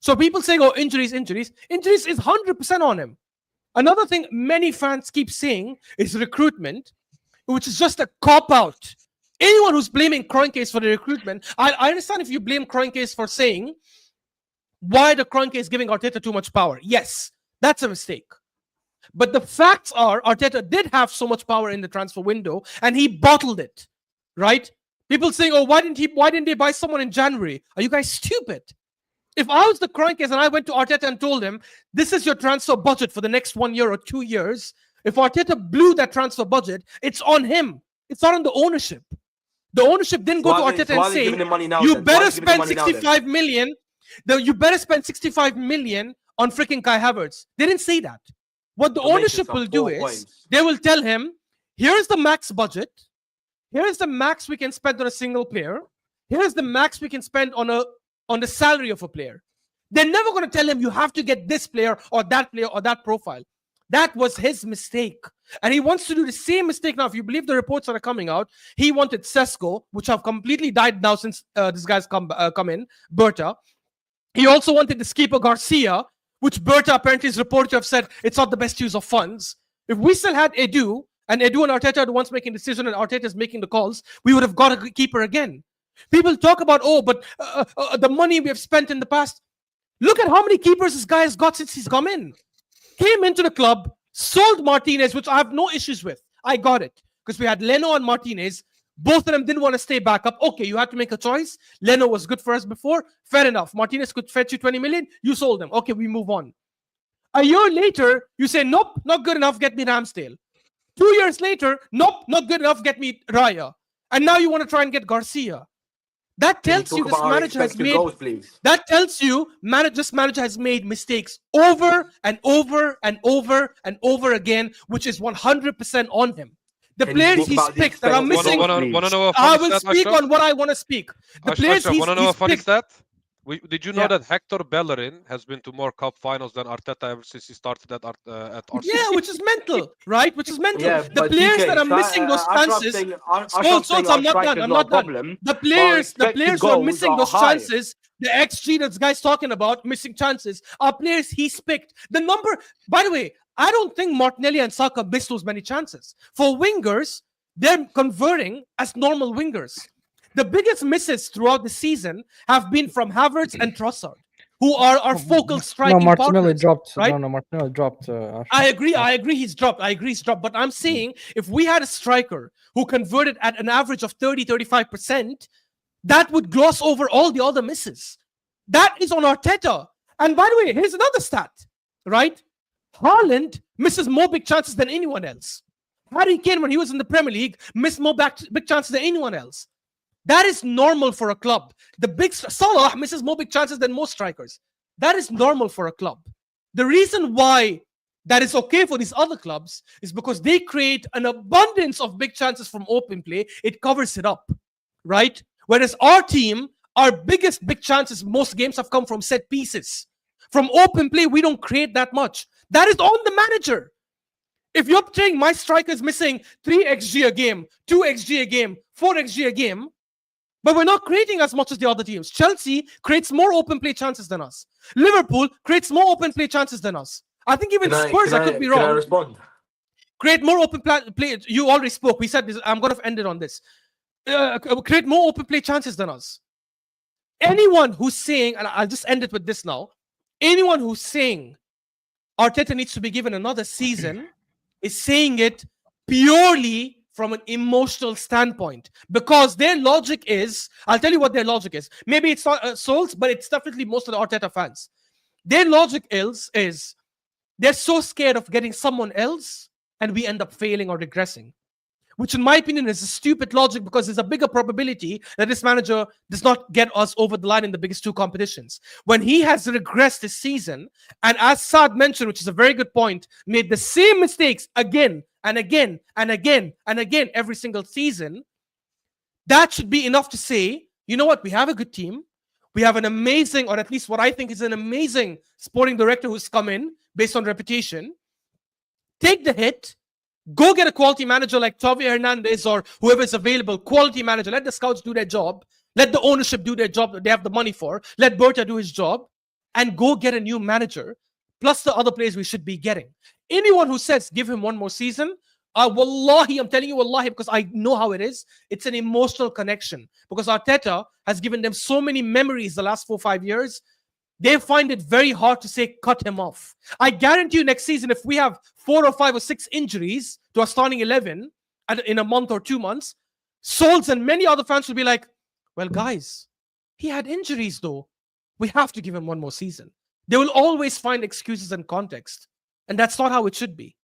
So people saying, oh, injuries. Injuries is 100% on him. Another thing many fans keep saying is recruitment, which is just a cop-out. Anyone who's blaming Kroenke for the recruitment, I understand if you blame Kroenke for saying why the Kroenke is giving Arteta too much power. Yes, that's a mistake. But the facts are Arteta did have so much power in the transfer window and he bottled it, right? People saying, oh, why didn't they buy someone in January? Are you guys stupid? If I was the Kroenkes and I went to Arteta and told him, this is your transfer budget for the next 1 year or 2 years, if Arteta blew that transfer budget, it's on him. It's not on the ownership. The ownership didn't go to Arteta and say, you better spend 65 million. You better spend 65 million on freaking Kai Havertz. They didn't say that. What the ownership will do is they will tell him, here's the max budget. Here's the max we can spend on a single player. Here's the max we can spend on the salary of a player. They're never going to tell him you have to get this player or that profile. That was his mistake. And he wants to do the same mistake now. If you believe the reports that are coming out, he wanted Sesko, which have completely died now since this guy's come in, Berta. He also wanted the skipper Garcia, which Berta apparently is reported to have said it's not the best use of funds. If we still had Edu, and Arteta are the ones making the decision and Arteta is making the calls, we would have got a keeper again. People talk about, but the money we have spent in the past. Look at how many keepers this guy has got since he's come in. Came into the club, sold Martinez, which I have no issues with. I got it. Because we had Leno and Martinez. Both of them didn't want to stay back up. Okay, you had to make a choice. Leno was good for us before. Fair enough. Martinez could fetch you 20 million. You sold him. Okay, we move on. A year later, you say, nope, not good enough. Get me Ramsdale. 2 years later, nope, not good enough. Get me Raya. And now you want to try and get Garcia. That Can tells you talk this about our manager has expected made. goals, please? That tells you this manager has made mistakes over and over and over and over again, which is 100% on him. The Can you players talk he's about the picked that are expected missing. goals, Want please? to know a I funny will stat, speak Ashraf? on what I want to speak. The players Ashraf, want to know a he's funny picked. stat? Did you know Yeah. that Hector Bellerin has been to more cup finals than Arteta ever since he started at Arsenal? Yeah, which is mental, right? Which is mental. Yeah, The but players DK, that are missing those chances. Solz, I'm not done. I'm not done. Problem, The but our players who are expected missing goals those are high. chances, the XG that this guy's talking about, missing chances, are players he's picked. The number, by the way, I don't think Martinelli and Saka missed those many chances. For wingers, they're converting as normal wingers. The biggest misses throughout the season have been from Havertz and Trossard, who are our focal No, striking Martinelli partners. dropped. right? No, Martinelli dropped. I agree he's dropped. But I'm saying if we had a striker who converted at an average of 30-35%, that would gloss over all the other misses. That is on Arteta. And by the way, here's another stat, right? Haaland misses more big chances than anyone else. Harry Kane, when he was in the Premier League, missed more big chances than anyone else. That is normal for a club. The big Salah misses more big chances than most strikers. That is normal for a club. The reason why that is okay for these other clubs is because they create an abundance of big chances from open play. It covers it up, right? Whereas our team, our biggest big chances, most games have come from set pieces. From open play, we don't create that much. That is on the manager. If you're saying my striker's missing 3 XG a game, 2 XG a game, 4 XG a game, but we're not creating as much as the other teams. Chelsea creates more open play chances than us. Liverpool creates more open play chances than us. I think even Spurs, I could be wrong. Can I respond? Create more open play. You already spoke. We said this. I'm going to end it on this. Create more open play chances than us. Anyone who's saying, and I'll just end it with this now. Anyone who's saying Arteta needs to be given another season is saying it purely from an emotional standpoint, because their logic is, I'll tell you what their logic is. Maybe it's not Solz, but it's definitely most of the Arteta fans. Their logic is they're so scared of getting someone else and we end up failing or regressing, which in my opinion is a stupid logic, because there's a bigger probability that this manager does not get us over the line in the biggest 2 competitions. When he has regressed this season, and as Saad mentioned, which is a very good point, made the same mistakes again and again and again and again every single season, that should be enough to say, you know what, we have a good team. We have an amazing, or at least what I think is an amazing sporting director who's come in based on reputation. Take the hit. Go get a quality manager like Xavi Hernandez or whoever is available. Quality manager. Let the scouts do their job. Let the ownership do their job that they have the money for. Let Berta do his job. And go get a new manager, plus the other players we should be getting. Anyone who says give him one more season, wallahi, I'm telling you wallahi, because I know how it is. It's an emotional connection. Because Arteta has given them so many memories the last 4-5 years. They find it very hard to say cut him off. I guarantee you next season, if we have 4 or 5 or 6 injuries to our starting 11 in a month or 2 months, Solz and many other fans will be like, well, guys, he had injuries though. We have to give him one more season. They will always find excuses and context. And that's not how it should be.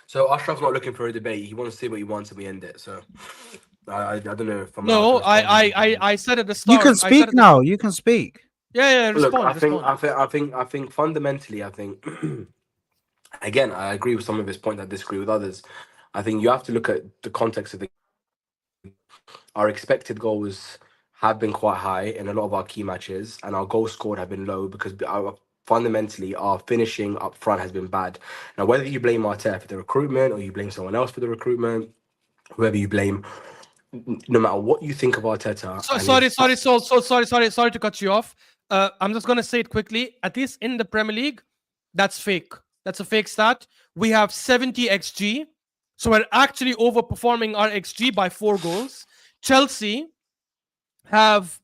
So Ashraf's not looking for a debate. He wants to say what he wants and we end it. So I don't know if I'm No, allowed to respond. I said at the start. You can speak now. You can speak. Yeah, Look, respond. I think fundamentally, again, I agree with some of his points. I disagree with others. I think you have to look at the context of our expected goals have been quite high in a lot of our key matches, and our goals scored have been low because fundamentally our finishing up front has been bad. Now, whether you blame Arteta for the recruitment or you blame someone else for the recruitment, whoever you blame, no matter what you think of Arteta. Sorry to cut you off. I'm just going to say it quickly. At least in the Premier League, that's fake. That's a fake stat. We have 70 XG. So we're actually overperforming our XG by 4 goals. Chelsea have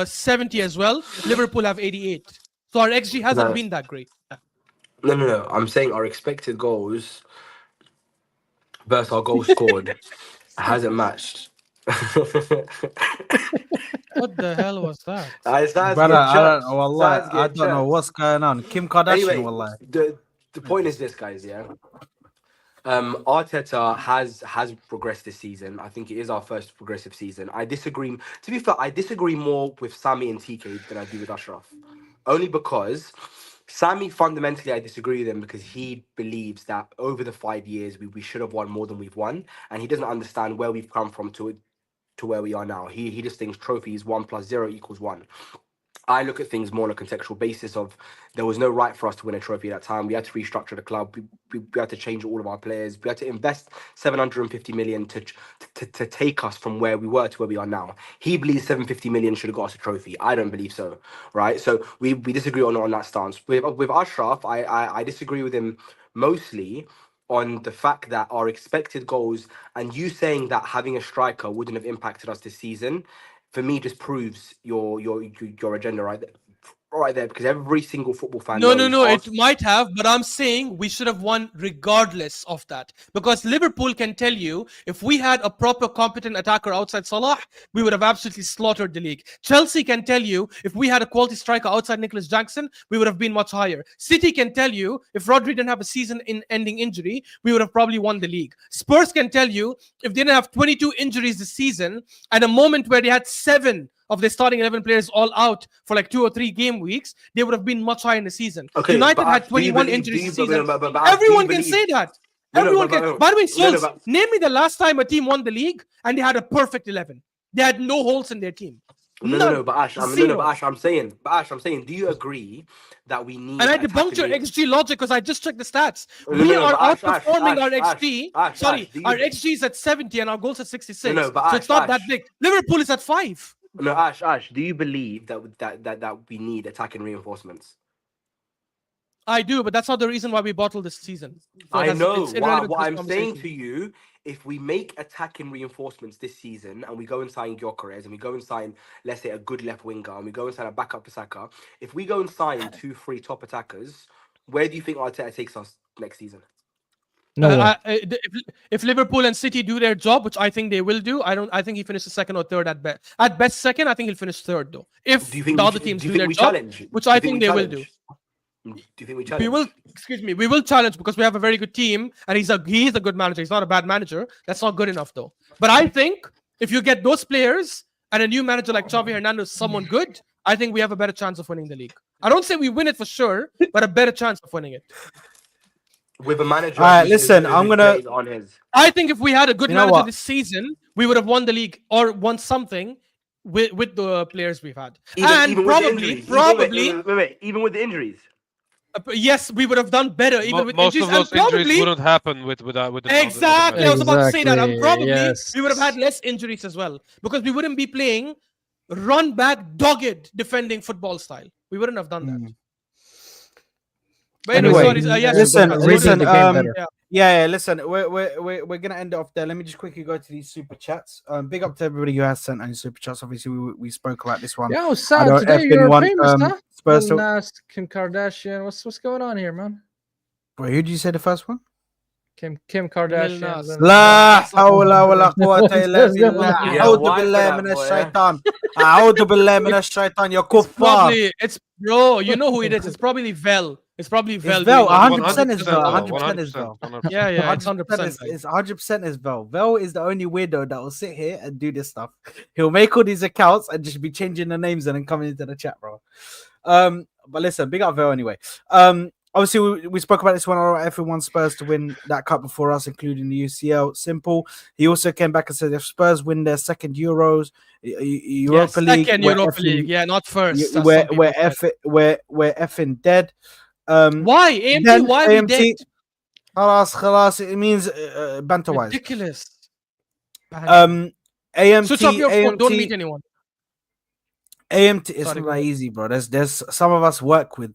70 as well. Liverpool have 88. So our XG hasn't been that great. No. I'm saying our expected goals versus our goals scored hasn't matched. What the hell was that? Brother, I don't know what's going on. Kim Kardashian, Anyway, wallah. the point is this, guys, yeah? Arteta has progressed this season. I think it is our first progressive season. I disagree. To be fair, I disagree more with Sammy and TK than I do with Ashraf. Only because Sammy, fundamentally, I disagree with him because he believes that over the 5 years we should have won more than we've won, and he doesn't understand where we've come from to where we are now. He just thinks trophies 1+0=1. I look at things more on a contextual basis of there was no right for us to win a trophy at that time. We had to restructure the club. We had to change all of our players. We had to invest 750 million to take us from where we were to where we are now. He believes 750 million should have got us a trophy. I don't believe so, right? So we disagree on that stance. With Ashraf, I disagree with him mostly on the fact that our expected goals and you saying that having a striker wouldn't have impacted us this season, for me, just proves your agenda right there. Because every single football fan No, knows it might have, but I'm saying we should have won regardless of that. Because Liverpool can tell you, if we had a proper competent attacker outside Salah, we would have absolutely slaughtered the league. Chelsea can tell you, if we had a quality striker outside Nicholas Jackson, we would have been much higher. City can tell you, if Rodri didn't have a season-ending injury, we would have probably won the league. Spurs can tell you, if they didn't have 22 injuries this season, and a moment where they had 7 of their starting 11 players all out for like 2 or 3 game weeks, they would have been much higher in the season. Okay, United had 21 injuries this season. but Everyone can say that. Everyone can. By the way, Solz, but- name me the last time a team won the league and they had a perfect 11. They had no holes in their team. No, but Ash, Zero. I'm saying, do you agree that we need? And I debunked your XG logic because I just checked the stats. No, We no, are but outperforming our Ash, XG. Ash, Sorry, do you- our XG is at 70 and our goals at 66. No, but so Ash, it's not that Ash. big. Liverpool is at 5. No, Ash, do you believe that we need attacking reinforcements? I do, but that's not the reason why we bottled this season. So I know. it's irrelevant What to I'm this saying conversation. to you, if we make attacking reinforcements this season and we go and sign Gyökeres and we go and sign, let's say, a good left winger and we go and sign a backup for Saka, if we go and sign 2-3 top attackers, where do you think Arteta takes us next season? No. If Liverpool and City do their job, which I think they will do, I think he finishes second or third at best. At best second, I think he'll finish third though. If Do you think the we- other teams do you do think their we job, challenge? which Do you I think they will do. Do you think we challenge? We will challenge because we have a very good team and he's a good manager. He's not a bad manager. That's not good enough though. But I think if you get those players and a new manager like Xavi Hernandez, someone good, I think we have a better chance of winning the league. I don't say we win it for sure, but a better chance of winning it. With a manager. All right, listen, I'm gonna- plays on his. I think if we had a good You know manager what? this season, we would have won the league or won something with the players we've had. Even and with the probably, injuries. Even with the injuries. Yes, we would have done better even with Most injuries. of those and probably, injuries wouldn't happen with the exactly. I was about to say that. And Exactly, probably yes. we would have had less injuries as well because we wouldn't be playing run back, dogged defending football style. We wouldn't have done that. But anyway, Anyway, sorry. Yes, listen, go ahead. listen, the game better. yeah, listen, we're gonna end it off there. Let me just quickly go to these super chats. Big up to everybody who has sent any super chats. Obviously, we spoke about this one. Yo, I Sam, don't today effing you're want, famous, huh? Spurs Lil to- Nas, Kim Kardashian. What's going on here, man? Wait, who did you say the first one? Kim Kardashian. Nas. and- لا حول ولا قوة إلا Yeah, بالله. yeah, أعوذ why for بالله that, من boy, الشيطان. أعوذ بالله من الشيطان يا كفار. Probably it's bro. You know who it is? It's probably Vel. It's probably Vel. It's Vel. doing all the- 100% is Vel. 100%, 100% is Vel. 100%. Yeah, it's 100%. It's 100% is Vel. Vel is the only weirdo that will sit here and do this stuff. He'll make all these accounts and just be changing the names and then coming into the chat, bro. But listen, big up Vel anyway. Obviously, we spoke about this one. Everyone Spurs to win that cup before us, including the UCL. Simple. He also came back and said if Spurs win their second Europa League, second we're Europa effing- League. Yeah, not first. as some We're people we're said. effing dead. Why AMT? then Why we AMT dead? خلاص, it means banter wise. Ridiculous. AMT Switch off your phone. Don't AMT meet anyone. AMT it's Sorry, not go that ahead. easy, bro. There's some of us work with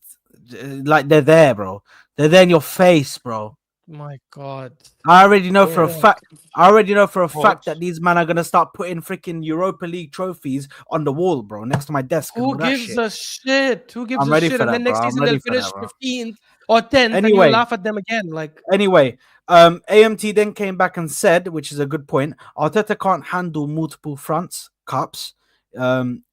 like they're there, bro. They're there in your face, bro. My God. I already know for a fact. I already know for a Poch. fact that these men are gonna start putting freaking Europa League trophies on the wall, bro, next to my desk. and Who all that gives shit. a shit? Who gives I'm a ready shit? for And that, then next bro. I'm season ready they'll for that, finish bro. 15th or 10th, and Anyway. you laugh at them again. Like, Anyway, AMT then came back and said, which is a good point, Arteta can't handle multiple fronts cups.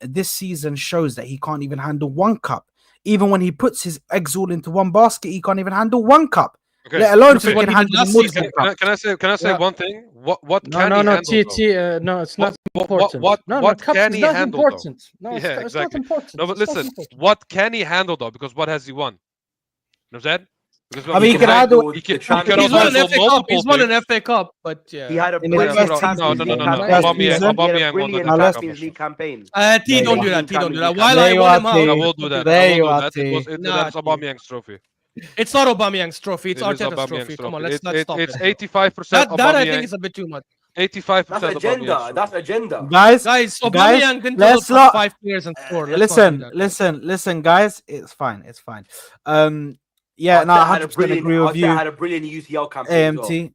This season shows that he can't even handle one cup. Even when he puts his eggs all into one basket, he can't even handle one cup. Okay. Let alone Look at what freaking he did handle last multiple season. cups. Can I say Yeah. one thing? What No, can no, he no, handle? though? no, it's not important. What No, can cups is he not handle though? important. No, Yeah, it's not exactly. important. No, but It's not listen, important. what can he handle though? Because what has he won? You know what I'm saying? Because I mean, he can handle. he the cannot He's won an handle FA Cup. multiple He's won an things. FA Cup, but He yeah. had a In his Yeah, brilliant first bro. season, Champions No. League First campaign. season. He had a Aubameyang won brilliant the FA Cup. Champions League campaign. T, There don't you do are. that. T, don't do that. There While I you want are, him I out, T. will do that. There I will you do are, that. T. Nah, That's T. Aubameyang's trophy. It's not Aubameyang's trophy. It's It is Arteta's Aubameyang's trophy. Come on, trophy. let's stop It's it. 85% That I think Aubameyang. is a bit too much. 85% That's agenda. Aubameyang's That's trophy. agenda. Guys, Guys, guys, Aubameyang didn't develop let's top not 5 players and score. Let's not do listen, guys. It's fine. It's fine. Yeah, no, Arteta had a 100% brilliant. agree with Arteta you. had a brilliant UCL campaign as well. AMT.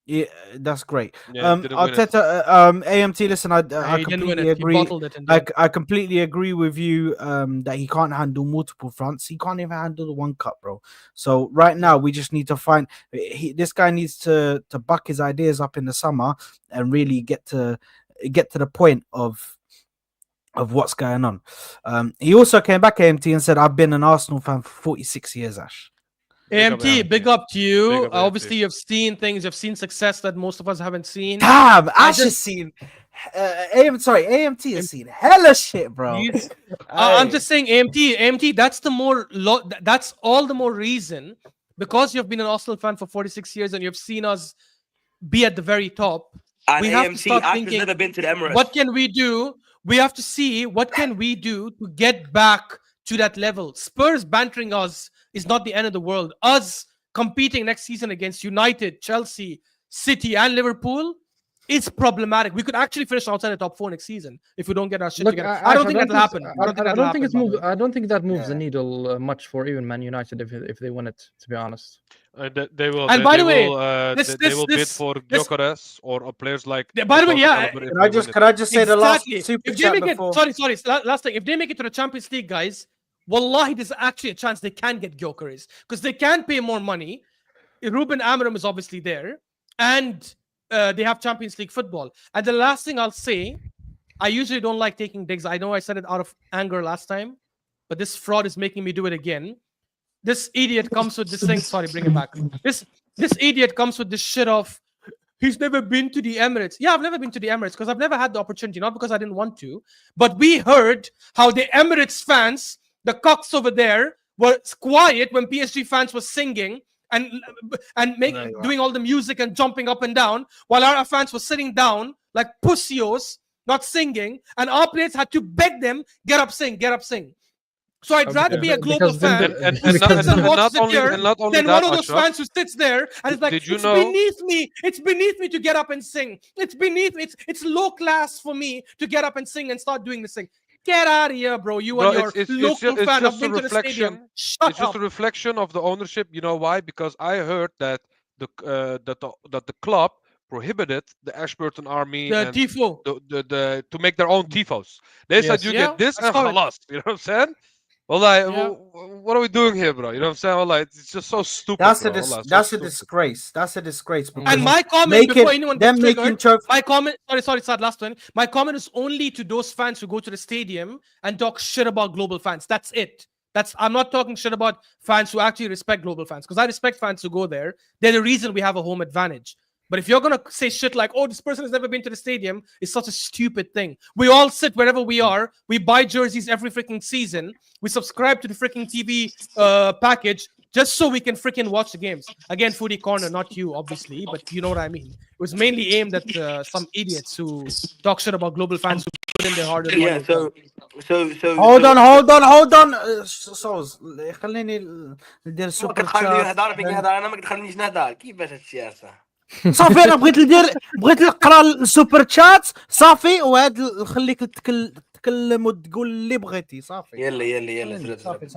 Yeah, that's great. Yeah, didn't win it. Arteta, AMT. Listen, I He didn't win completely it. He agree. bottled it. indeed. I completely agree with you. That he can't handle multiple fronts. He can't even handle the one cup, bro. So right now we just need to find. This guy needs to buck his ideas up in the summer and really get to the point of what's going on. He also came back AMT and said, "I've been an Arsenal fan for 46 years, Ash." AMT, big up to you. Big up, Obviously, AMT. you've seen things. You've seen success that most of us haven't seen. Damn, Ash has just- seen. AMT has seen hella shit, bro. He's- I'm just saying, AMT. That's the more. That's all the more reason because you've been an Arsenal fan for 46 years and you've seen us be at the very top. And We have to AMT, start Ash has thinking, never been to the Emirates. What can we do? We have to see what can we do to get back to that level. Spurs bantering us is not the end of the world. Us competing next season against United, Chelsea, City, and Liverpool is problematic. We could actually finish outside the top 4 next season if we don't get our shit Look, together. I don't think that'll happen. I don't think it's by the move. way. I don't think that moves the Yeah. needle much for even Man United if they win it. To be honest. They will. And they, by they the way, will, this- they will bid this- for this- Gyökeres or players like. By the way, yeah, Caliber if Can they I win just it. say the last Exactly. super If they chat make before? it, sorry, last thing. If they make it to the Champions League, guys, wallahi, there's actually a chance they can get Gyökeres because they can pay more money. Ruben Amorim is obviously there, and they have Champions League football. And the last thing I'll say, I usually don't like taking digs. I know I said it out of anger last time, but this fraud is making me do it again. This idiot comes with this thing. Sorry, bring it back. This idiot comes with this shit of he's never been to the Emirates. Yeah, I've never been to the Emirates because I've never had the opportunity, not because I didn't want to. But we heard how the Emirates fans, the cocks over there, were quiet when PSG fans were singing and doing all the music and jumping up and down, while our fans were sitting down like pussios, not singing, and our players had to beg them, get up, sing, get up, sing. So I'd rather be a global Because then fan the- who sits and watches not it only here and not only than that, one of those Ashraf, fans who sits there and is like, Did you it's know- beneath me. It's beneath me to get up and sing. It's beneath me. It's low class for me to get up and sing and start doing this thing. Get out of here, bro. You Bro, and your it's local just fan a have been to the stadium. reflection. Shut It's just up. a reflection of the ownership. You know why? Because I heard that the club prohibited the Ashburton Army The and tifo. the to make their own tifos. They said Yes. you Yeah, get this I and saw it. halas. You know what I'm saying? Well, like, Yeah. what are we doing here, bro? You know what I'm saying? Well, like, it's just so stupid. That's bro. a Wallah, so that's a stupid. disgrace. That's a disgrace. Because And my comment before anyone gets them making triggered, trophy. my comment, sorry, sad last one. My comment is only to those fans who go to the stadium and talk shit about global fans. That's it. I'm not talking shit about fans who actually respect global fans, because I respect fans who go there. They're the reason we have a home advantage. But if you're gonna say shit like, "Oh, this person has never been to the stadium," it's such a stupid thing. We all sit wherever we are. We buy jerseys every freaking season. We subscribe to the freaking TV package just so we can freaking watch the games. Again, Foodie Corner, not you, obviously, but you know what I mean. It was mainly aimed at some idiots who talk shit about global fans who put in their hard-earned money. Yeah, so hold on. Solz, خليني ندير ما سوبر تخليني شات. نهضر فيك نهضر انا ما تخلينيش نهضر كيفاش السياسه صافي انا بغيت نقرا السوبر شات صافي، وهاد نخليك تتكلم وتقول اللي بغيتي صافي. يلا صافي.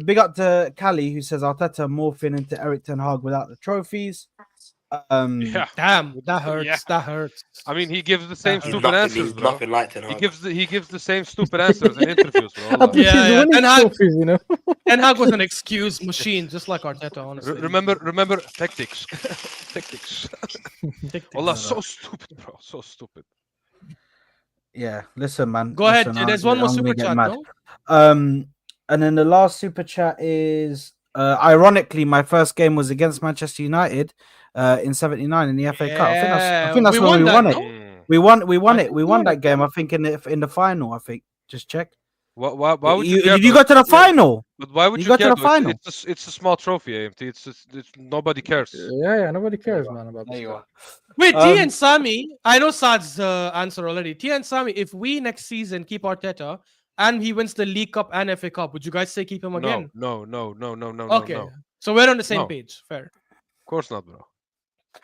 Big up to Callie who says Arteta morphing into Eric Ten Hag without the trophies. Yeah. Damn, that hurts. Yeah. That hurts. I mean, he gives the same he's stupid answers, he's bro. nothing like Ten He Hag. gives the same stupid answers in interviews, bro. At Wallah. least Yeah, he's yeah. winning Ten Hag- trophies, you know. Ten Hag was an excuse machine, just like Arteta, honestly. Remember tactics. Tactics. Tactics. Wallah, so stupid, bro. So stupid. Yeah, listen, man. Go ahead. listen, There's one more I'm gonna super get chat, mad. no? And then the last super chat is Ironically, my first game was against Manchester United in '79 in the FA Cup. I think that's we when won we that, won it. no? We won I it. think We won that game. I think in the final. I think. Just check. Why would you care? Did you though? go to the final? But why would You you got to care? the though? final. It's a small trophy, AMT. It's nobody cares. Yeah, nobody There you cares, are. man, about There this you guy. are. Wait, T Um, and Sami. I know Saad's answer already. T and Sami, if we next season keep Arteta and he wins the League Cup and FA Cup, would you guys say keep him again? No. Okay, No. so we're on the same No. page. Fair. Of course not, bro.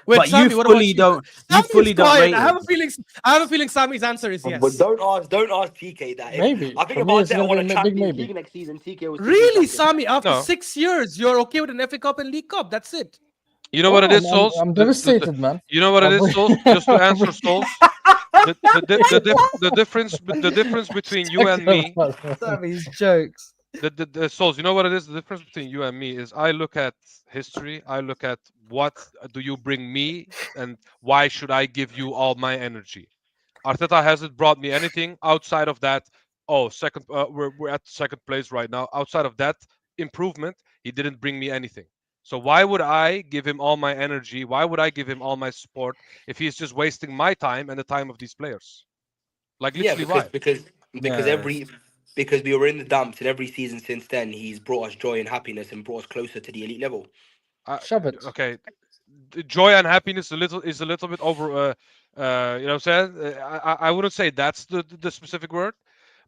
Wait, but Sami, you what about fully you? don't. You Sami fully is don't quiet. rate I have it. a feeling Sami's answer is yes. But don't ask TK that. Maybe. I think For if me, it's Arteta gonna won be a a big Champions maybe. League next season, TK will still be Really, champion. Sami? After No. 6 years, you're okay with an FA Cup and League Cup? That's it. You know what it is, Souls? I'm devastated, man. You know what it is, Souls? Just to answer Souls, the difference between you and me, Sammy's jokes. the Souls. You know what it is? The difference between you and me is I look at history. I look at what do you bring me, and why should I give you all my energy? Arteta hasn't brought me anything outside of that. Oh, second, we're at second place right now. Outside of that improvement, he didn't bring me anything. So why would I give him all my energy? Why would I give him all my support if he's just wasting my time and the time of these players? Like Yeah, literally, why? because Yeah. because we were in the dumps, and every season since then he's brought us joy and happiness and brought us closer to the elite level. Shove it. Okay, joy and happiness is a little bit over. You know what I'm saying? I wouldn't say that's the specific word,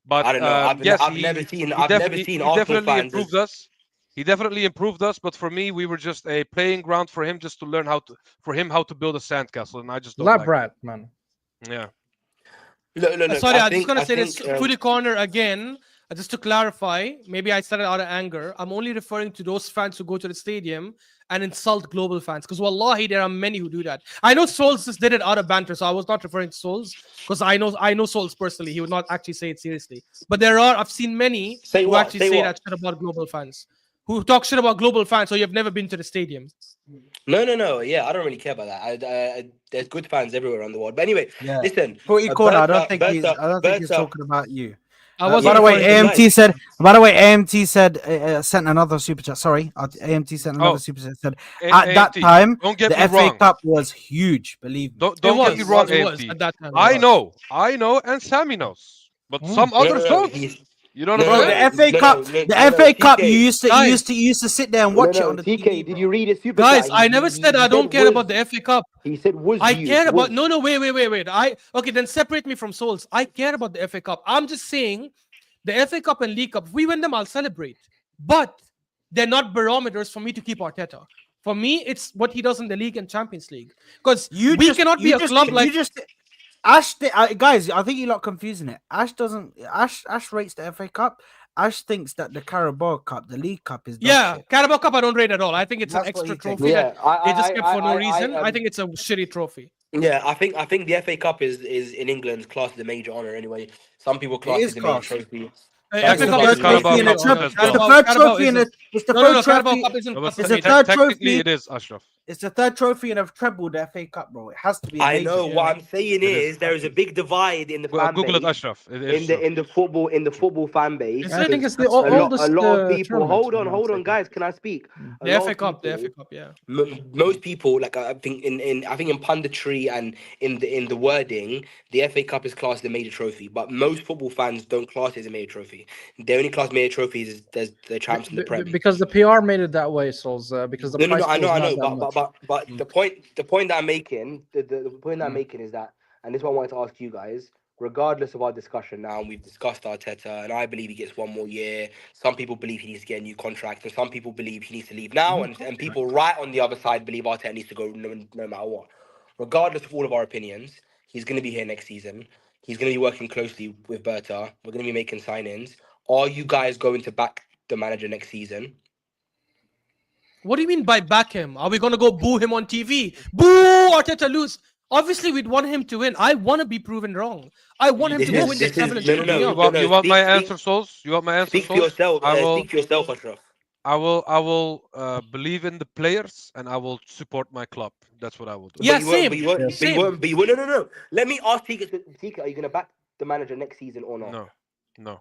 but I don't know. yes, I've never seen Arsenal definitely fans. improved us. He definitely improved us, but for me, we were just a playing ground for him, just to learn how to build a sandcastle, and I just don't Lab like rat, man. it. Yeah. Look, Sorry, I'm just think- gonna I say this think, fully corner again. Just to clarify, maybe I said it out of anger. I'm only referring to those fans who go to the stadium and insult global fans. Because wallahi, there are many who do that. I know Solz just did it out of banter, so I was not referring to Solz because I know Solz personally. He would not actually say it seriously. But I've seen many who actually say that shit about global fans. Who talk shit about global fans, so you've never been to the stadium. No. Yeah, I don't really care about that. There's good fans everywhere around the world. But anyway, Yeah. listen. Footy corner. I don't think he's Bertha- talking about you. I was By the way, referring to AMT said. By the way, AMT said sent another super chat. Sorry, AMT sent another Oh, super chat. Said at that AMT, time don't get the me FA wrong. Cup was huge. Believe me. Don't It get was, me wrong, it was AMT. at that time. I know, and Sammy knows, but some others don't. You know what No, I'm Bro, saying? the FA Cup, the FA Cup, you used to sit there and watch it on the TK, TV. did you read his super Guys, chat? I never said I don't care about the FA Cup. He said was I used, care about was. no, wait. Okay, then separate me from Souls. I care about the FA Cup. I'm just saying the FA Cup and League Cup, if we win them, I'll celebrate. But they're not barometers for me to keep Arteta. For me, it's what he does in the league and Champions League. Because we cannot be a club like Ash. Guys, I think you're not confusing it. Ash rates the FA Cup. Ash thinks that the Carabao Cup, the League Cup, is shit. Carabao Cup. I don't rate at all. I think it's That's an what extra he thinks. trophy Yeah, that they just kept for no reason. I think it's a shitty trophy. Yeah, I think the FA Cup is in England classed as a major honor anyway. Some people class it is as a major classed. trophy. It's FA the Cup third is Carabao trophy in a Cup treble. as It's the well. third Carabao trophy in a. isn't- It's the No, third Carabao trophy. Cup isn't No, classed but as a It's a major. third technically trophy. it is, Ashraf. It's the third trophy in a treble, the FA Cup, bro. It has to be. A I major. know. What I'm saying It is. is there is a big divide in the fan Google it, base. Ashraf. It is true. In the football fan base. Is I it? think it's the That's A oldest lot of people. tournament, Hold if I'm not on, mistaken. guys. Can I speak? A The lot FA of Cup, people- yeah. Most people, like I think in punditry and in the wording, the FA Cup is classed as a major trophy, but most football fans don't class it as a major trophy. They only class major trophies as there's the champs in the Premier. Because the PR made it that way, Souls. Because the price I pool is know, not that much. but the point that I'm making, the point that I'm making is that, and this is what I wanted to ask you guys. Regardless of our discussion now, and we've discussed Arteta, and I believe he gets one more year. Some people believe he needs to get a new contract, and some people believe he needs to leave now, and people right on the other side believe Arteta needs to go no matter what. Regardless of all of our opinions, he's going to be here next season. He's going to be working closely with Berta. We're going to be making signings. Are you guys going to back the manager next season? What do you mean by back him? Are we gonna go boo him on TV? Boo Arteta lose. Obviously, we'd want him to win. I want to be proven wrong. I want him to go win the treble. You want my answer, Souls? You want my answer, Speak for Souls? yourself. I will. Speak for yourself, Ashraf. I will believe in the players, and I will support my club. That's what I will do. Yeah, But you won't- same. But you won't. Same. No. Let me ask Tika. Tika, are you going to back the manager next season or not? No.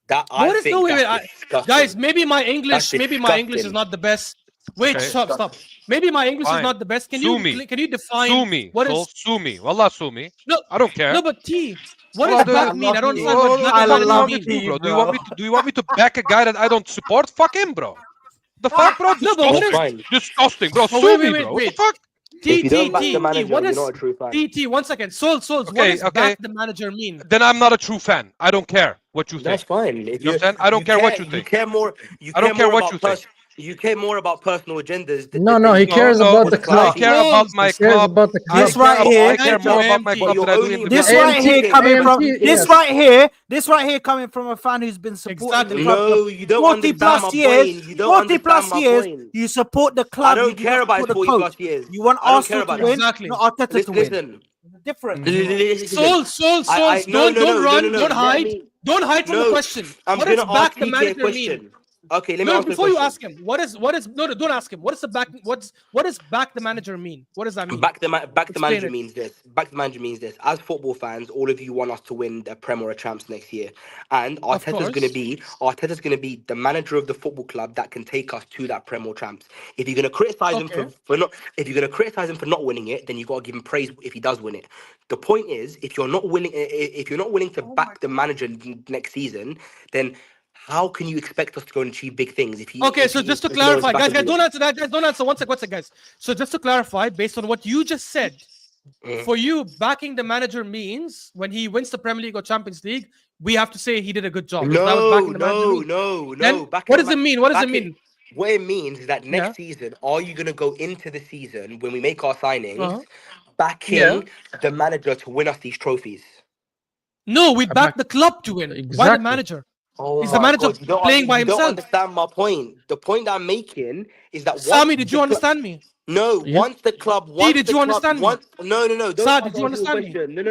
That I What is think no wait, wait, that's disgusting. guys? Maybe my English is disgusting. not the best. Wait, Okay. stop. Maybe my English Fine. is not the best. Can Sue you me. define Sue me. what Solz, is sue me. Wallah, sue me. no? I don't care. No, but T. What Well, does back mean? I don't understand what back I and manager love means. T. bro? Do you want me to back a guy that I don't support? Fuck him, bro. The fuck, bro? No, but what That's is fine. Disgusting, bro. Oh, Sue wait, me, bro. What the fuck? If you don't back the T. manager, What you're is not a true fan. T? 1 second. Souls. What Okay, does okay. back the manager mean? Then I'm not a true fan. I don't care what you That's think. fine. If You know what I'm saying? I don't care what you You think. care more. You I don't care more what about you think. You care more about personal agendas. No, he cares about the I club. care about my He cares club. about the club. This right here- I care more about my Empty. club than I do in the This But right here AMT coming from AMT, this yes. right here coming from a fan who's been supporting Exactly. the club No, for you don't 40 understand plus my years. point. You don't 40 understand plus my years. point. You support the club. I don't you do care not about his support 40 the plus coach. years. You want I don't Arsenal care to about win, that. Exactly. not Arteta to win. Listen. Different. Listen. Souls. No, Don't run. no. Don't Let hide. me- Don't hide from the No, question. I'm What does gonna back ask the TK a manager question. mean? Okay, let me No, ask before the you question. ask him, no, don't ask him. What does back the manager mean? What does that mean? Back the Explain manager it. means this. Back the manager means this. As football fans, all of you want us to win the Prem or a Champs next year, and Of Arteta's course. going to be the manager of the football club that can take us to that Prem or Champs. If you're going to criticize him Okay. if you're going to criticize him for not winning it, then you got to give him praise if he does win it. The point is, if you're not willing to back the manager next season, then how can you expect us to go and achieve big things if he? Okay, if so he- just to if no one's clarify, guys, backing don't him? answer that. Guys, don't answer. One sec, guys. So just to clarify, based on what you just said, for you, backing the manager means when he wins the Premier League or Champions League, we have to say he did a good job. Is that what backing the manager means? No. Then Backing what the does it mean? What does it backing- mean? What it means is that next Yeah. season, are you going to go into the season when we make our signings, Uh-huh. backing Yeah. the manager to win us these trophies? No, we I back back- the club to win. Why the Exactly. manager? Oh Is the my manager God, you don't playing by you don't himself? understand my point. The point I'm making is that Sami, once did the you cl- understand me? No, Yeah. once the club, did you understand me? No. Don't Saad, ask did you a single understand me? question. No.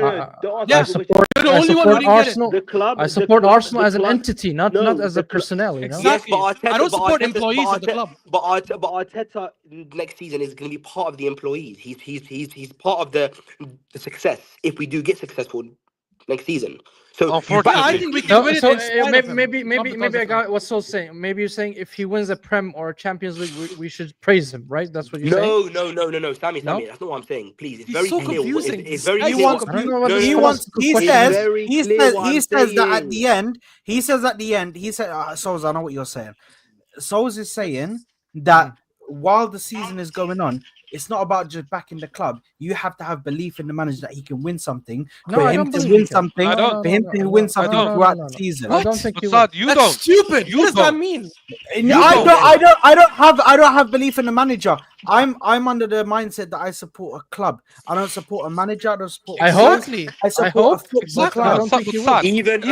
Don't ask Yeah. a I single support. You're the I only one who support didn't get it. Arsenal. The club. I support Arsenal as an club- entity, not No, as a the cl- personnel. You know. Exactly. Yes, but Arteta, I don't but support Arteta- employees but of the Arteta- club. But Arteta next season is going to be part of the employees. He's part of the success if we do get successful next season. So Unfortunately. Yeah, I think we can win it So in spite of him, maybe not because I of got him. what Sol's saying. Maybe you're saying if he wins a Prem or a Champions League, we should praise him, right? That's what you're saying. No, Sammy, No? that's not what I'm saying. Please, it's He's very so clear. confusing. It's very This clear. guy is wants- so I don't know confusing. what No, this he wants- philosophical he question says- is. very He clear says what he I'm says that at saying. the end. He says at the end. He said, "Souls, I know what you're saying." Souls is saying that while the season is going on, it's not about just backing the club. You have to have belief in the manager that he can win something. No, for I him don't to believe win he can. something, I don't- for him to win something don't. throughout the season. I don't think But he will. Saad, you That's don't. stupid. You What does that don't. mean? I don't have belief in the manager. I'm under the mindset that I support a club. I don't support a manager. I don't support. I hope. Exactly. I support hope. a football Exactly. I club. don't think he will. Saad, Even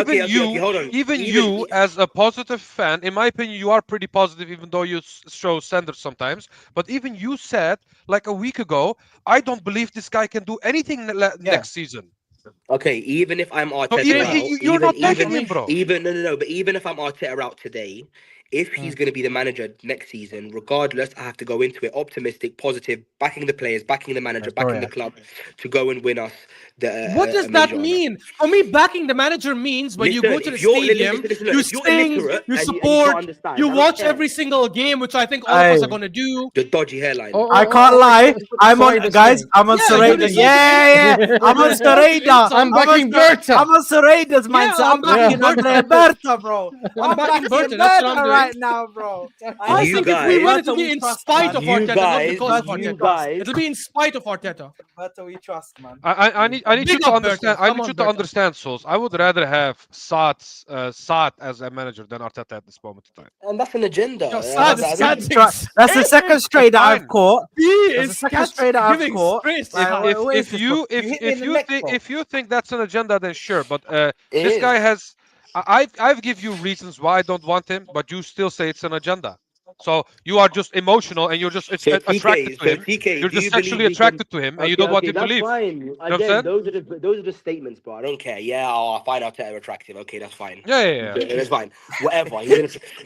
hold on. even you as a positive fan, in my opinion, you are pretty positive, even though you show standards sometimes. But even you said like a week ago, I don't believe this guy can do anything next season. Okay, even if I'm Arteta So even out, you're not backing him, bro. But even if I'm Arteta out today, if he's going to be the manager next season, regardless, I have to go into it optimistic, positive, backing the players, backing the manager, backing the club to go and win us the. What does that mean? For me, backing the manager means when you go to the stadium, you sing, you support, you watch every single game, which I think all of us are going to do. The dodgy hairline. I can't lie. I'm on, guys. I'm on Sereda. Yeah. I'm on Sereda. I'm backing Berta. I'm on Sereda's mindset. I'm backing Berta, bro. I'm backing Berta. That's what I'm doing. right now, bro. I You think if we guys- win, it'll be in spite of You Arteta, not guys- because of you Arteta. guys- It'll be in spite of Arteta. Berta, we trust, man. I need you Big to up understand. Berta. I Come need on, you to Berta. understand, Souls. I would rather have Saad as a manager than Arteta at this moment in time. And that's an agenda. Yo, Yeah, Saad- That's the second straight that I've caught. He That's is the second straight that I've giving caught. space. Like, what is If this, you bro? hit me in if the you neck, think bro. if you think that's an agenda, then sure. But It this is. guy has. I've give you reasons why I don't want him, but you still say it's an agenda. So you are just emotional and you're just So attracted to him. TK, You're do you just sexually believe we can- attracted to him, and you don't want him to that's leave. Fine. what I'm saying? Again, those are the statements, bro. I don't care. Yeah, I find Arteta attractive. Okay, that's fine. Yeah. That's fine. Whatever.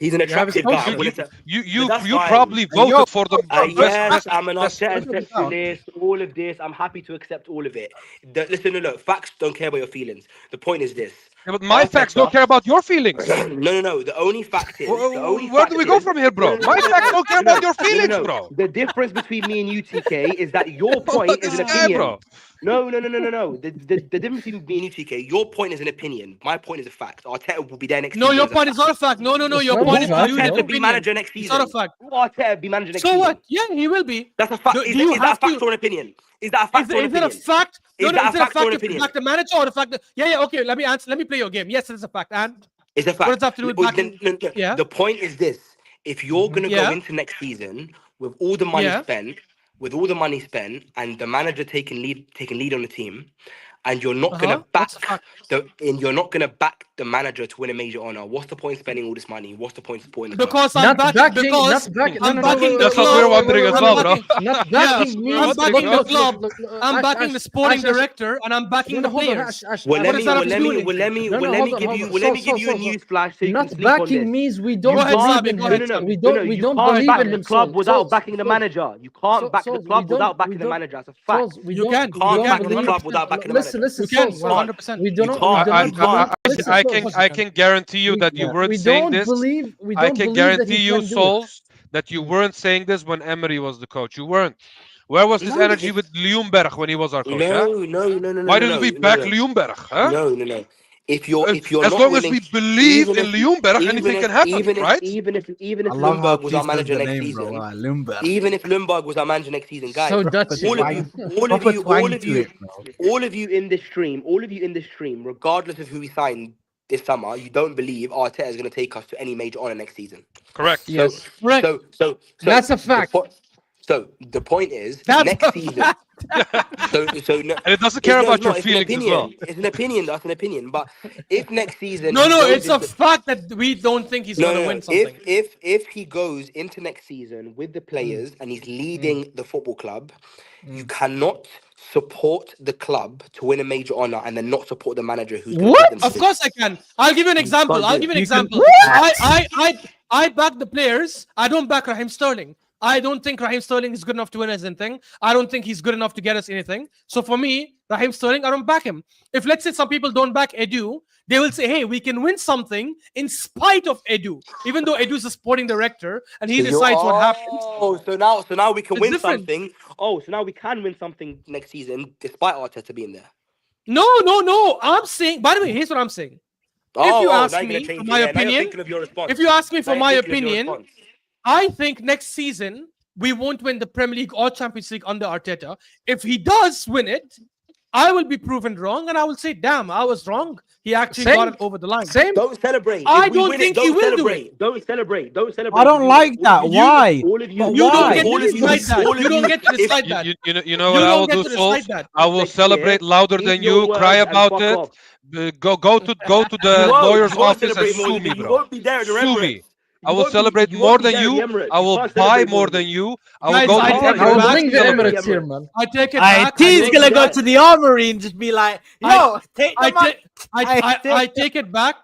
He's an attractive You guy. have I'm willing to- You that's you fine. probably voted for the yes, best. I'm an best- Arteta specialist. All of this, I'm happy to accept all of it. Listen, look, facts don't care about your feelings. The point is this: Yeah, but my facts don't care about your feelings. No. The only fact is. Where do we go from here, bro? My facts don't care about your feelings, bro. The difference between me and you, TK, is that your point is an This guy, opinion. bro. No. The difference between me and you, TK, your point is an opinion. My point is a fact. Arteta will be there next No, season. your point is not a fact. No. Your point is Arteta you will be opinion. manager next It's season. not a fact. Arteta will be manager next So season. what? Yeah, he will be. That's a fact. Do Is you that a have fact to- or an opinion? Is that a fact or an Is it a opinion? fact? No, Is that a is it a fact or an fact if opinion? you back the manager or the fact that okay, let me answer. Let me play your game. Yes, it's a fact. And It's a fact. what does that have to do with backing? Yeah. The point is this: if you're gonna Yeah. go into next season with all the money Yeah. spent, and the manager taking lead on the team, and you're not gonna back What's the fact? you're not gonna back the manager to win a major honor. What's the point of spending all this money? What's the point of supporting the club? Because I'm Not backing. backing- Because not backing- I'm no, backing the That's what club. we're wondering as I'm well, bro. backing- Not Yeah, backing means I'm backing the look, club. I'm Ash, backing Ash, the sporting Ash, Ash, director, and I'm backing the hold on, players. Ash, Well, What does that have to do with anything? let me No, give hold you on. a Sol. news flash so you can Not sleep on backing this. means we Go don't ahead, believe Sabi, in go him. ahead, Sabi. We don't you believe can't back in the him. club Sol, without Sol, backing the Sol. manager. You can't back the Sol, club we don't- without backing we the don't- manager. That's a fact. Sol, we You don't- can. we You Can't don't back can. the believe- club without backing the Listen, manager. You can. Sol, 100%. we don't. You We can't. do I, not You can't. believe. I, I, Listen, can Sol, I can guarantee you that you weren't we saying don't this. believe. We I don't can believe that guarantee he you, can do it. Solz, that you weren't saying this when Emery was the coach. You weren't. Where was this No, energy with Ljungberg when he was our coach? Huh? No. Why didn't we back Ljungberg? Huh? No. If you're As not long as willing, we believe even in if- Ljungberg, anything can happen, right? Even if I love how Lundberg was our Keith says manager the next name, bro. season, Wow, Lumber. even if Lundberg was our manager next season, guys, So Dutchy. all of Proper you, twang to it, bro. all of you in this stream, regardless of who we sign this summer, you don't believe Arteta is going to take us to any major honor next season. Correct. Yes. Correct. So That's a fact. So the point is, That's next a season. So no, And it doesn't care about your it's feelings an as well. opinion. It's an opinion. That's an opinion. But if next season, No, he goes it's a into- fact that we don't think he's going to win something. If he goes into next season with the players and he's leading the football club, you cannot support the club to win a major honor and then not support the manager who's gonna What? take them to Of course I can. I'll give you an example. can't do it. I back the players. I don't back Raheem Sterling. I don't think Raheem Sterling is good enough to win us anything. I don't think he's good enough to get us anything. So for me, Raheem Sterling, I don't back him. If let's say some people don't back Edu, they will say, hey, we can win something in spite of Edu. Even though Edu's a sporting director and he decides what happens. Oh, so now we can It's win different. something. Oh, so now we can win something next season despite Arteta being there. No. I'm saying, by the way, here's what I'm saying. Oh, you ask now you're me gonna change for it. my Yeah, now you're opinion- thinking of your response. If you ask me Now for you're my thinking of your opinion, response. I think next season we won't win the Premier League or Champions League under Arteta. If he does win it, I will be proven wrong and I will say, damn, I was wrong. He actually Same. got it over the line. Same. Don't celebrate. I If we don't win think it, he don't will do celebrate. Don't celebrate. Don't celebrate. I don't like that. All of you- Why? All of you. But You why? don't get all to of you- decide that. all of You don't get to if- decide that. You know You what I don't will get do, to decide Solz? that. I will Next celebrate year, louder eat than your you, words cry and about fuck it, off. go to the lawyer's You won't office and celebrate more sue than me, You bro. won't be there at the Sue Emirates. me. You I will won't be- celebrate you more won't be than there at you. the Emirates. I You will can't buy celebrate more more than than you. I will Guys, go I to take it every I will back. bring the Celebrate Emirates the here, Emirates. man. I take it Aye, back. T's I gonna take go it to the armory and just be like, yo, take I them out. take I take it back.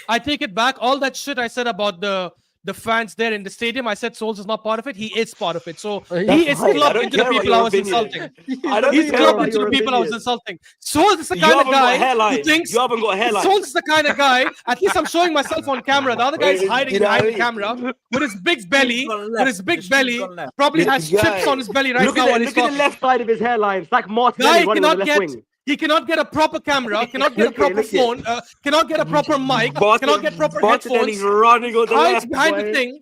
I take it back. All that shit I said about the fans there in the stadium, I said Solz is not part of it. He is part of it. So That's he is fine. I clubbed don't into the care about people I your was opinion. insulting. I don't He's care clubbed about into the your people I was opinion. insulting. Solz is the You kind of haven't got a guy hairline. who thinks You haven't got a hairline. Solz is the kind of guy. At least I'm showing myself on camera. The other guy is Wait, hiding you know behind what the I mean? camera with his big belly. gone left. With his The big shoe's belly, gone left. probably This has guy- chips on his belly right Look now at while the, he's look at the talking. left side of his hairline. It's like Guy Martinelli running on the left wing. he cannot get a proper camera, cannot get a Look at it, proper look at it. phone, cannot get a proper mic, cannot get proper Martinelli's headphones, running on the hides left. behind boy. the thing,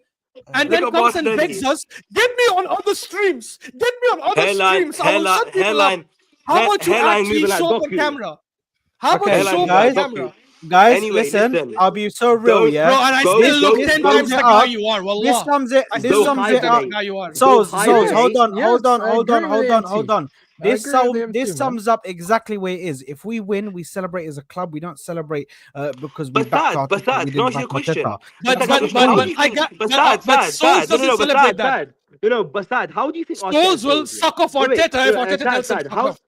and Look then at comes and Martinelli. begs us, get me on other streams, get me on other Hairline, streams. I will shut people up. How about you hairline actually moving like show up on Goku. camera? How about Okay, you show up guys. on camera? Guys, Anyway, listen, listen. I'll be so real, Don't- yeah. Bro, and I Go- still look go- 10 go- times the guy you are. This Wallah. sums it. I This still sums look it 10 up. times the guy you are. Solz, Go hold on, Yes, hold on, I hold on, agree hold with on, MT. hold on. I This agree with him this too, sums up exactly where it is. If we win, we celebrate as a club. We don't celebrate because we But backed Sad, our but Sad, we can I didn't ask you a back question? Arteta. But Sad, but how but do you I think- got but but Sad, Solz doesn't celebrate that. But Sad, how do you think Solz will suck off Arteta if Arteta tells him to fuck off.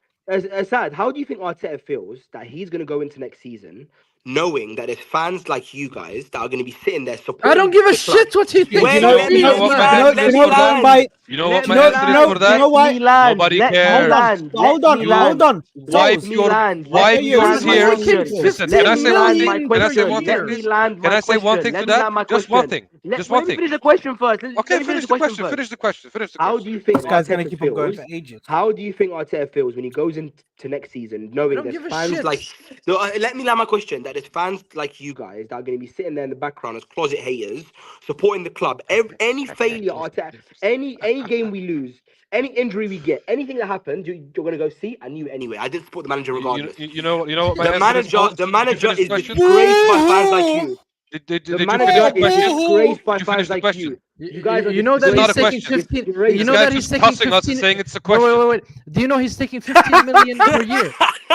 Sad, how do you think Arteta feels that he's going to go into next season knowing that there's fans like you guys that are going to be sitting there supporting. I don't give a the club. shit what he thinks. Wait, You know- let you me know what my land, answer let is me for that? land. You know what Let my me answer is land. for that? You know what? Let me land. Nobody Let me cares. land. Hold Let on, me hold land. on. Wipe Let me your land. wipe Let me your land my tears. question. Listen, Let can I me say one land thing? my Can I question. say one Let thing? me land Can my I say one question. thing Let to me that? land my Just question. one thing. Just Let one me thing. finish the question first. Okay, Let me finish the question. first. Finish the question. Finish the How question. do you think This guy's gonna Arteta keep on going feels? for ages. How do you think Arteta feels when he goes into next season, I knowing don't there's give a fans shit. like? No, let me land my question. That there's fans like you guys that are going to be sitting there in the background as closet haters, supporting the club. Any failure, Arteta, any game we lose, any injury we get, anything that happens, you're going to go see. I knew it anyway. I didn't support the manager regardless. You know what my The answer is? manager, the Did you manager finish the is question? disgraced by fans like you. Did The you manager finish the is question? disgraced by Did you finish fans the like question? you. You guys are You know This that is not he's a taking question. 15. Disgraced. You know guy's that he's just taking cussing us and 15. saying it's a Wait, question. wait. Do you know he's taking 15 million per year?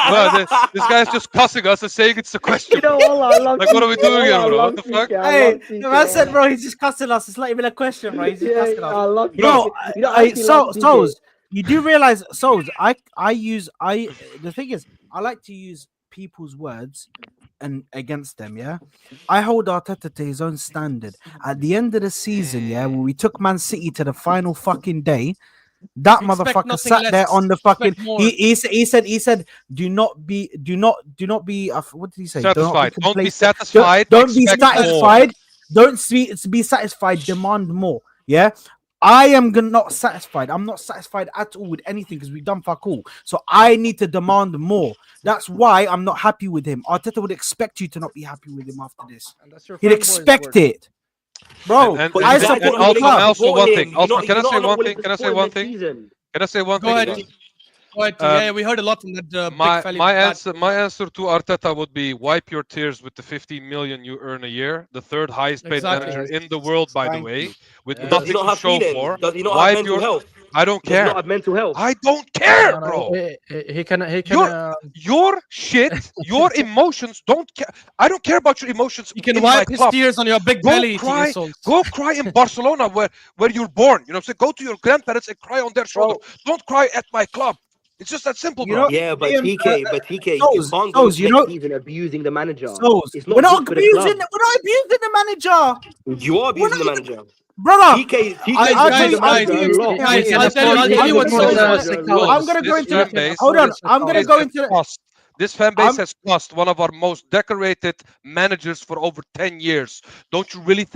Bro, this guy's just cussing us and saying it's a question. You know, all I love Like, what are we TK, doing here, all I bro? love What the fuck? TK, I Hey, love the TK, man said, all bro, he's just cussing us. It's not even a question, bro. He's just yeah, cussing us. I love Bro, TK. You know, I actually love TK. Souls, you do realize, Souls, the thing is, I like to use people's words and against them, yeah. I hold Arteta to his own standard. At the end of the season, yeah, when we took Man City to the final fucking day, that Expect motherfucker nothing sat there less. on the fucking. Expect more. He said, do not be. What did he say? Do not be Satisfied. Don't be complacent. satisfied. Don't be Expect more. satisfied. Don't be satisfied. Demand more. Yeah. I am not satisfied. I'm not satisfied at all with anything because we've done fuck all. So I need to demand more. That's why I'm not happy with him. Arteta would expect you to not be happy with him after this. And that's your He'd fanboy's expect word. it, bro. And, But I you guys support are the not willing to club. also support one him. thing. Also, can I You're say not one willing thing? to Can I say support him one next thing? season. Can I say one Go thing? ahead. guys? T. Go ahead, T. Um, Yeah, we heard a lot from that big my fella. my answer to Arteta would be wipe your tears with the 15 million you earn a year, the third highest paid Exactly. manager in the world, by the Thank way, you. with Yeah. Does he nothing not to have show feelings? for. Does he not have Wipe mental your. health? I don't Does he not care. have mental health? I don't care, No, bro. he can. Your shit, your emotions don't care. I don't care about your emotions You can in my wipe his club. tears on your big Go belly, T. cry, Souls. go cry in Barcelona where you're born. You know what I'm saying? Go to your grandparents and cry on their shoulders. Bro, Don't cry at my club. It's just that simple, you bro. know, Yeah, but Liam, TK, you Souls, can't go Souls, into you next know, season abusing the manager. Souls. It's We're not not good for the abusing. club. We're not abusing the manager. You are We're abusing the not, manager. brother. TK I'll tell abused you. the I'll manager tell a you. lot. Guys, He can I'll tell you. afford. I'll He tell can you what abused the afford Souls. manager a lot. I'm psychologists. gonna go This into He the. can fan base Hold afford on. a I'm gonna go psychologist. into the. cost. This fan I'm. base has cost one of our most decorated managers for over 10 years. Don't you really?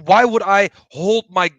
Why would I hold my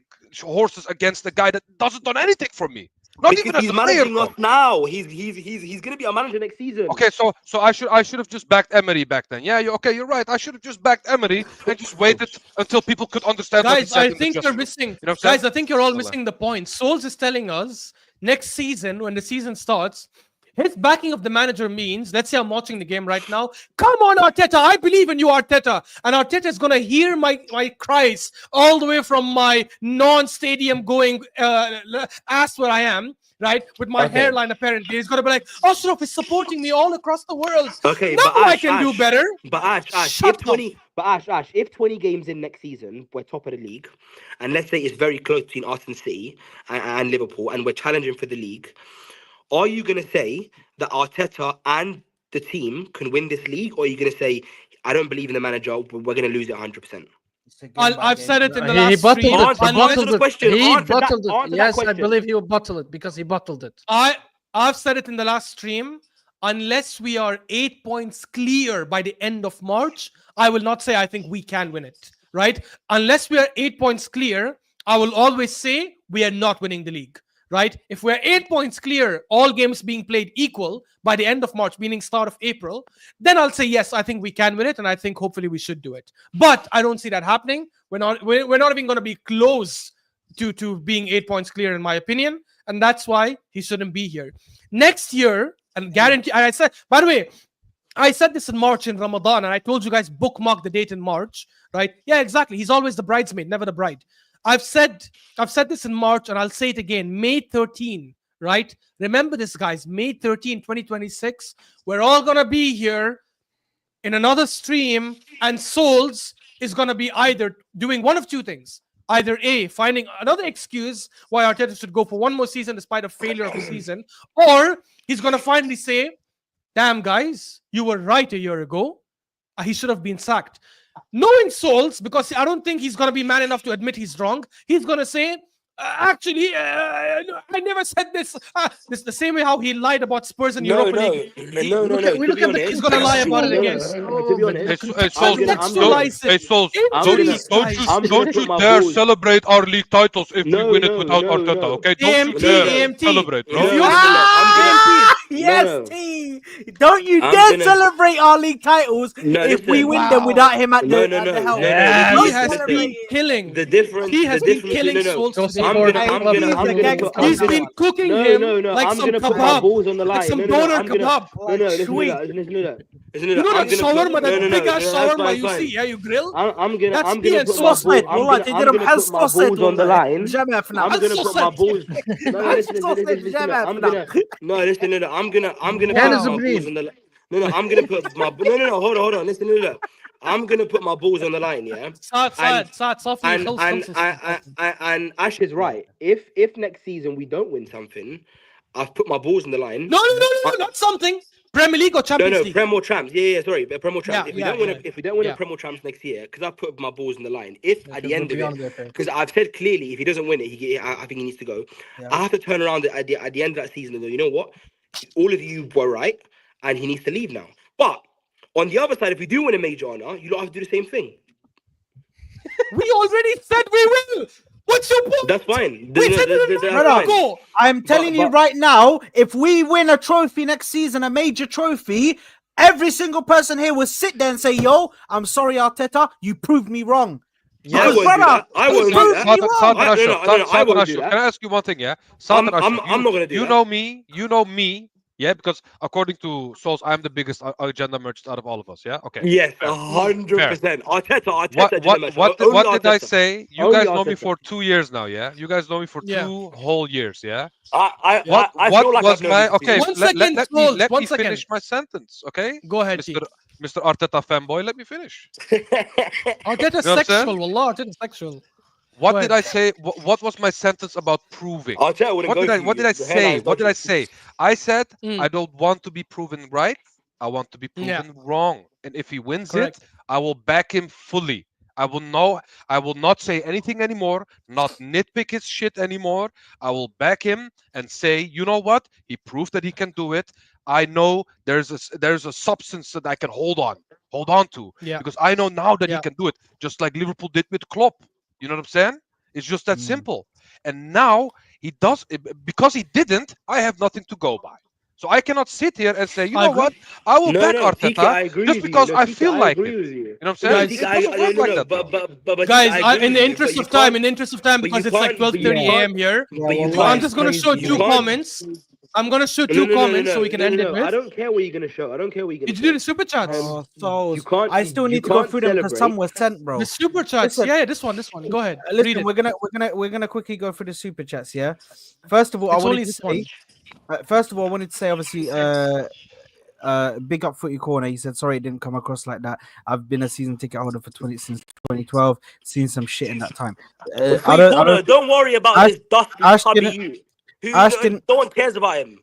horses against a guy that doesn't done anything for me? Not Because even as he's a player, managing bro. us now. He's gonna be a manager next season. Okay, so I should have just backed Emery back then. Yeah, okay, you're right. I should have just backed Emery and just waited until people could understand what he Guys, said I in the think you're dressing room. missing. You know what I'm Guys, saying? I think you're all Wallah. missing the point. Souls is telling us next season, when the season starts, his backing of the manager means, let's say I'm watching the game right now. Come on, Arteta, I believe in you, Arteta. And Arteta is gonna hear my cries all the way from my non-stadium going ass where I am. Right, with my Okay. hairline apparently, he's gonna be like, Ashraf is supporting me all across the world. Okay, Now but I Ash, can do better. But Ash, Shut up. if 20 games in next season, we're top of the league, and let's say it's very close between us and City and Liverpool, and we're challenging for the league, are you going to say that Arteta and the team can win this league, or are you going to say, I don't believe in the manager, we're going to lose it 100%? I've said it in the He last bottled stream. it. He Answer bottled the it. question. He Answer that- bottled it. answer that Yes, I question. believe he will bottle it because he bottled it. I've said it in the last stream. Unless we are 8 points clear by the end of March, I will not say I think we can win it. Right? Unless we are 8 points clear, I will always say we are not winning the league. Right? If we're 8 points clear, all games being played equal by the end of March, meaning start of April, then I'll say yes, I think we can win it, and I think hopefully we should do it. But I don't see that happening. We're not even going to be close to being 8 points clear, in my opinion, and that's why he shouldn't be here next year. And guarantee. And I said, by the way, I said this in March in Ramadan, and I told you guys bookmark the date in March, right? Yeah, exactly. He's always the bridesmaid, never the bride. I've said this in March, and I'll say it again. May 13, right? Remember this, guys. May 13, 2026. We're all gonna be here in another stream, and Solz is gonna be either doing one of two things. Either A, finding another excuse why Arteta should go for one more season despite a failure of the season, or he's gonna finally say, damn, guys, you were right a year ago. he should have been sacked. Knowing Solz, because I don't think he's going to be man enough to admit he's wrong, he's going to say, actually, I never said this. This is the same way how he lied about Spurs in Europa League. No. He's going to lie about it again. To be honest, Solz, don't you dare celebrate our league titles if we win it without Arteta, okay? Don't you dare celebrate, bro. Yes, T. Don't you dare celebrate our league titles if we win them without him at the helm. He has been killing. He has been killing Solz today. He's been cooking him like some kebab, like some doner kebab. You know that shawarma, that big ass shawarma you see, yeah, you grill? I'm gonna put my balls on the line. I'm gonna put my balls. I'm gonna put my balls on the line. I'm gonna put my hold on. Listen to that. I'm gonna put my balls on the line, yeah. And Ash is right. If next season we don't win something, I've put my balls on the line. No, not something. Premier League or Champions League? Prem or Champs. Yeah, sorry, Prem or Champs. If we don't win a Prem or Champs next year, because I've put my balls on the line. If at the end of it, because I've said clearly, if he doesn't win it, I think he needs to go. I have to turn around at the end of that season and go, you know what? All of you were right, and he needs to leave now. But on the other side, if we do win a major honor, you don't have to do the same thing. We already said we will. What's your point? That's fine. I'm telling you right now, if we win a trophy next season, a major trophy, every single person here will sit there and say, yo, I'm sorry, Arteta, you proved me wrong. Yeah, I won't do that. Can I ask you one thing, yeah? I'm not going to do that. You know me. Yeah, because according to Solz, I'm the biggest agenda merchant out of all of us. Yeah, okay. Yes, 100%. Arteta. What did I say? You guys know me for 2 years now. Yeah, you guys know me for 2 whole years. Yeah. I feel like was my okay? Let me finish my sentence. Okay. Go ahead, Mr. Arteta fanboy. Let me finish. Arteta sexual. Wallah, Arteta sexual. What did I say? What was my sentence about proving? What did I say? What did I say? I said I don't want to be proven right. I want to be proven wrong. And if he wins it, I will back him fully. I will not say anything anymore, not nitpick his shit anymore. I will back him and say, you know what? He proved that he can do it. I know there's a substance that I can hold on to. Because I know now that he can do it, just like Liverpool did with Klopp. You know what I'm saying? It's just that simple. And now he does it because he didn't. I have nothing to go by. So I cannot sit here and say, you know what? I will back Arteta just because I feel like it. You know what I'm saying? Guys, in the interest of time, because it's like 12:30 a.m. here, I'm just going to show 2 comments. I'm going to show 2 comments so we can end it with. I don't care what you're going to show. Did you do the super chats? So I still need to go through them because some were sent, bro. The super chats. Yeah, this one. Go ahead. Listen, we're gonna quickly go through the super chats. Yeah. First of all, I wanted to say, obviously, big up Footy Corner. He said, sorry, it didn't come across like that. I've been a season ticket holder since 2012. Seen some shit in that time. Don't worry about this dusty Ashton, no one cares about him.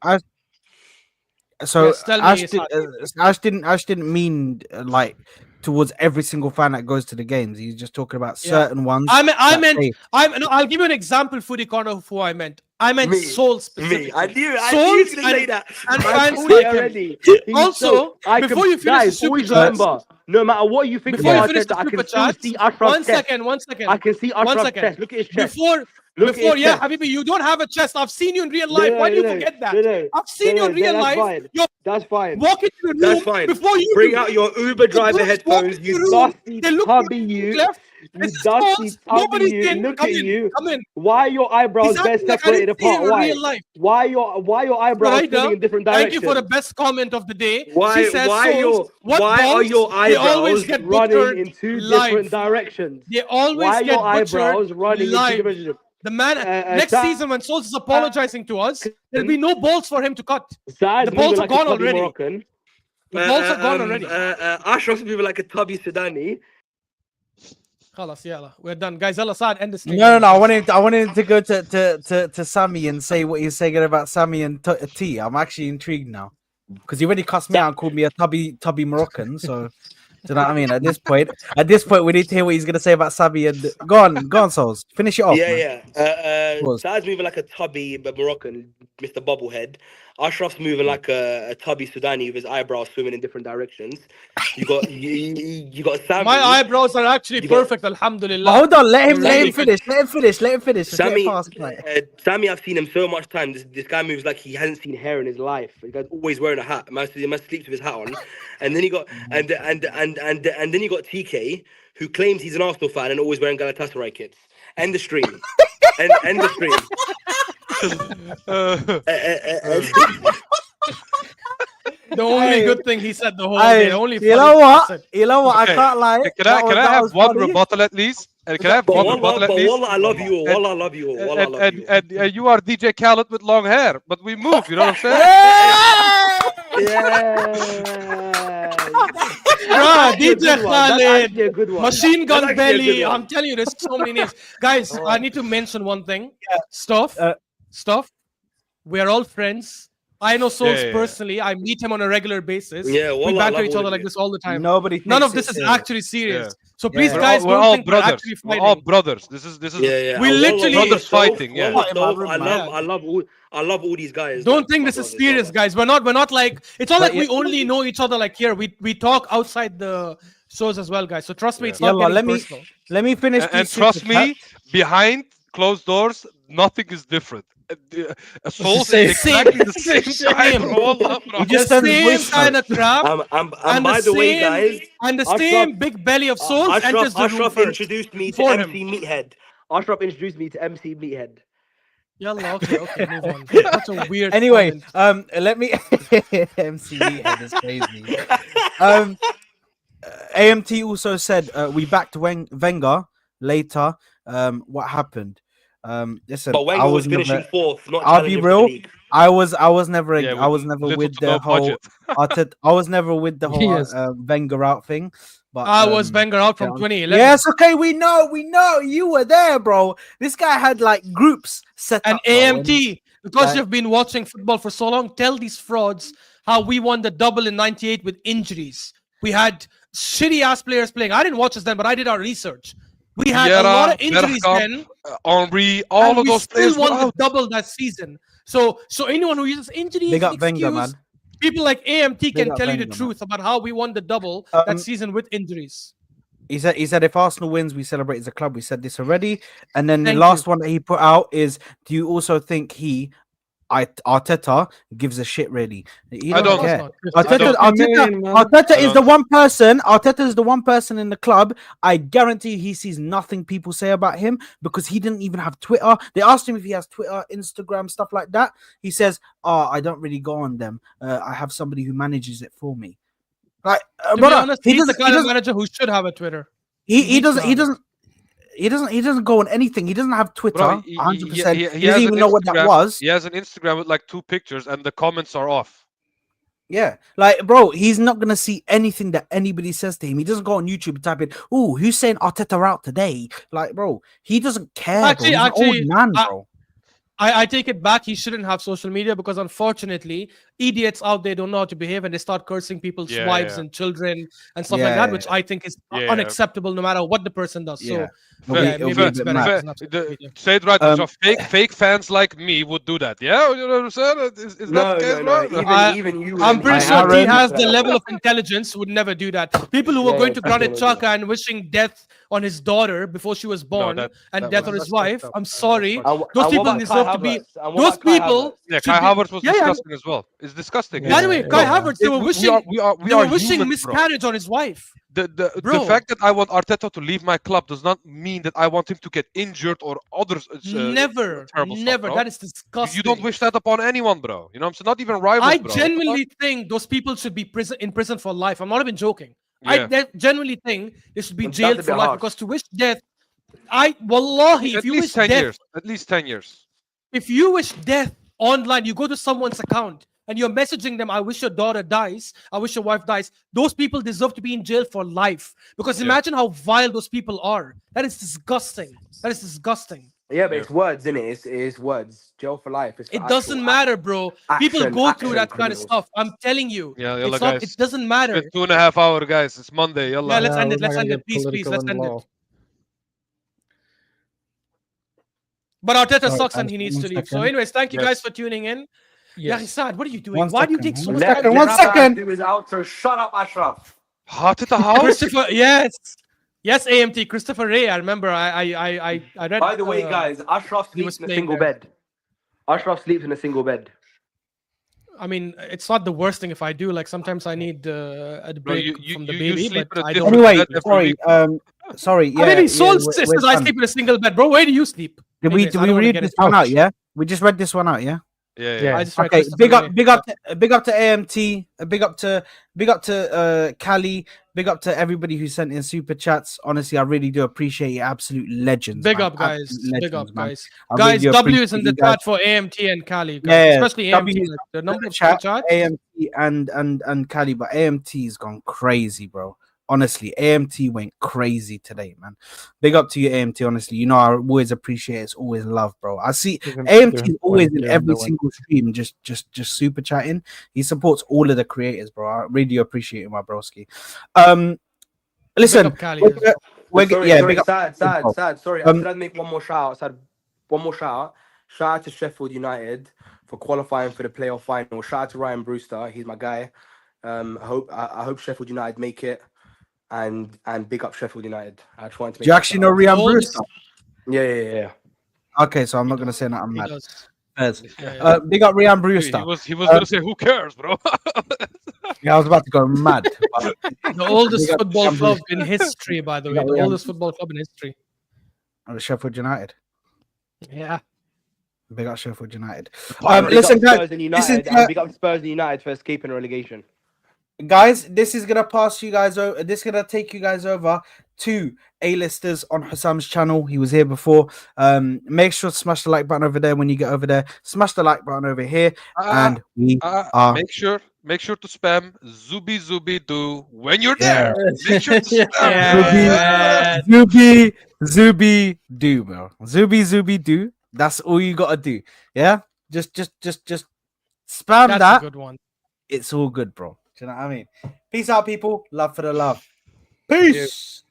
Ash didn't mean like towards every single fan that goes to the games. He's just talking about certain ones. I'll give you an example, Footy Corner, of who I meant. I meant Solz specifically. I knew to say that. And fans like him. Also, before you finish the super chat, no matter what you think about Arteta, I can still see Ashraf's chest. One second. I can see Ashraf's chest. Look at his chest. Before, Habibi, you don't have a chest. I've seen you in real life. Why do you forget that? I've seen you in real life. That's fine. Walk into the room. That's fine. Before you bring out your Uber driver headphones, you dusty tubby you. You dusty tubby you. Look at you. Why are your eyebrows best separated apart? Why your eyebrows filling in different directions? Thank you for the best comment of the day. Why are your eyebrows running in 2 different directions? They always get eyebrows running in 2 different directions. The man, next season when Solz is apologizing to us, there'll be no balls for him to cut. The balls are gone already. The balls are gone already. Ashraf's people like a tubby Sudani. We're done, guys. Al-Assad, end the stream. No. I wanted to go to Sammy and say what he's saying about Sammy and T. I'm actually intrigued now because he already cussed me out and called me a tubby Moroccan. So you know what I mean? At this point, we need to hear what he's gonna say about Sabi and go on, Souls. Finish it off. man. Pause. Saad's moving like a tubby Moroccan, Mr. Bubblehead. Ashraf's moving like a tubby Sudani with his eyebrows swimming in different directions. You got you got Sammy. My eyebrows are actually You got- perfect, alhamdulillah. But hold on, let him Really finish. Let him finish. Just let it Sammy, pass, like. Sammy, I've seen him so much time. This guy moves like he hasn't seen hair in his life. The guy's always wearing a hat. Man sleeps with his hat on. And then you got and then you got TK, who claims he's an Arsenal fan and always wearing Galatasaray kits. End the stream. End the stream. The only good thing he said the whole day. Only you funny know thing he what? said. You know what? Okay. I can't lie. Can I have one rebuttal at least? And can I have But one rebuttal at least? Wallah, I love you all. Wallah, I love you all. Wallah, I love you all. And you are DJ Khaled with long hair, but we move. You know what I'm saying? Bruh, DJ That's Khaled, actually a good one. Machine That's Gun actually a good Belly. one. I'm telling you, there's so many names. Guys, I need to mention one thing. Stuff. We are all friends. I know Solz Yeah. personally. I meet him on a regular basis. Yeah, We wallah, I banter love each all other of like you. this all the time. Nobody. None of takes this it is actually serious. Yeah. So please, Yeah. guys, We're don't all think we're brothers. actually We're fighting. all brothers. This is. We Wallah, literally- Brothers fighting, yeah. Wallah, I love all these guys. Don't like, think my this is brothers, serious, wallah. guys. We're not like it's not But like we only know each other like here. We talk outside the shows as well, guys. So trust me, it's not Yalla, getting personal. let me finish. And these trust super me, chats. behind closed doors, nothing is different. Souls same. is exactly the same guy, Same. bro. Wallah, bro. He The just sends same voice kind notes. of crap, And by the way, guys, and the Ashraf- same big belly of Souls enters the room Ashraf first. introduced me to before MC Meathead. Ashraf introduced me to MC Meathead. Yalla, okay, move on. That's a weird. Anyway, comment. let me MC head is crazy. AMT also said we backed Wenger later. What happened? Listen, But Wenger I was was finishing never, fourth, not I'll be challenging for the real. league. I was never Yeah, I was with never little with to the no whole budget. I was never with the whole Yes. Wenger out thing. But I was Wenger out from yeah, 2011. yes, okay, we know you were there, bro. This guy had like groups set And up, bro, AMT, because like- you've been watching football for so long, tell these frauds how we won the double in '98 with injuries. We had shitty ass players playing. I didn't watch us then, but I did our research. We had a lot of injuries then. Henry, And all of we those still players won were the out. double that season. So anyone who uses injuries Big as up an Wenger, excuse, man. people like AMT can up tell you the Wenger, man. truth about how we won the double Um, that season with injuries. He said if Arsenal wins, we celebrate as a club. We said this already. And then Thank the last you. one that he put out is, do you also think Arteta gives a shit really? He I don't. care. Of course I not. don't. Arteta I is the one person. Arteta is the one person in the club. I guarantee he sees nothing people say about him because he didn't even have Twitter. They asked him if he has Twitter, Instagram, stuff like that. He says, I don't really go on them. I have somebody who manages it for me. Like, To be brother, honest, he's the kind of manager who should have a Twitter. he needs to have it. doesn't go on anything. He doesn't have Twitter. Bro, 100%. He has doesn't an even know what that Instagram- was. He has an Instagram with like 2 pictures and the comments are off. Yeah, like, bro, he's not gonna see anything that anybody says to him. He doesn't go on YouTube and type in, "Oh, who's saying Arteta out today?" Like, bro, he doesn't care. Actually, bro. He's actually, an old man, I- bro. I take it back. He shouldn't have social media because unfortunately, idiots out there don't know how to behave and they start cursing people's Yeah, wives yeah. and children and stuff like that, which I think is Yeah. unacceptable no matter what the person does. Yeah. So It'll be- yeah, it'll maybe be a it's bit better. mad. if he doesn't have social media. Say it right. Um, fake fans like me would do that. Yeah, you know what I'm saying? Is that the case, bro? Even you. I'm pretty sure Aaron- he has the level of intelligence would never do that. People who were Yeah, going to Granit definitely. Xhaka and wishing death on his daughter before she was born that and death on his that's wife. fucked up. I'm That's sorry. fucked up. Those people deserve to be. Those people. Yeah, should Kai be- Havertz was Yeah, yeah. disgusting as well. It's disgusting. By the way, Kai Havertz, they were wishing. we They are were wishing humans, bro. miscarriage on his wife. The Bro. fact that I want Arteta to leave my club does not mean that I want him to get injured or others. Never, terrible stuff, never. bro. That is disgusting. You don't wish that upon anyone, bro. You know what I'm saying? Not even rivals, I bro. genuinely think those people should be in prison for life. I'm not even joking. Yeah. I genuinely think they should be That's jailed a for bit life harsh. because to wish death, wallahi, At if you wish least 10 death, years. At least 10 years. if you wish death online, you go to someone's account and you're messaging them, I wish your daughter dies, I wish your wife dies. Those people deserve to be in jail for life. Because Yeah. imagine how vile those people are. That is disgusting. That is disgusting. Yeah, but Yeah. it's words, isn't it? It's words. Jail for life. It's for It actual doesn't matter, bro. People action- go through action that kind of criminals. stuff. I'm telling you. Yeah, It's yalla, not. guys. It doesn't It's matter. been 2.5 hours, guys. It's Monday. Yeah, Yalla. let's end we're it. not Let's gonna end it. get Please, political let's and end it. law. But Arteta Sorry, sucks and guys, he needs one to leave. So, second. anyways, thank you guys Yes. for tuning in. Yes. Yeah, Sad, what are you doing? One Why do you second, take so one much second, time? one second. Do his outro. Shut up, Ashraf. Hot at the house. Christopher, yes. Yes, AMT. Christopher Ray. I remember I read. By the way, guys, Ashraf he was sleeps in a playing single there. bed. Ashraf sleeps in a single bed. I mean, it's not the worst thing if I do. Like sometimes I need a Bro, break you from the you baby, sleep but in a I different don't. Anyway, bed every sorry, week. sorry, yeah. I mean, yeah, Solz we're says I done. sleep in a single bed, bro. Where do you sleep? Did we Anyways, I don't wanna read get this into one out? it. Yeah, we just read this one out. Yeah. Yeah, Yeah. I just read Okay. Christopher Big up, Ray. big up to AMT. Big up to Cali. Big up to everybody who sent in super chats. Honestly, I really do appreciate you. Absolute legends. Big man. up, guys. Absolute Big up, legends, man. guys. I Guys, really W is appreciate in the you guys. chat for AMT and Cali, guys. Yeah, Especially W AMT. is Like, the number of chat, super chats. AMT and Cali, but AMT's gone crazy, bro. Honestly, AMT went crazy today, man. Big up to you, AMT. Honestly, you know I always appreciate it. It's always love, bro. I see AMT is always in every single stream, just super chatting. He supports all of the creators, bro. I really appreciate it, my broski. Listen, Big up Cali as well. Sorry, big up. sad. Sorry, I said I'd make one more shout out. Shout out to Sheffield United for qualifying for the playoff final. Shout out to Ryan Brewster. He's my guy. I hope Sheffield United make it. And big up Sheffield United. I just wanted to make Do you actually know Ryan Brewster? Yeah. Okay, so I'm not gonna say nothing He mad. does. Fairs. Yeah. Big up Ryan He Brewster. was gonna say, who cares, bro? Yeah, I was about to go mad. but- The oldest Big up football Ryan club Brewster. in history, by the Big way. up The Ryan oldest football club in history. Sheffield United. Yeah. Big up Sheffield United. Big Listen, up guys. Spurs and this is, United. And big up Spurs and United for escaping relegation. Guys, this is gonna pass you guys over. This is gonna take you guys over to A-listers on Hassam's channel. He was here before. Make sure to smash the like button over there when you get over there. Smash the like button over here, and we are. Make sure to spam Zubi do when you're Yeah. there. Make sure to spam. Yeah. Zubi do, bro. Zubi do. That's all you gotta do. Yeah, just spam That's that. a good one. It's all good, bro. Do you know what I mean? Peace out, people. Love for the love. Peace.